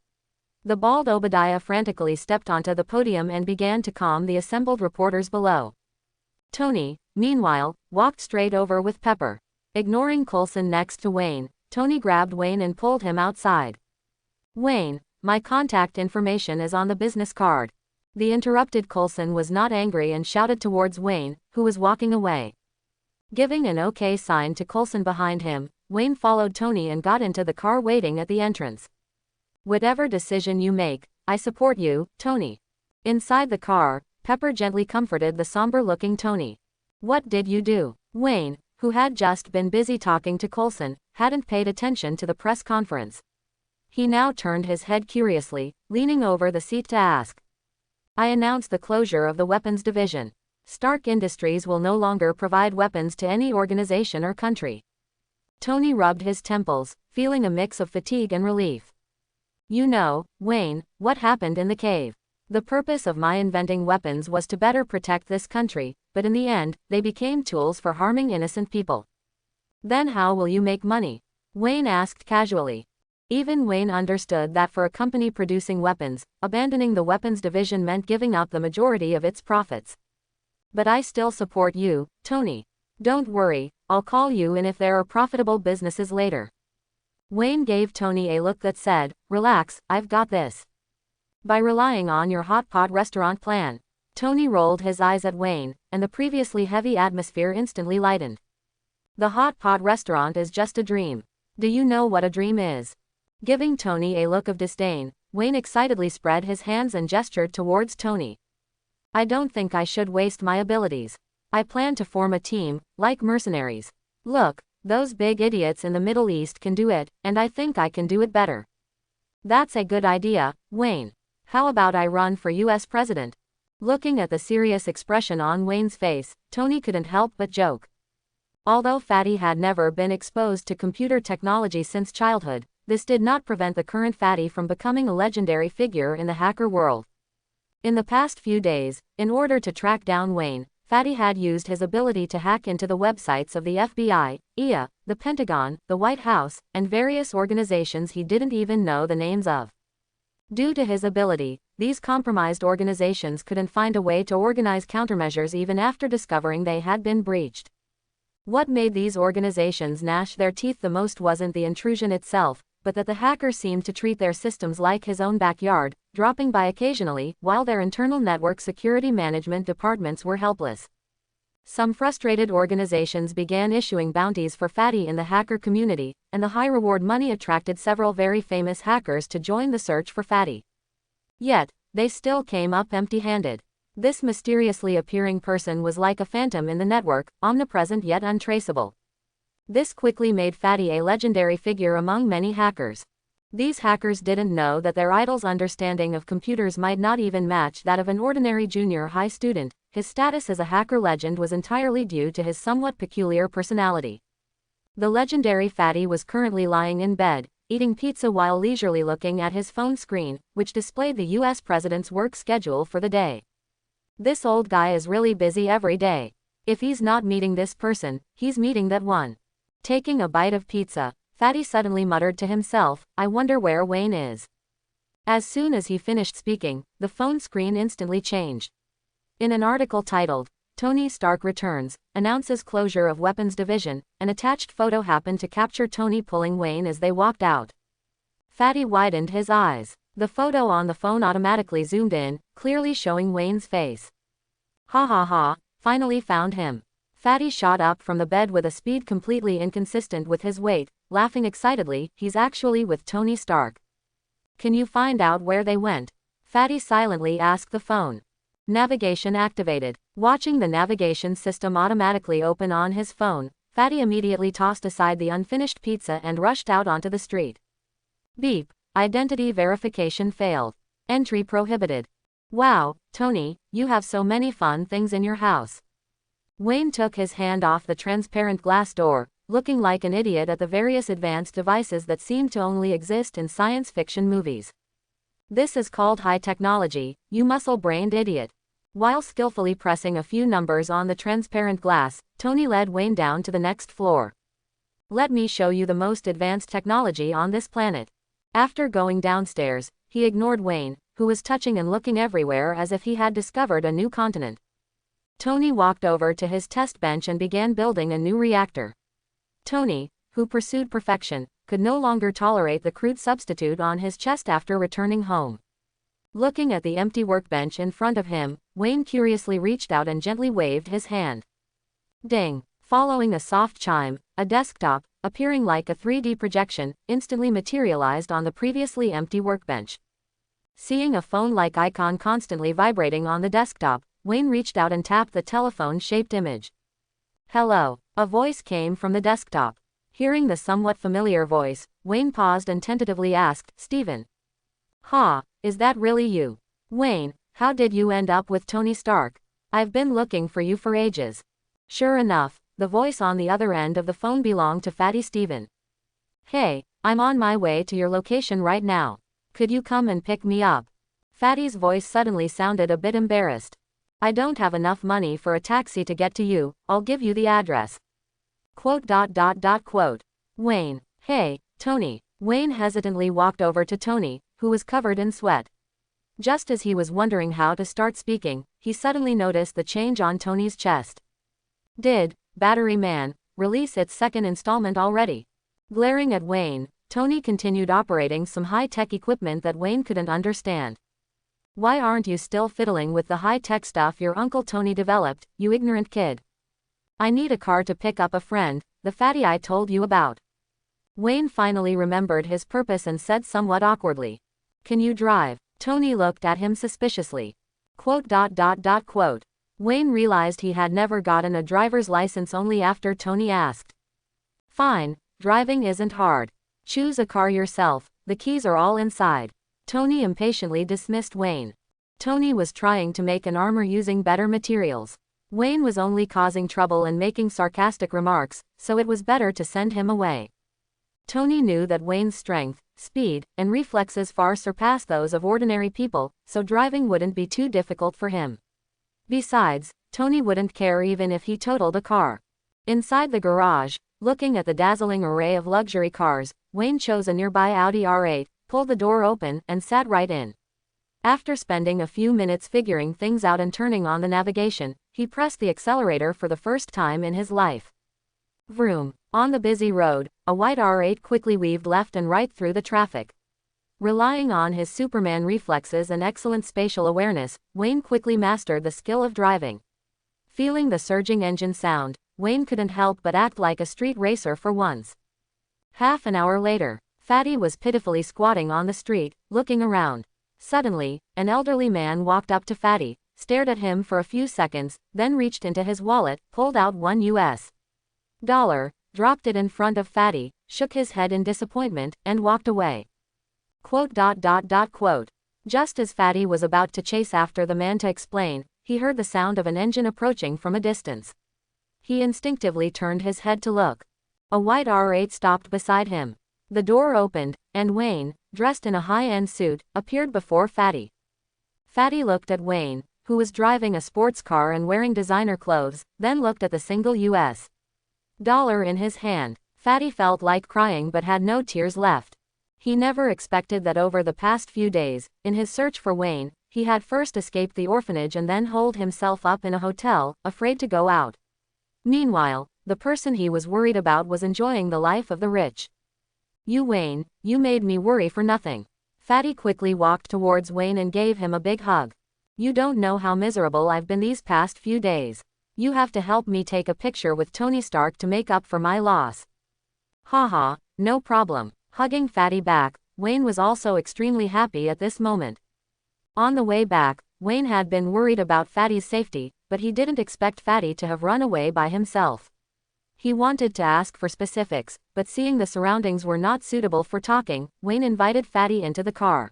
The bald Obadiah frantically stepped onto the podium and began to calm the assembled reporters below. Tony, meanwhile, walked straight over with Pepper. Ignoring Coulson next to Wayne, Tony grabbed Wayne and pulled him outside. Wayne, my contact information is on the business card. The interrupted Coulson was not angry and shouted towards Wayne, who was walking away. Giving an okay sign to Coulson behind him, Wayne followed Tony and got into the car waiting at the entrance. Whatever decision you make, I support you, Tony. Inside the car, Pepper gently comforted the somber-looking Tony. What did you do? Wayne, who had just been busy talking to Coulson, hadn't paid attention to the press conference. He now turned his head curiously, leaning over the seat to ask. I announce the closure of the weapons division. Stark Industries will no longer provide weapons to any organization or country. Tony rubbed his temples, feeling a mix of fatigue and relief. You know, Wayne, what happened in the cave. The purpose of my inventing weapons was to better protect this country, but in the end, they became tools for harming innocent people. Then how will you make money? Wayne asked casually. Even Wayne understood that for a company producing weapons, abandoning the weapons division meant giving up the majority of its profits. But I still support you, Tony. Don't worry, I'll call you in if there are profitable businesses later. Wayne gave Tony a look that said, relax, I've got this. By relying on your hot pot restaurant plan. Tony rolled his eyes at Wayne, and the previously heavy atmosphere instantly lightened. The hot pot restaurant is just a dream. Do you know what a dream is? Giving Tony a look of disdain, Wayne excitedly spread his hands and gestured towards Tony. I don't think I should waste my abilities. I plan to form a team, like mercenaries. Look, those big idiots in the Middle East can do it, and I think I can do it better. That's a good idea, Wayne. How about I run for US president? Looking at the serious expression on Wayne's face, Tony couldn't help but joke. Although Fatty had never been exposed to computer technology since childhood, this did not prevent the current Fatty from becoming a legendary figure in the hacker world. In the past few days, in order to track down Wayne, Fatty had used his ability to hack into the websites of the FBI, IA, the Pentagon, the White House, and various organizations he didn't even know the names of. Due to his ability, these compromised organizations couldn't find a way to organize countermeasures even after discovering they had been breached. What made these organizations gnash their teeth the most wasn't the intrusion itself, but that the hacker seemed to treat their systems like his own backyard, dropping by occasionally, while their internal network security management departments were helpless. Some frustrated organizations began issuing bounties for Fatty in the hacker community, and the high reward money attracted several very famous hackers to join the search for Fatty. Yet, they still came up empty-handed. This mysteriously appearing person was like a phantom in the network, omnipresent yet untraceable. This quickly made Fatty a legendary figure among many hackers. These hackers didn't know that their idol's understanding of computers might not even match that of an ordinary junior high student. His status as a hacker legend was entirely due to his somewhat peculiar personality. The legendary Fatty was currently lying in bed, eating pizza while leisurely looking at his phone screen, which displayed the US president's work schedule for the day. This old guy is really busy every day. If he's not meeting this person, he's meeting that one. Taking a bite of pizza, Fatty suddenly muttered to himself, I wonder where Wayne is. As soon as he finished speaking, the phone screen instantly changed. In an article titled, Tony Stark Returns, Announces Closure of Weapons Division, an attached photo happened to capture Tony pulling Wayne as they walked out. Fatty widened his eyes. The photo on the phone automatically zoomed in, clearly showing Wayne's face. Ha ha ha, finally found him. Fatty shot up from the bed with a speed completely inconsistent with his weight, laughing excitedly, he's actually with Tony Stark. Can you find out where they went? Fatty silently asked the phone. Navigation activated. Watching the navigation system automatically open on his phone, Fatty immediately tossed aside the unfinished pizza and rushed out onto the street. Beep. Identity verification failed. Entry prohibited. Wow, Tony, you have so many fun things in your house. Wayne took his hand off the transparent glass door, looking like an idiot at the various advanced devices that seemed to only exist in science fiction movies. This is called high technology, you muscle-brained idiot. While skillfully pressing a few numbers on the transparent glass, Tony led Wayne down to the next floor. Let me show you the most advanced technology on this planet. After going downstairs, he ignored Wayne, who was touching and looking everywhere as if he had discovered a new continent. Tony walked over to his test bench and began building a new reactor. Tony, who pursued perfection, could no longer tolerate the crude substitute on his chest after returning home. Looking at the empty workbench in front of him, Wayne curiously reached out and gently waved his hand. Ding! Following a soft chime, a desktop, appearing like a 3D projection, instantly materialized on the previously empty workbench. Seeing a phone-like icon constantly vibrating on the desktop, Wayne reached out and tapped the telephone-shaped image. Hello, a voice came from the desktop. Hearing the somewhat familiar voice, Wayne paused and tentatively asked, "Steven. Ha, is that really you? Wayne, how did you end up with Tony Stark? I've been looking for you for ages." Sure enough, the voice on the other end of the phone belonged to Fatty Steven. "Hey, I'm on my way to your location right now. Could you come and pick me up?" Fatty's voice suddenly sounded a bit embarrassed. "I don't have enough money for a taxi to get to you, I'll give you the address." Quote. Wayne. "Hey, Tony." Wayne hesitantly walked over to Tony, who was covered in sweat. Just as he was wondering how to start speaking, he suddenly noticed the change on Tony's chest. "Did Battery Man release its second installment already?" Glaring at Wayne, Tony continued operating some high-tech equipment that Wayne couldn't understand. "Why aren't you still fiddling with the high-tech stuff your Uncle Tony developed, you ignorant kid? I need a car to pick up a friend, the fatty I told you about." Wayne finally remembered his purpose and said somewhat awkwardly, "Can you drive?" Tony looked at him suspiciously. Quote. Wayne realized he had never gotten a driver's license only after Tony asked. "Fine, driving isn't hard. Choose a car yourself, the keys are all inside." Tony impatiently dismissed Wayne. Tony was trying to make an armor using better materials. Wayne was only causing trouble and making sarcastic remarks, so it was better to send him away. Tony knew that Wayne's strength, speed, and reflexes far surpassed those of ordinary people, so driving wouldn't be too difficult for him. Besides, Tony wouldn't care even if he totaled a car. Inside the garage, looking at the dazzling array of luxury cars, Wayne chose a nearby Audi R8, pulled the door open, and sat right in. After spending a few minutes figuring things out and turning on the navigation, he pressed the accelerator for the first time in his life. Vroom. On the busy road, a white R8 quickly weaved left and right through the traffic. Relying on his Superman reflexes and excellent spatial awareness, Wayne quickly mastered the skill of driving. Feeling the surging engine sound, Wayne couldn't help but act like a street racer for once. Half an hour later, Fatty was pitifully squatting on the street, looking around. Suddenly, an elderly man walked up to Fatty, stared at him for a few seconds, then reached into his wallet, pulled out $1, dropped it in front of Fatty, shook his head in disappointment, and walked away. Quote. Just as Fatty was about to chase after the man to explain, he heard the sound of an engine approaching from a distance. He instinctively turned his head to look. A white R8 stopped beside him. The door opened, and Wayne, dressed in a high-end suit, appeared before Fatty. Fatty looked at Wayne, who was driving a sports car and wearing designer clothes, then looked at the single $1 in his hand. Fatty felt like crying but had no tears left. He never expected that over the past few days, in his search for Wayne, he had first escaped the orphanage and then holed himself up in a hotel, afraid to go out. Meanwhile, the person he was worried about was enjoying the life of the rich. "You Wayne, you made me worry for nothing." Fatty quickly walked towards Wayne and gave him a big hug. "You don't know how miserable I've been these past few days. You have to help me take a picture with Tony Stark to make up for my loss." "Haha, no problem." Hugging Fatty back, Wayne was also extremely happy at this moment. On the way back, Wayne had been worried about Fatty's safety, but he didn't expect Fatty to have run away by himself. He wanted to ask for specifics, but seeing the surroundings were not suitable for talking, Wayne invited Fatty into the car.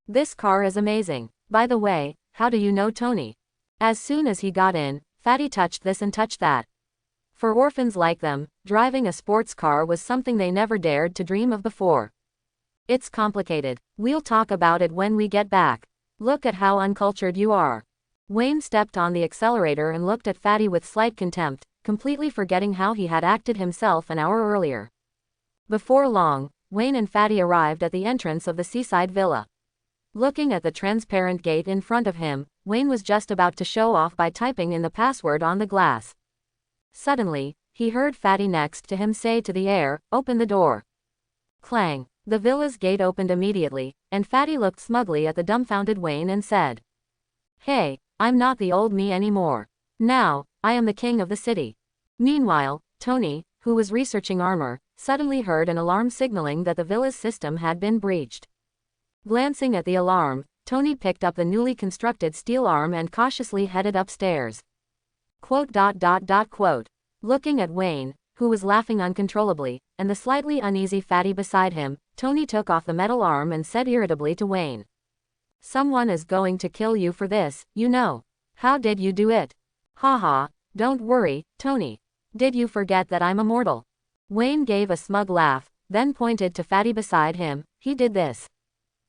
"This car is amazing. By the way, how do you know Tony?" As soon as he got in, Fatty touched this and touched that. For orphans like them, driving a sports car was something they never dared to dream of before. "It's complicated. We'll talk about it when we get back. Look at how uncultured you are." Wayne stepped on the accelerator and looked at Fatty with slight contempt, completely forgetting how he had acted himself an hour earlier. Before long, Wayne and Fatty arrived at the entrance of the seaside villa. Looking at the transparent gate in front of him, Wayne was just about to show off by typing in the password on the glass. Suddenly, he heard Fatty next to him say to the air, "Open the door." Clang. The villa's gate opened immediately, and Fatty looked smugly at the dumbfounded Wayne and said, "Hey, I'm not the old me anymore. Now, I am the king of the city." Meanwhile, Tony, who was researching armor, suddenly heard an alarm signaling that the villa's system had been breached. Glancing at the alarm, Tony picked up the newly constructed steel arm and cautiously headed upstairs. Quote. Looking at Wayne, who was laughing uncontrollably, and the slightly uneasy fatty beside him, Tony took off the metal arm and said irritably to Wayne. Someone is going to kill you for this, you know. How did you do it? Haha, don't worry, Tony. Did you forget that I'm immortal? Wayne gave a smug laugh, then pointed to fatty beside him. He did this.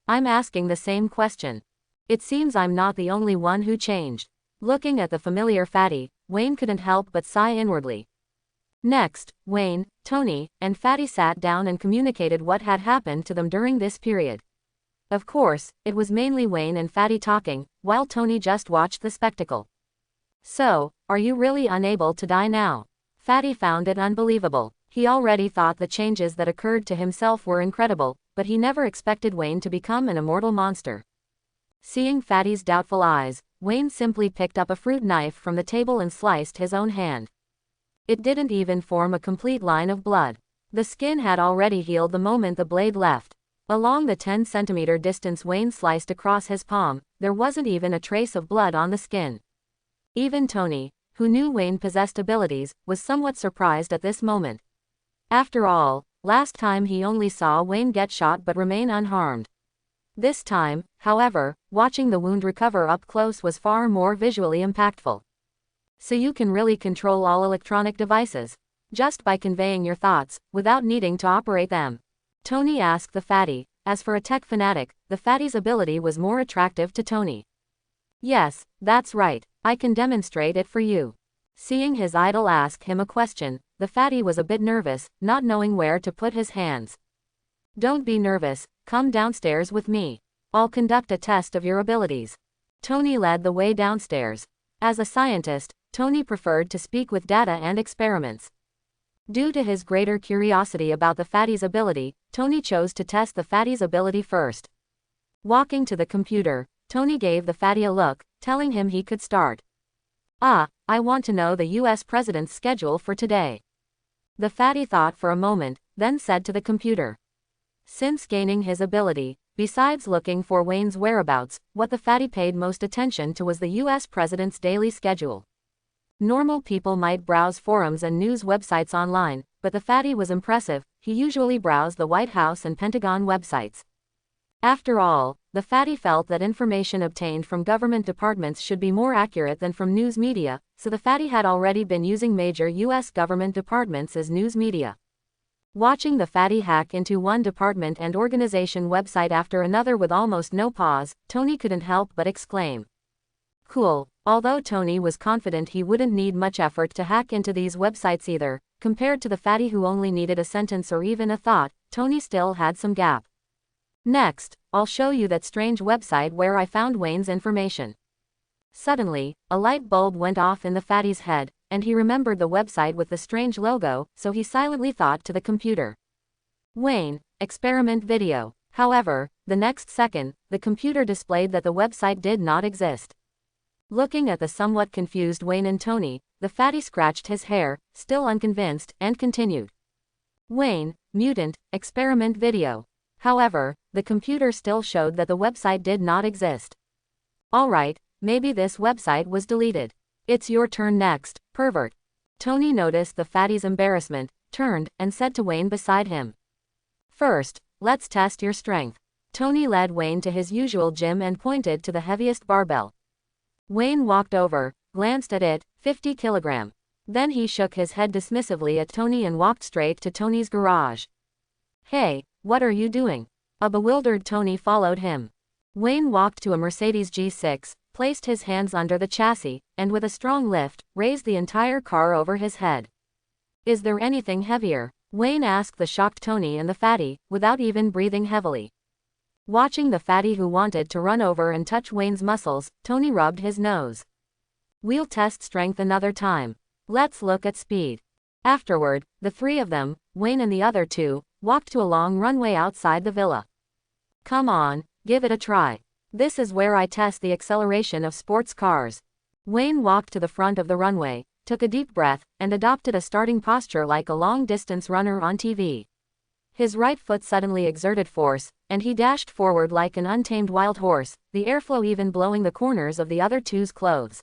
I'm asking the same question. It seems I'm not the only one who changed. Looking at the familiar fatty, Wayne couldn't help but sigh inwardly. Next, Wayne, Tony, and Fatty sat down and communicated what had happened to them during this period. Of course, it was mainly Wayne and Fatty talking, while Tony just watched the spectacle. So, are you really unable to die now? Fatty found it unbelievable. He already thought the changes that occurred to himself were incredible, but he never expected Wayne to become an immortal monster. Seeing Fatty's doubtful eyes, Wayne simply picked up a fruit knife from the table and sliced his own hand. It didn't even form a complete line of blood. The skin had already healed the moment the blade left. Along the 10-centimeter distance Wayne sliced across his palm, there wasn't even a trace of blood on the skin. Even Tony, who knew Wayne possessed abilities, was somewhat surprised at this moment. After all, last time he only saw Wayne get shot but remain unharmed. This time, however, watching the wound recover up close was far more visually impactful. So you can really control all electronic devices, just by conveying your thoughts, without needing to operate them? Tony asked the fatty. As for a tech fanatic, the fatty's ability was more attractive to Tony. Yes, that's right, I can demonstrate it for you. Seeing his idol ask him a question, the fatty was a bit nervous, not knowing where to put his hands. Don't be nervous, come downstairs with me. I'll conduct a test of your abilities. Tony led the way downstairs. As a scientist, Tony preferred to speak with data and experiments. Due to his greater curiosity about the fatty's ability, Tony chose to test the fatty's ability first. Walking to the computer, Tony gave the fatty a look, telling him he could start. I want to know the US president's schedule for today. The fatty thought for a moment, then said to the computer. Since gaining his ability, besides looking for Wayne's whereabouts, what the fatty paid most attention to was the US president's daily schedule. Normal people might browse forums and news websites online, but the fatty was impressive. He usually browsed the White House and Pentagon websites. After all, the fatty felt that information obtained from government departments should be more accurate than from news media, so the fatty had already been using major US government departments as news media. Watching the fatty hack into one department and organization website after another with almost no pause, Tony couldn't help but exclaim. Cool. Although Tony was confident he wouldn't need much effort to hack into these websites either, compared to the fatty who only needed a sentence or even a thought, Tony still had some gap. Next, I'll show you that strange website where I found Wayne's information. Suddenly, a light bulb went off in the fatty's head, and he remembered the website with the strange logo, so he silently thought to the computer. Wayne, experiment video. However, the next second, the computer displayed that the website did not exist. Looking at the somewhat confused Wayne and Tony, the fatty scratched his hair, still unconvinced, and continued. Wayne, mutant, experiment video. However, the computer still showed that the website did not exist. Alright, maybe this website was deleted. It's your turn next, pervert. Tony noticed the fatty's embarrassment, turned, and said to Wayne beside him. First, let's test your strength. Tony led Wayne to his usual gym and pointed to the heaviest barbell. Wayne walked over, glanced at it, 50 kilogram. Then he shook his head dismissively at Tony and walked straight to Tony's garage. Hey, what are you doing? A bewildered Tony followed him. Wayne walked to a Mercedes G6, placed his hands under the chassis, and with a strong lift, raised the entire car over his head. Is there anything heavier? Wayne asked the shocked Tony and the fatty, without even breathing heavily. Watching the fatty who wanted to run over and touch Wayne's muscles, Tony rubbed his nose. We'll test strength another time. Let's look at speed. Afterward, the three of them, Wayne and the other two, walked to a long runway outside the villa. Come on, give it a try. This is where I test the acceleration of sports cars. Wayne walked to the front of the runway, took a deep breath, and adopted a starting posture like a long-distance runner on TV. His right foot suddenly exerted force, and he dashed forward like an untamed wild horse, the airflow even blowing the corners of the other two's clothes.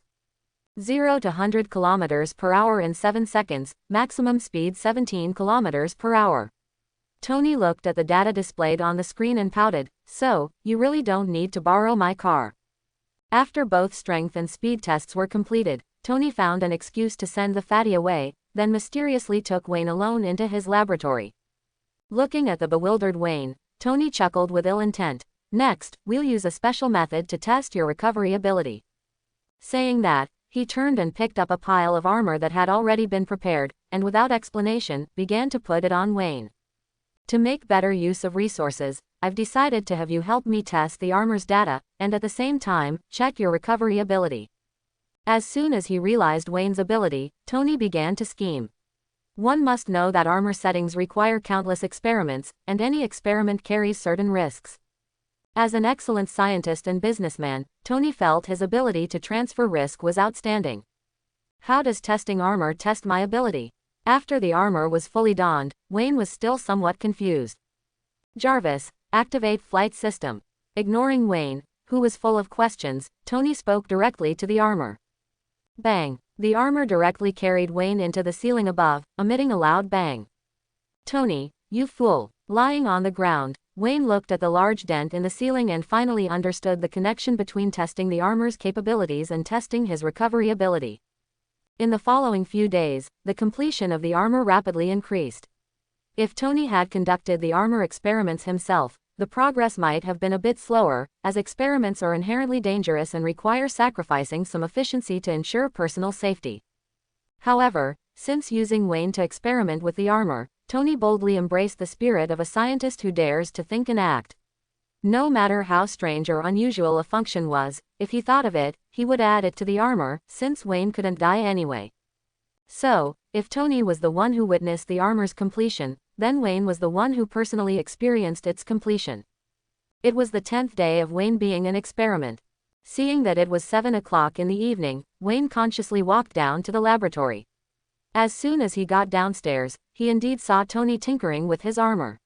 0 to 100 kilometers per hour in 7 seconds, maximum speed 17 kilometers per hour. Tony looked at the data displayed on the screen and pouted, "So, you really don't need to borrow my car." After both strength and speed tests were completed, Tony found an excuse to send the fatty away, then mysteriously took Wayne alone into his laboratory. Looking at the bewildered Wayne, Tony chuckled with ill intent. "Next, we'll use a special method to test your recovery ability." Saying that, he turned and picked up a pile of armor that had already been prepared, and without explanation, began to put it on Wayne. "To make better use of resources, I've decided to have you help me test the armor's data, and at the same time, check your recovery ability." As soon as he realized Wayne's ability, Tony began to scheme. One must know that armor settings require countless experiments, and any experiment carries certain risks. As an excellent scientist and businessman, Tony felt his ability to transfer risk was outstanding. "How does testing armor test my ability?" After the armor was fully donned, Wayne was still somewhat confused. "Jarvis, activate flight system." Ignoring Wayne, who was full of questions, Tony spoke directly to the armor. Bang! The armor directly carried Wayne into the ceiling above, emitting a loud bang. "Tony, you fool." Lying on the ground, Wayne looked at the large dent in the ceiling and finally understood the connection between testing the armor's capabilities and testing his recovery ability. In the following few days, the completion of the armor rapidly increased. If Tony had conducted the armor experiments himself, the progress might have been a bit slower, as experiments are inherently dangerous and require sacrificing some efficiency to ensure personal safety. However, since using Wayne to experiment with the armor, Tony boldly embraced the spirit of a scientist who dares to think and act. No matter how strange or unusual a function was, if he thought of it, he would add it to the armor, since Wayne couldn't die anyway. So, if Tony was the one who witnessed the armor's completion, then Wayne was the one who personally experienced its completion. It was the 10th day of Wayne being an experiment. Seeing that it was 7 o'clock in the evening, Wayne consciously walked down to the laboratory. As soon as he got downstairs, he indeed saw Tony tinkering with his armor.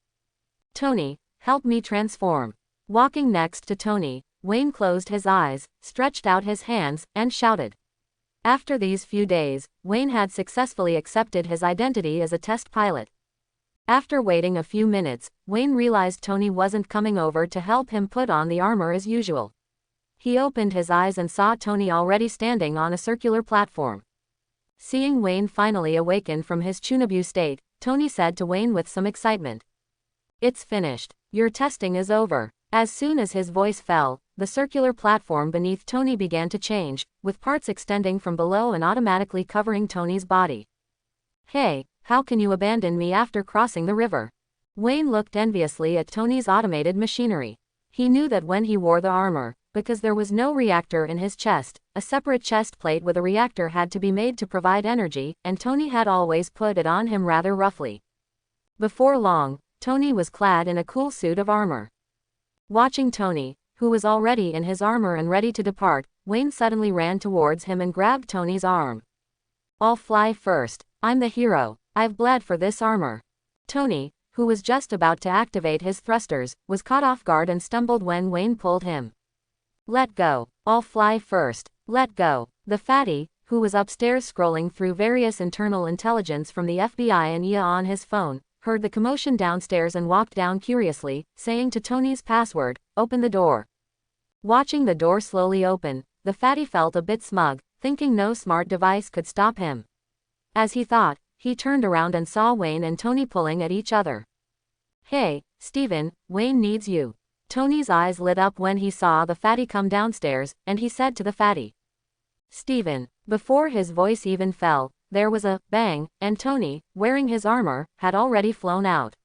"Tony, help me transform." Walking next to Tony, Wayne closed his eyes, stretched out his hands, and shouted. After these few days, Wayne had successfully accepted his identity as a test pilot. After waiting a few minutes, Wayne realized Tony wasn't coming over to help him put on the armor as usual. He opened his eyes and saw Tony already standing on a circular platform. Seeing Wayne finally awaken from his Chunabu state, Tony said to Wayne with some excitement, "It's finished. Your testing is over." As soon as his voice fell, the circular platform beneath Tony began to change, with parts extending from below and automatically covering Tony's body. "Hey, how can you abandon me after crossing the river?" Wayne looked enviously at Tony's automated machinery. He knew that when he wore the armor, because there was no reactor in his chest, a separate chest plate with a reactor had to be made to provide energy, and Tony had always put it on him rather roughly. Before long, Tony was clad in a cool suit of armor. Watching Tony, who was already in his armor and ready to depart, Wayne suddenly ran towards him and grabbed Tony's arm. "I'll fly first. I'm the hero. I've bled for this armor." Tony, who was just about to activate his thrusters, was caught off guard and stumbled when Wayne pulled him. "Let go. I'll fly first. Let go." The fatty, who was upstairs scrolling through various internal intelligence from the FBI and IA on his phone, heard the commotion downstairs and walked down curiously, saying to Tony's password, "Open the door." Watching the door slowly open, the fatty felt a bit smug, thinking no smart device could stop him. As he thought, he turned around and saw Wayne and Tony pulling at each other. "Hey, Steven, Wayne needs you." Tony's eyes lit up when he saw the fatty come downstairs, and he said to the fatty, "Steven." Before his voice even fell, there was a bang, and Tony, wearing his armor, had already flown out.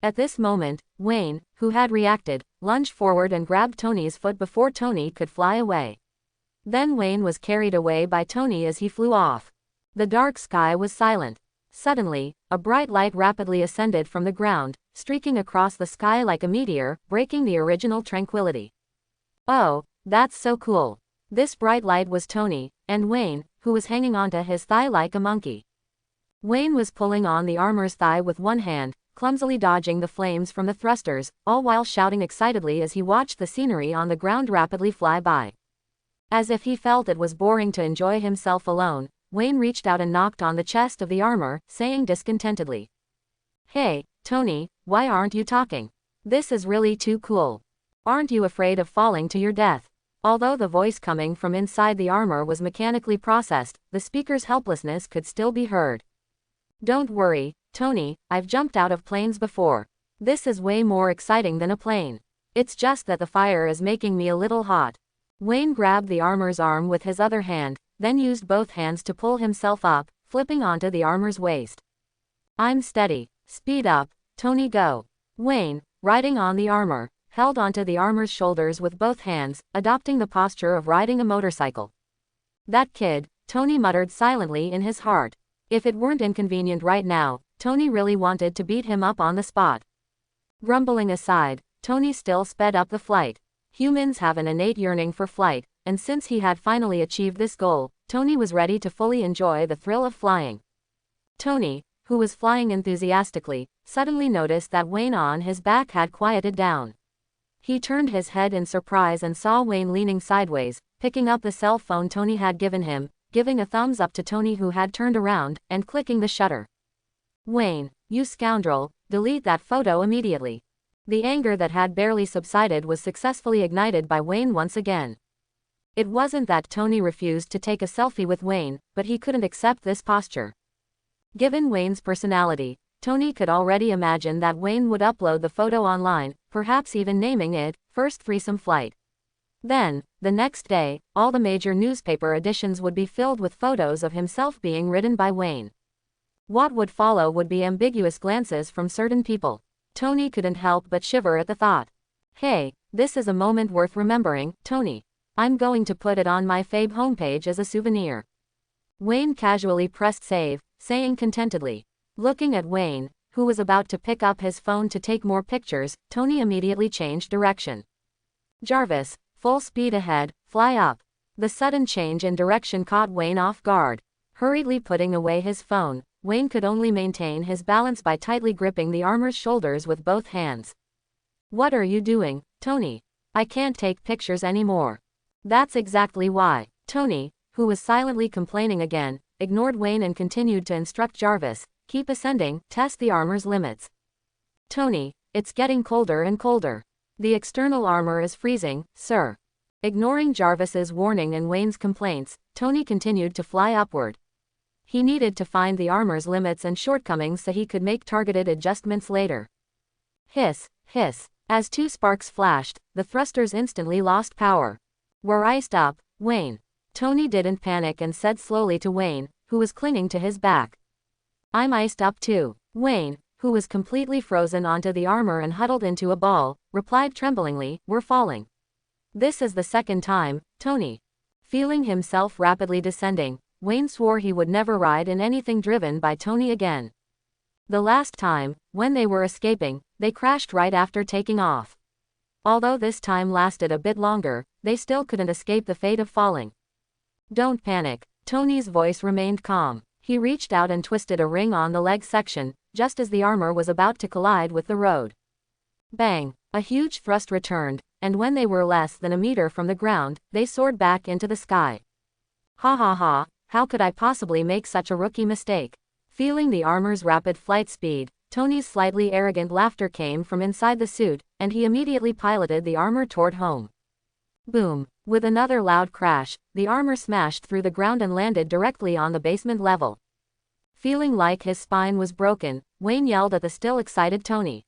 At this moment, Wayne, who had reacted, lunged forward and grabbed Tony's foot before Tony could fly away. Then Wayne was carried away by Tony as he flew off. The dark sky was silent. Suddenly, a bright light rapidly ascended from the ground, streaking across the sky like a meteor, breaking the original tranquility. "Oh, that's so cool." This bright light was Tony, and Wayne, who was hanging onto his thigh like a monkey. Wayne was pulling on the armor's thigh with one hand, clumsily dodging the flames from the thrusters, all while shouting excitedly as he watched the scenery on the ground rapidly fly by. As if he felt it was boring to enjoy himself alone, Wayne reached out and knocked on the chest of the armor, saying discontentedly, "Hey, Tony, why aren't you talking? This is really too cool. Aren't you afraid of falling to your death?" Although the voice coming from inside the armor was mechanically processed, the speaker's helplessness could still be heard. "Don't worry, Tony, I've jumped out of planes before. This is way more exciting than a plane. It's just that the fire is making me a little hot." Wayne grabbed the armor's arm with his other hand, then used both hands to pull himself up, flipping onto the armor's waist. "I'm steady. Speed up, Tony, go." Wayne, riding on the armor, held onto the armor's shoulders with both hands, adopting the posture of riding a motorcycle. "That kid," Tony muttered silently in his heart. If it weren't inconvenient right now, Tony really wanted to beat him up on the spot. Grumbling aside, Tony still sped up the flight. Humans have an innate yearning for flight, and since he had finally achieved this goal, Tony was ready to fully enjoy the thrill of flying. Tony, who was flying enthusiastically, suddenly noticed that Wayne on his back had quieted down. He turned his head in surprise and saw Wayne leaning sideways, picking up the cell phone Tony had given him, giving a thumbs up to Tony, who had turned around, and clicking the shutter. "Wayne, you scoundrel, delete that photo immediately." The anger that had barely subsided was successfully ignited by Wayne once again. It wasn't that Tony refused to take a selfie with Wayne, but he couldn't accept this posture. Given Wayne's personality, Tony could already imagine that Wayne would upload the photo online, perhaps even naming it, First Threesome Flight. Then, the next day, all the major newspaper editions would be filled with photos of himself being ridden by Wayne. What would follow would be ambiguous glances from certain people. Tony couldn't help but shiver at the thought. "Hey, this is a moment worth remembering, Tony. I'm going to put it on my Fabe homepage as a souvenir." Wayne casually pressed save, saying contentedly. Looking at Wayne, who was about to pick up his phone to take more pictures, Tony immediately changed direction. "Jarvis, full speed ahead, fly up." The sudden change in direction caught Wayne off guard. Hurriedly putting away his phone, Wayne could only maintain his balance by tightly gripping the armor's shoulders with both hands. "What are you doing, Tony? I can't take pictures anymore." "That's exactly why." Tony, who was silently complaining again, ignored Wayne and continued to instruct Jarvis, "Keep ascending, test the armor's limits." "Tony, it's getting colder and colder. The external armor is freezing, sir." Ignoring Jarvis's warning and Wayne's complaints, Tony continued to fly upward. He needed to find the armor's limits and shortcomings so he could make targeted adjustments later. Hiss, hiss. As two sparks flashed, the thrusters instantly lost power. "We're iced up, Wayne." Tony didn't panic and said slowly to Wayne, who was clinging to his back. "I'm iced up too." Wayne, who was completely frozen onto the armor and huddled into a ball, replied tremblingly, "We're falling." "This is the second time, Tony." Feeling himself rapidly descending, Wayne swore he would never ride in anything driven by Tony again. The last time, when they were escaping, they crashed right after taking off. Although this time lasted a bit longer, they still couldn't escape the fate of falling. "Don't panic." Tony's voice remained calm. He reached out and twisted a ring on the leg section, just as the armor was about to collide with the road. Bang! A huge thrust returned, and when they were less than a meter from the ground, they soared back into the sky. "Ha ha ha, how could I possibly make such a rookie mistake?" Feeling the armor's rapid flight speed, Tony's slightly arrogant laughter came from inside the suit, and he immediately piloted the armor toward home. Boom! With another loud crash, the armor smashed through the ground and landed directly on the basement level. Feeling like his spine was broken, Wayne yelled at the still excited Tony.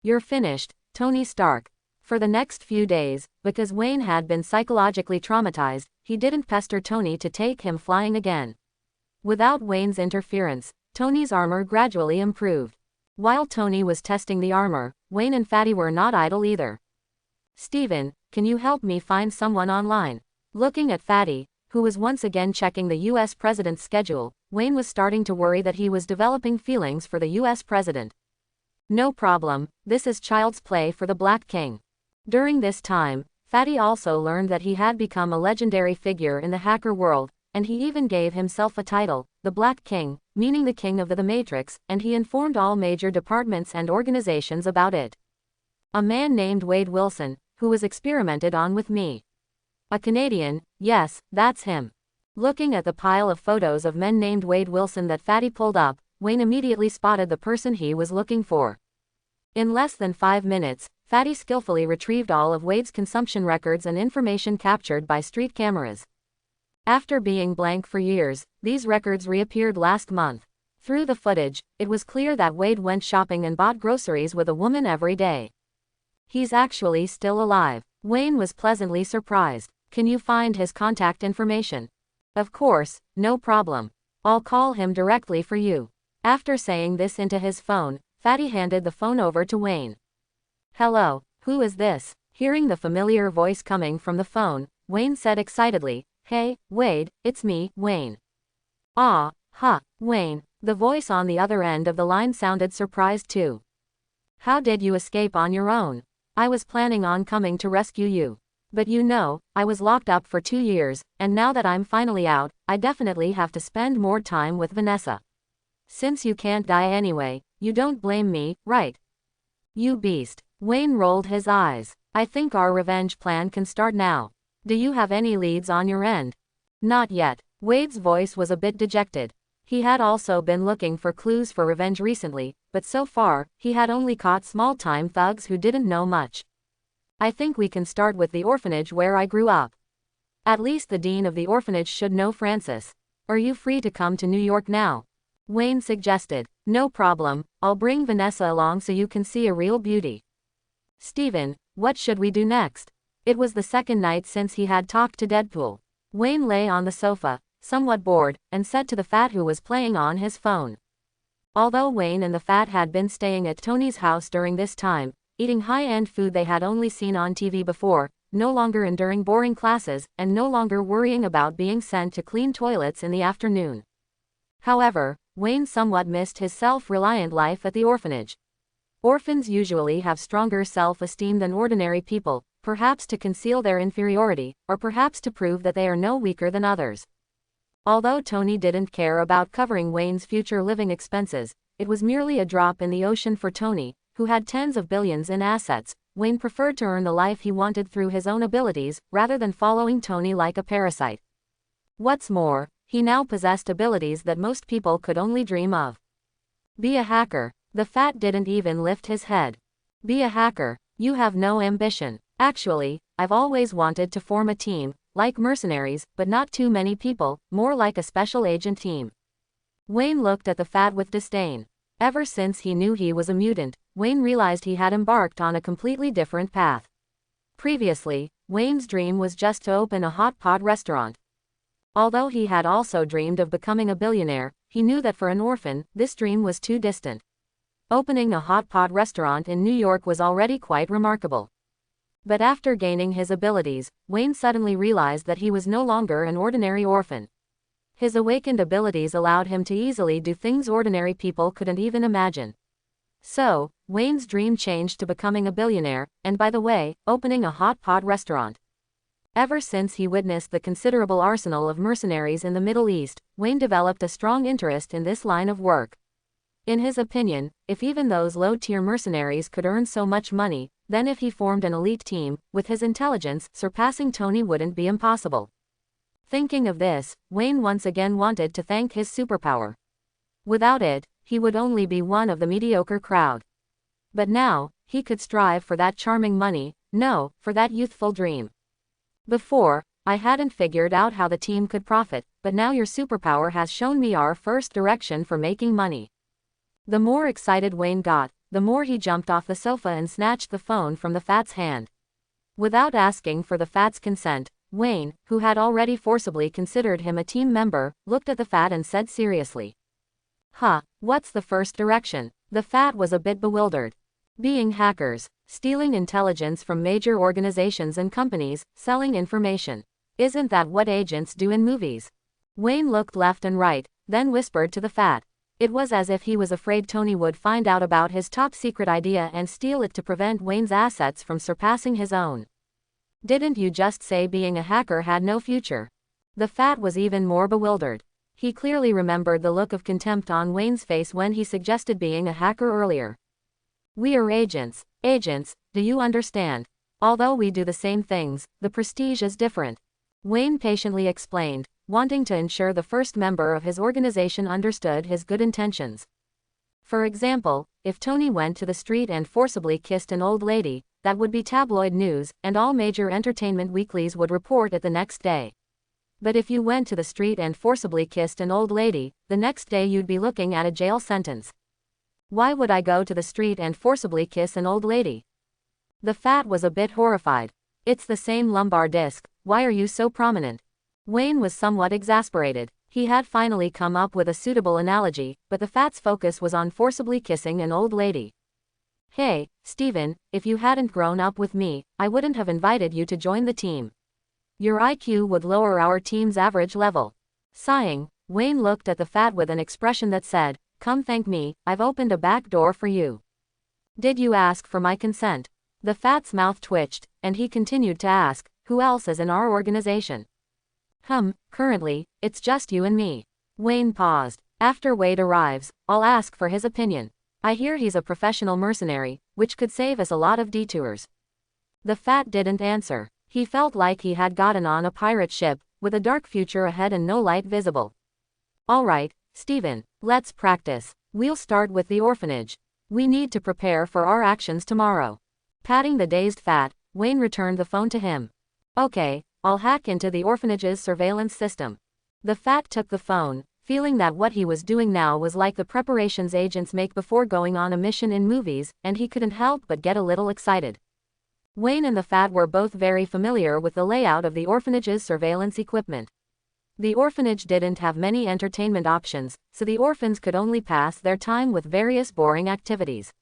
"You're finished, Tony Stark." For the next few days, because Wayne had been psychologically traumatized, he didn't pester Tony to take him flying again. Without Wayne's interference, Tony's armor gradually improved. While Tony was testing the armor, Wayne and Fatty were not idle either. "Steven, can you help me find someone online?" Looking at Fatty, who was once again checking the US president's schedule, Wayne was starting to worry that he was developing feelings for the US president. "No problem, this is child's play for the Black King." During this time, Fatty also learned that he had become a legendary figure in the hacker world, and he even gave himself a title, the Black King, meaning the King of the Matrix, and he informed all major departments and organizations about it. "A man named Wade Wilson, who was experimented on with me." A Canadian, yes, that's him. Looking at the pile of photos of men named Wade Wilson that Fatty pulled up, Wayne immediately spotted the person he was looking for. In less than 5 minutes, Fatty skillfully retrieved all of Wade's consumption records and information captured by street cameras. After being blank for years, these records reappeared last month. Through the footage, it was clear that Wade went shopping and bought groceries with a woman every day. He's actually still alive. Wayne was pleasantly surprised. Can you find his contact information? Of course, no problem. I'll call him directly for you. After saying this into his phone, Fatty handed the phone over to Wayne. Hello, who is this? Hearing the familiar voice coming from the phone, Wayne said excitedly, Hey, Wade, it's me, Wayne. Wayne. The voice on the other end of the line sounded surprised too. How did you escape on your own? I was planning on coming to rescue you. But you know, I was locked up for 2 years, and now that I'm finally out, I definitely have to spend more time with Vanessa. Since you can't die anyway, you don't blame me, right? You beast. Wayne rolled his eyes. I think our revenge plan can start now. Do you have any leads on your end? Not yet. Wade's voice was a bit dejected. He had also been looking for clues for revenge recently, but so far, he had only caught small-time thugs who didn't know much. I think we can start with the orphanage where I grew up. At least the dean of the orphanage should know Francis. Are you free to come to New York now? Wayne suggested. No problem, I'll bring Vanessa along so you can see a real beauty. Steven, what should we do next? It was the second night since he had talked to Deadpool. Wayne lay on the sofa, somewhat bored, and said to the Fat who was playing on his phone. Although Wayne and the Fat had been staying at Tony's house during this time, eating high-end food they had only seen on TV before, no longer enduring boring classes, and no longer worrying about being sent to clean toilets in the afternoon. However, Wayne somewhat missed his self-reliant life at the orphanage. Orphans usually have stronger self-esteem than ordinary people, perhaps to conceal their inferiority, or perhaps to prove that they are no weaker than others. Although Tony didn't care about covering Wayne's future living expenses, it was merely a drop in the ocean for Tony, who had tens of billions in assets. Wayne preferred to earn the life he wanted through his own abilities, rather than following Tony like a parasite. What's more, he now possessed abilities that most people could only dream of. Be a hacker. The Fat didn't even lift his head. Be a hacker. You have no ambition. Actually, I've always wanted to form a team, like mercenaries, but not too many people, more like a special agent team. Wayne looked at the Fat with disdain. Ever since he knew he was a mutant, Wayne realized he had embarked on a completely different path. Previously, Wayne's dream was just to open a hot pot restaurant. Although he had also dreamed of becoming a billionaire, he knew that for an orphan, this dream was too distant. Opening a hot pot restaurant in New York was already quite remarkable. But after gaining his abilities, Wayne suddenly realized that he was no longer an ordinary orphan. His awakened abilities allowed him to easily do things ordinary people couldn't even imagine. So, Wayne's dream changed to becoming a billionaire, and by the way, opening a hot pot restaurant. Ever since he witnessed the considerable arsenal of mercenaries in the Middle East, Wayne developed a strong interest in this line of work. In his opinion, if even those low-tier mercenaries could earn so much money, then if he formed an elite team, with his intelligence, surpassing Tony wouldn't be impossible. Thinking of this, Wayne once again wanted to thank his superpower. Without it, he would only be one of the mediocre crowd. But now, he could strive for that charming money, no, for that youthful dream. Before, I hadn't figured out how the team could profit, but now your superpower has shown me our first direction for making money. The more excited Wayne got, the more he jumped off the sofa and snatched the phone from the Fat's hand. Without asking for the Fat's consent, Wayne, who had already forcibly considered him a team member, looked at the Fat and said seriously. What's the first direction? The Fat was a bit bewildered. Being hackers, stealing intelligence from major organizations and companies, selling information. Isn't that what agents do in movies? Wayne looked left and right, then whispered to the Fat. It was as if he was afraid Tony would find out about his top-secret idea and steal it to prevent Wayne's assets from surpassing his own. Didn't you just say being a hacker had no future? The Fat was even more bewildered. He clearly remembered the look of contempt on Wayne's face when he suggested being a hacker earlier. We are agents. Agents, do you understand? Although we do the same things, the prestige is different. Wayne patiently explained, wanting to ensure the first member of his organization understood his good intentions. For example, if Tony went to the street and forcibly kissed an old lady, that would be tabloid news, and all major entertainment weeklies would report it the next day. But if you went to the street and forcibly kissed an old lady, the next day you'd be looking at a jail sentence. Why would I go to the street and forcibly kiss an old lady? The Fat was a bit horrified. It's the same lumbar disc, why are you so prominent? Wayne was somewhat exasperated. He had finally come up with a suitable analogy, but the Fat's focus was on forcibly kissing an old lady. Hey, Steven, if you hadn't grown up with me, I wouldn't have invited you to join the team. Your IQ would lower our team's average level. Sighing, Wayne looked at the Fat with an expression that said, come thank me, I've opened a back door for you. Did you ask for my consent? The Fat's mouth twitched, and he continued to ask, who else is in our organization? Currently, it's just you and me. Wayne paused. After Wade arrives, I'll ask for his opinion. I hear he's a professional mercenary, which could save us a lot of detours. The Fat didn't answer. He felt like he had gotten on a pirate ship, with a dark future ahead and no light visible. Alright, Steven, let's practice. We'll start with the orphanage. We need to prepare for our actions tomorrow. Patting the dazed Fat, Wayne returned the phone to him. Okay, I'll hack into the orphanage's surveillance system. The Fat took the phone, feeling that what he was doing now was like the preparations agents make before going on a mission in movies, and he couldn't help but get a little excited. Wayne and the Fat were both very familiar with the layout of the orphanage's surveillance equipment. The orphanage didn't have many entertainment options, so the orphans could only pass their time with various boring activities.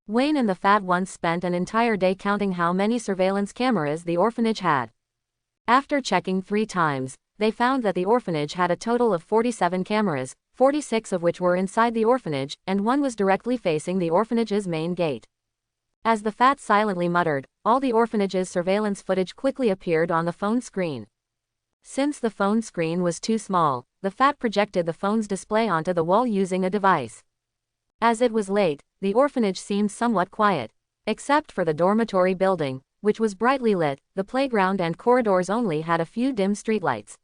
Wayne and the Fat once spent an entire day counting how many surveillance cameras the orphanage had. After checking 3 times, they found that the orphanage had a total of 47 cameras, 46 of which were inside the orphanage, and 1 was directly facing the orphanage's main gate. As the Fat silently muttered, all the orphanage's surveillance footage quickly appeared on the phone screen. Since the phone screen was too small, the Fat projected the phone's display onto the wall using a device. As it was late, the orphanage seemed somewhat quiet. Except for the dormitory building, which was brightly lit, the playground and corridors only had a few dim streetlights.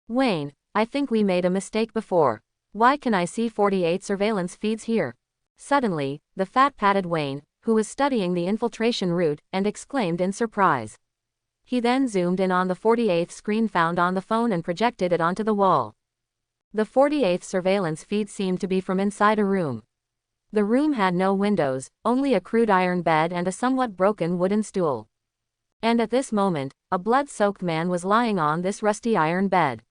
Wayne, I think we made a mistake before. Why can I see 48 surveillance feeds here? Suddenly, the Fat patted Wayne, who was studying the infiltration route, and exclaimed in surprise. He then zoomed in on the 48th screen found on the phone and projected it onto the wall. The 48th surveillance feed seemed to be from inside a room. The room had no windows, only a crude iron bed and a somewhat broken wooden stool. And at this moment, a blood-soaked man was lying on this rusty iron bed.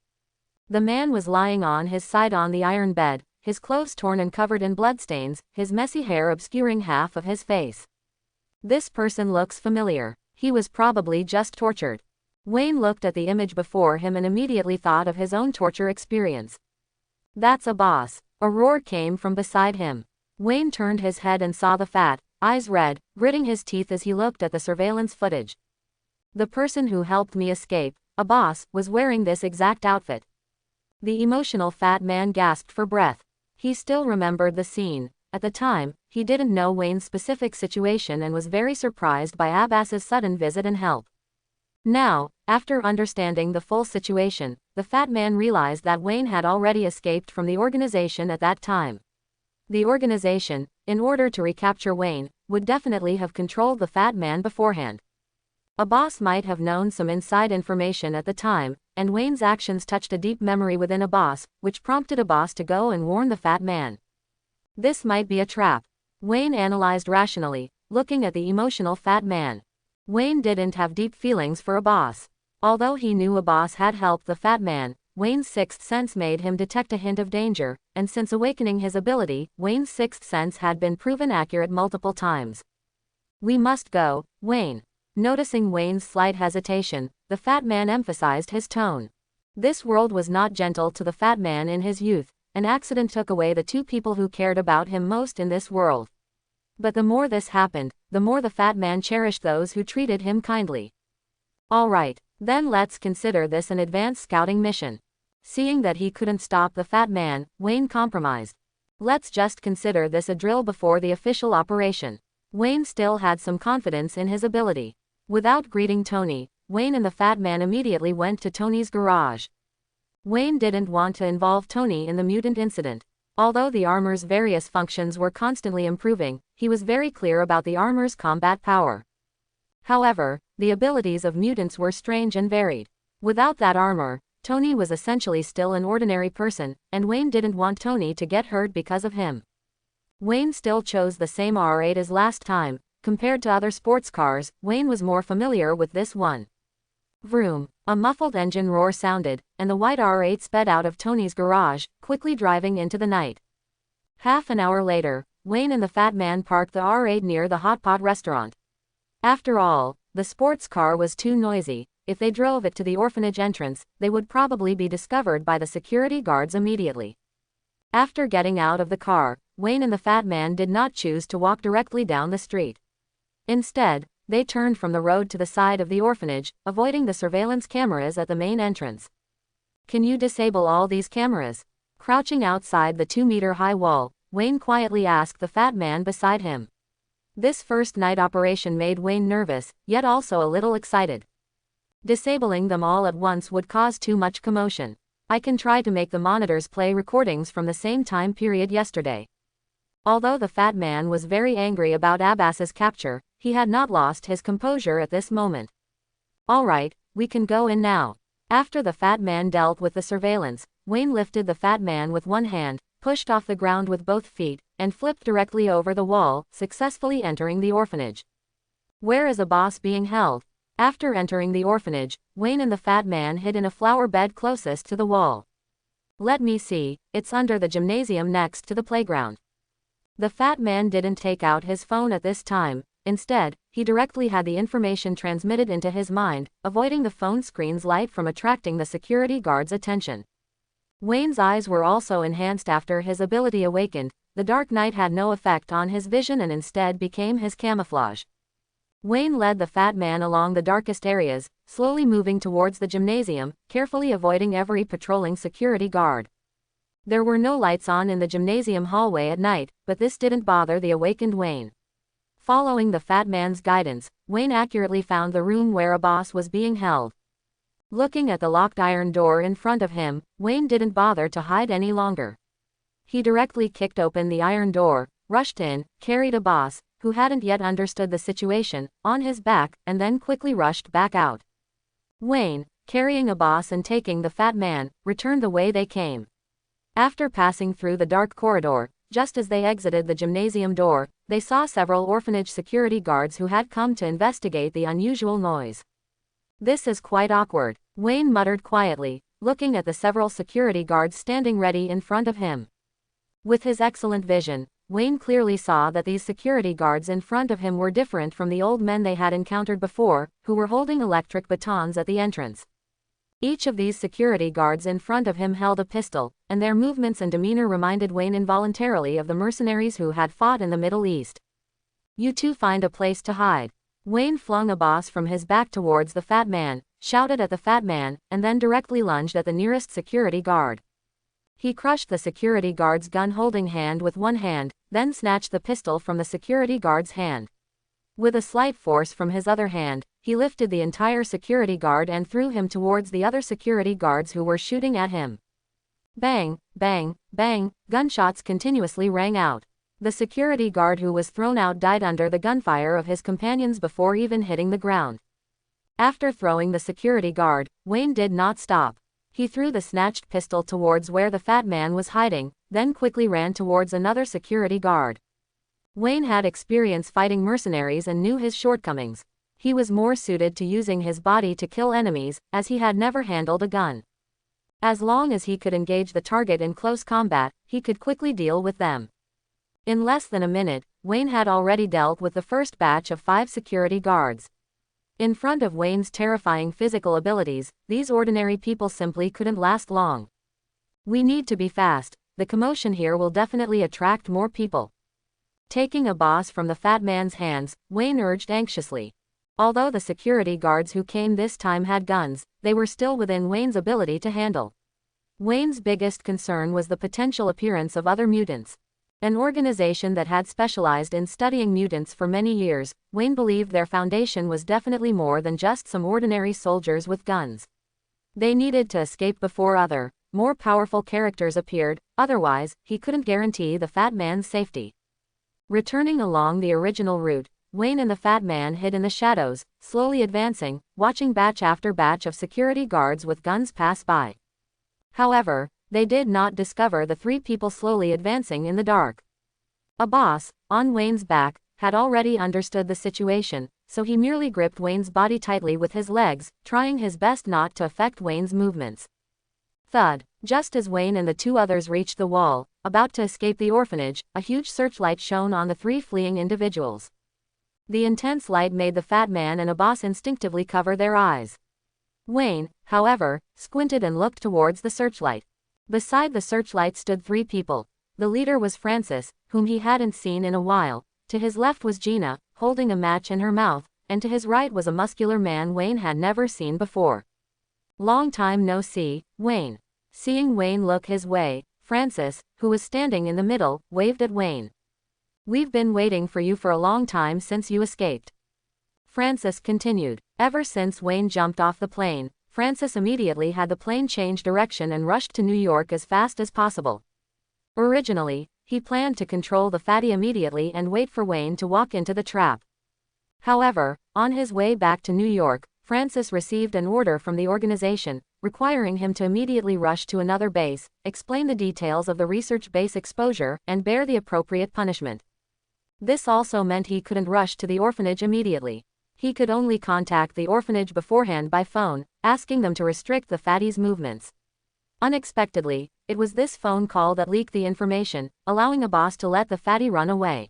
The man was lying on his side on the iron bed, his clothes torn and covered in bloodstains, his messy hair obscuring half of his face. This person looks familiar. He was probably just tortured. Wayne looked at the image before him and immediately thought of his own torture experience. That's a boss. A roar came from beside him. Wayne turned his head and saw the Fat, eyes red, gritting his teeth as he looked at the surveillance footage. The person who helped me escape, a boss, was wearing this exact outfit. The emotional Fat man gasped for breath. He still remembered the scene. At the time, he didn't know Wayne's specific situation and was very surprised by Abbas's sudden visit and help. Now, after understanding the full situation, the Fat man realized that Wayne had already escaped from the organization at that time. The organization, in order to recapture Wayne, would definitely have controlled the Fat man beforehand. A boss might have known some inside information at the time, and Wayne's actions touched a deep memory within a boss, which prompted a boss to go and warn the Fat man. This might be a trap. Wayne analyzed rationally, looking at the emotional Fat man. Wayne didn't have deep feelings for a boss. Although he knew a boss had helped the Fat man, Wayne's sixth sense made him detect a hint of danger, and since awakening his ability, Wayne's sixth sense had been proven accurate multiple times. We must go, Wayne. Noticing Wayne's slight hesitation, the Fat man emphasized his tone. This world was not gentle to the Fat man in his youth. An accident took away the 2 people who cared about him most in this world. But the more this happened, the more the Fat man cherished those who treated him kindly. Alright, then let's consider this an advanced scouting mission. Seeing that he couldn't stop the Fat man, Wayne compromised. Let's just consider this a drill before the official operation. Wayne still had some confidence in his ability. Without greeting Tony, Wayne and the fat man immediately went to Tony's garage. Wayne didn't want to involve Tony in the mutant incident. Although the armor's various functions were constantly improving, he was very clear about the armor's combat power. However, the abilities of mutants were strange and varied. Without that armor, Tony was essentially still an ordinary person, and Wayne didn't want Tony to get hurt because of him. Wayne still chose the same R8 as last time. Compared to other sports cars, Wayne was more familiar with this one. Vroom! A muffled engine roar sounded, and the white R8 sped out of Tony's garage, quickly driving into the night. Half an hour later, Wayne and the fat man parked the R8 near the hot pot restaurant. After all, the sports car was too noisy. If they drove it to the orphanage entrance, they would probably be discovered by the security guards immediately. After getting out of the car, Wayne and the fat man did not choose to walk directly down the street. Instead, they turned from the road to the side of the orphanage, avoiding the surveillance cameras at the main entrance. "Can you disable all these cameras?" Crouching outside the 2-meter-high wall, Wayne quietly asked the fat man beside him. This first night operation made Wayne nervous, yet also a little excited. Disabling them all at once would cause too much commotion. "I can try to make the monitors play recordings from the same time period yesterday." Although the fat man was very angry about Abbas's capture, he had not lost his composure at this moment. "All right, we can go in now." After the fat man dealt with the surveillance, Wayne lifted the fat man with one hand, pushed off the ground with both feet, and flipped directly over the wall, successfully entering the orphanage. "Where is a boss being held?" After entering the orphanage, Wayne and the fat man hid in a flower bed closest to the wall. "Let me see, it's under the gymnasium next to the playground." The fat man didn't take out his phone at this time. Instead, he directly had the information transmitted into his mind, avoiding the phone screen's light from attracting the security guard's attention. Wayne's eyes were also enhanced after his ability awakened. The dark night had no effect on his vision and instead became his camouflage. Wayne led the fat man along the darkest areas, slowly moving towards the gymnasium, carefully avoiding every patrolling security guard. There were no lights on in the gymnasium hallway at night, but this didn't bother the awakened Wayne. Following the fat man's guidance, Wayne accurately found the room where a boss was being held. Looking at the locked iron door in front of him, Wayne didn't bother to hide any longer. He directly kicked open the iron door, rushed in, carried a boss, who hadn't yet understood the situation, on his back, and then quickly rushed back out. Wayne, carrying a boss and taking the fat man, returned the way they came. After passing through the dark corridor, just as they exited the gymnasium door, they saw several orphanage security guards who had come to investigate the unusual noise. "This is quite awkward," Wayne muttered quietly, looking at the several security guards standing ready in front of him. With his excellent vision, Wayne clearly saw that these security guards in front of him were different from the old men they had encountered before, who were holding electric batons at the entrance. Each of these security guards in front of him held a pistol, and their movements and demeanor reminded Wayne involuntarily of the mercenaries who had fought in the Middle East. "You two find a place to hide." Wayne flung a boss from his back towards the fat man, shouted at the fat man, and then directly lunged at the nearest security guard. He crushed the security guard's gun-holding hand with one hand, then snatched the pistol from the security guard's hand. With a slight force from his other hand, he lifted the entire security guard and threw him towards the other security guards who were shooting at him. Bang, bang, bang, gunshots continuously rang out. The security guard who was thrown out died under the gunfire of his companions before even hitting the ground. After throwing the security guard, Wayne did not stop. He threw the snatched pistol towards where the fat man was hiding, then quickly ran towards another security guard. Wayne had experience fighting mercenaries and knew his shortcomings. He was more suited to using his body to kill enemies, as he had never handled a gun. As long as he could engage the target in close combat, he could quickly deal with them. In less than a minute, Wayne had already dealt with the first batch of 5 security guards. In front of Wayne's terrifying physical abilities, these ordinary people simply couldn't last long. "We need to be fast. The commotion here will definitely attract more people." Taking a boss from the fat man's hands, Wayne urged anxiously. Although the security guards who came this time had guns, they were still within Wayne's ability to handle. Wayne's biggest concern was the potential appearance of other mutants. An organization that had specialized in studying mutants for many years, Wayne believed their foundation was definitely more than just some ordinary soldiers with guns. They needed to escape before other, more powerful characters appeared, otherwise, he couldn't guarantee the Fat Man's safety. Returning along the original route, Wayne and the Fat Man hid in the shadows, slowly advancing, watching batch after batch of security guards with guns pass by. However, they did not discover the three people slowly advancing in the dark. A boss, on Wayne's back, had already understood the situation, so he merely gripped Wayne's body tightly with his legs, trying his best not to affect Wayne's movements. Thud! Just as Wayne and the two others reached the wall, about to escape the orphanage, a huge searchlight shone on the three fleeing individuals. The intense light made the Fat Man and a boss instinctively cover their eyes. Wayne, however, squinted and looked towards the searchlight. Beside the searchlight stood three people. The leader was Frances, whom he hadn't seen in a while. To his left was Gina, holding a match in her mouth, and to his right was a muscular man Wayne had never seen before. Long time no see, Wayne. Seeing Wayne look his way, Frances, who was standing in the middle, waved at Wayne. We've been waiting for you for a long time since you escaped. Frances continued. Ever since Wayne jumped off the plane, Frances immediately had the plane change direction and rushed to New York as fast as possible. Originally, he planned to control the fatty immediately and wait for Wayne to walk into the trap. However, on his way back to New York, Frances received an order from the organization, requiring him to immediately rush to another base, explain the details of the research base exposure, and bear the appropriate punishment. This also meant he couldn't rush to the orphanage immediately. He could only contact the orphanage beforehand by phone, asking them to restrict the fatty's movements. Unexpectedly, it was this phone call that leaked the information, allowing a boss to let the fatty run away.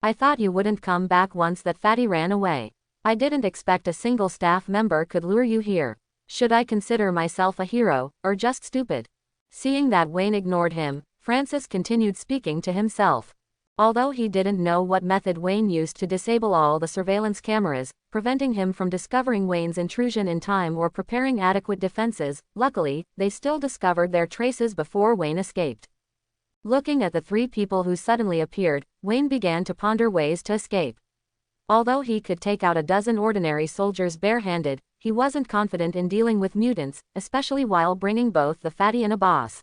I thought you wouldn't come back once that fatty ran away. I didn't expect a single staff member could lure you here. Should I consider myself a hero, or just stupid? Seeing that Wayne ignored him, Frances continued speaking to himself. Although he didn't know what method Wayne used to disable all the surveillance cameras, preventing him from discovering Wayne's intrusion in time or preparing adequate defenses, luckily, they still discovered their traces before Wayne escaped. Looking at the three people who suddenly appeared, Wayne began to ponder ways to escape. Although he could take out a dozen ordinary soldiers barehanded, he wasn't confident in dealing with mutants, especially while bringing both the fatty and a boss.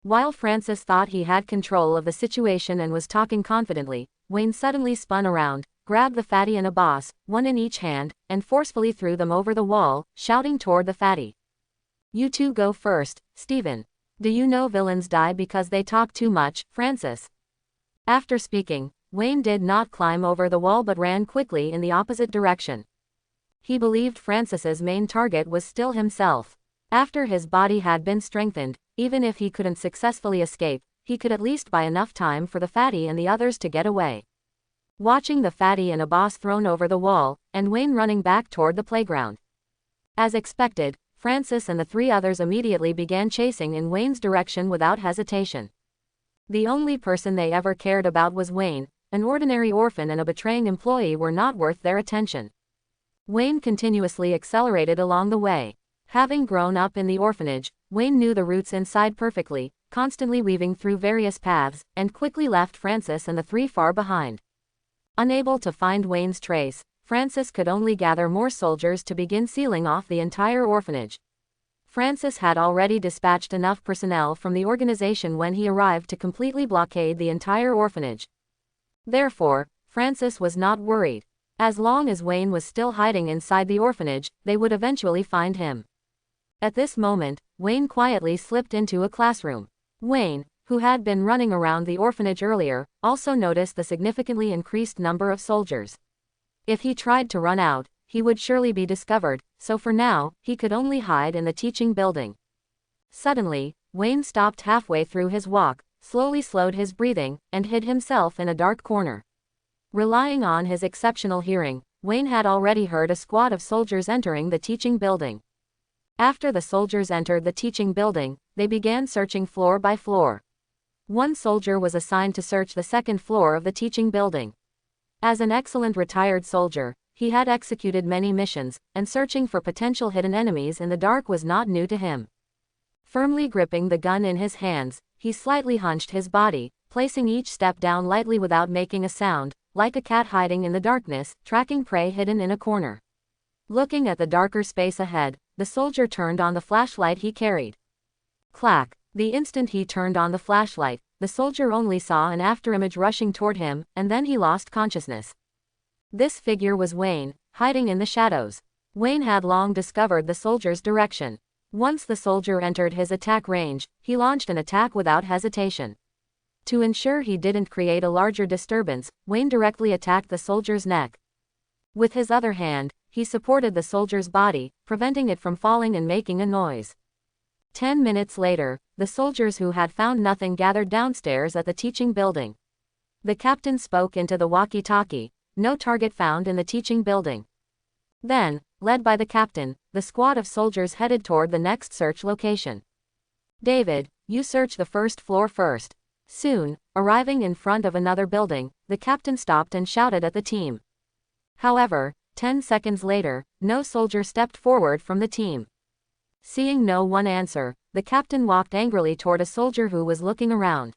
While Frances thought he had control of the situation and was talking confidently, Wayne suddenly spun around, grabbed the fatty and a boss, one in each hand, and forcefully threw them over the wall, shouting toward the fatty. You two go first, Steven. Do you know villains die because they talk too much, Frances? After speaking, Wayne did not climb over the wall but ran quickly in the opposite direction. He believed Frances's main target was still himself. After his body had been strengthened, even if he couldn't successfully escape, he could at least buy enough time for the fatty and the others to get away. Watching the fatty and a boss thrown over the wall, and Wayne running back toward the playground. As expected, Frances and the three others immediately began chasing in Wayne's direction without hesitation. The only person they ever cared about was Wayne. An ordinary orphan and a betraying employee were not worth their attention. Wayne continuously accelerated along the way. Having grown up in the orphanage, Wayne knew the routes inside perfectly, constantly weaving through various paths, and quickly left Frances and the three far behind. Unable to find Wayne's trace, Frances could only gather more soldiers to begin sealing off the entire orphanage. Frances had already dispatched enough personnel from the organization when he arrived to completely blockade the entire orphanage. Therefore, Frances was not worried. As long as Wayne was still hiding inside the orphanage, they would eventually find him. At this moment, Wayne quietly slipped into a classroom. Wayne, who had been running around the orphanage earlier, also noticed the significantly increased number of soldiers. If he tried to run out, he would surely be discovered, so for now, he could only hide in the teaching building. Suddenly, Wayne stopped halfway through his walk, slowly slowed his breathing, and hid himself in a dark corner. Relying on his exceptional hearing, Wayne had already heard a squad of soldiers entering the teaching building. After the soldiers entered the teaching building, they began searching floor by floor. One soldier was assigned to search the second floor of the teaching building. As an excellent retired soldier, he had executed many missions, and searching for potential hidden enemies in the dark was not new to him. Firmly gripping the gun in his hands, he slightly hunched his body, placing each step down lightly without making a sound, like a cat hiding in the darkness, tracking prey hidden in a corner. Looking at the darker space ahead, the soldier turned on the flashlight he carried. Clack! The instant he turned on the flashlight, the soldier only saw an afterimage rushing toward him, and then he lost consciousness. This figure was Wayne, hiding in the shadows. Wayne had long discovered the soldier's direction. Once the soldier entered his attack range, he launched an attack without hesitation. To ensure he didn't create a larger disturbance, Wayne directly attacked the soldier's neck. With his other hand, he supported the soldier's body, preventing it from falling and making a noise. 10 minutes later, the soldiers who had found nothing gathered downstairs at the teaching building. The captain spoke into the walkie-talkie. No target found in the teaching building. Then, led by the captain, the squad of soldiers headed toward the next search location. David, you search the first floor first. Soon, arriving in front of another building, the captain stopped and shouted at the team. However, 10 seconds later, no soldier stepped forward from the team. Seeing no one answer, the captain walked angrily toward a soldier who was looking around.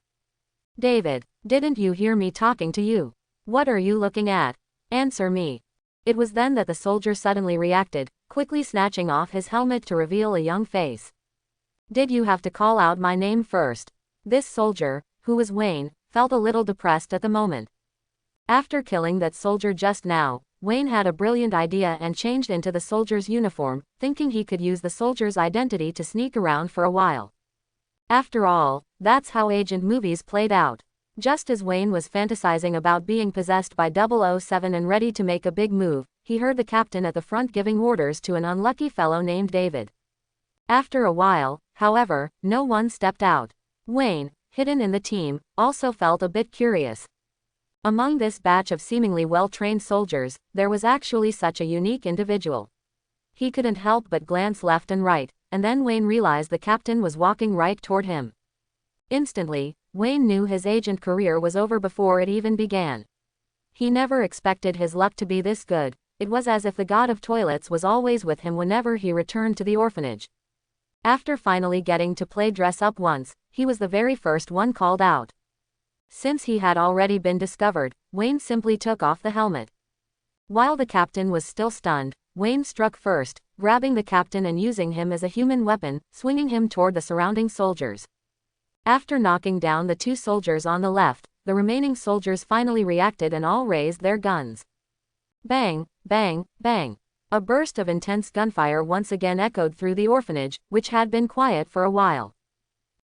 David, didn't you hear me talking to you? What are you looking at? Answer me. It was then that the soldier suddenly reacted, quickly snatching off his helmet to reveal a young face. Did you have to call out my name first? This soldier, who was Wayne, felt a little depressed at the moment. After killing that soldier just now, Wayne had a brilliant idea and changed into the soldier's uniform, thinking he could use the soldier's identity to sneak around for a while. After all, that's how agent movies played out. Just as Wayne was fantasizing about being possessed by 007 and ready to make a big move, he heard the captain at the front giving orders to an unlucky fellow named David. After a while, however, no one stepped out. Wayne, hidden in the team, also felt a bit curious. Among this batch of seemingly well-trained soldiers, there was actually such a unique individual. He couldn't help but glance left and right, and then Wayne realized the captain was walking right toward him. Instantly, Wayne knew his agent career was over before it even began. He never expected his luck to be this good. It was as if the god of toilets was always with him whenever he returned to the orphanage. After finally getting to play dress-up once, he was the very first one called out. Since he had already been discovered, Wayne simply took off the helmet. While the captain was still stunned, Wayne struck first, grabbing the captain and using him as a human weapon, swinging him toward the surrounding soldiers. After knocking down the two soldiers on the left, the remaining soldiers finally reacted and all raised their guns. Bang, bang, bang. A burst of intense gunfire once again echoed through the orphanage, which had been quiet for a while.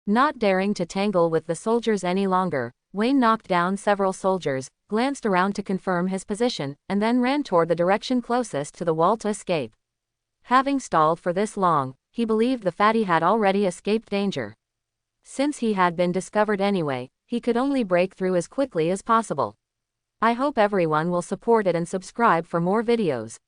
Not daring to tangle with the soldiers any longer, Wayne knocked down several soldiers, glanced around to confirm his position, and then ran toward the direction closest to the wall to escape. Having stalled for this long, he believed the fatty had already escaped danger. Since he had been discovered anyway, he could only break through as quickly as possible. I hope everyone will support it and subscribe for more videos.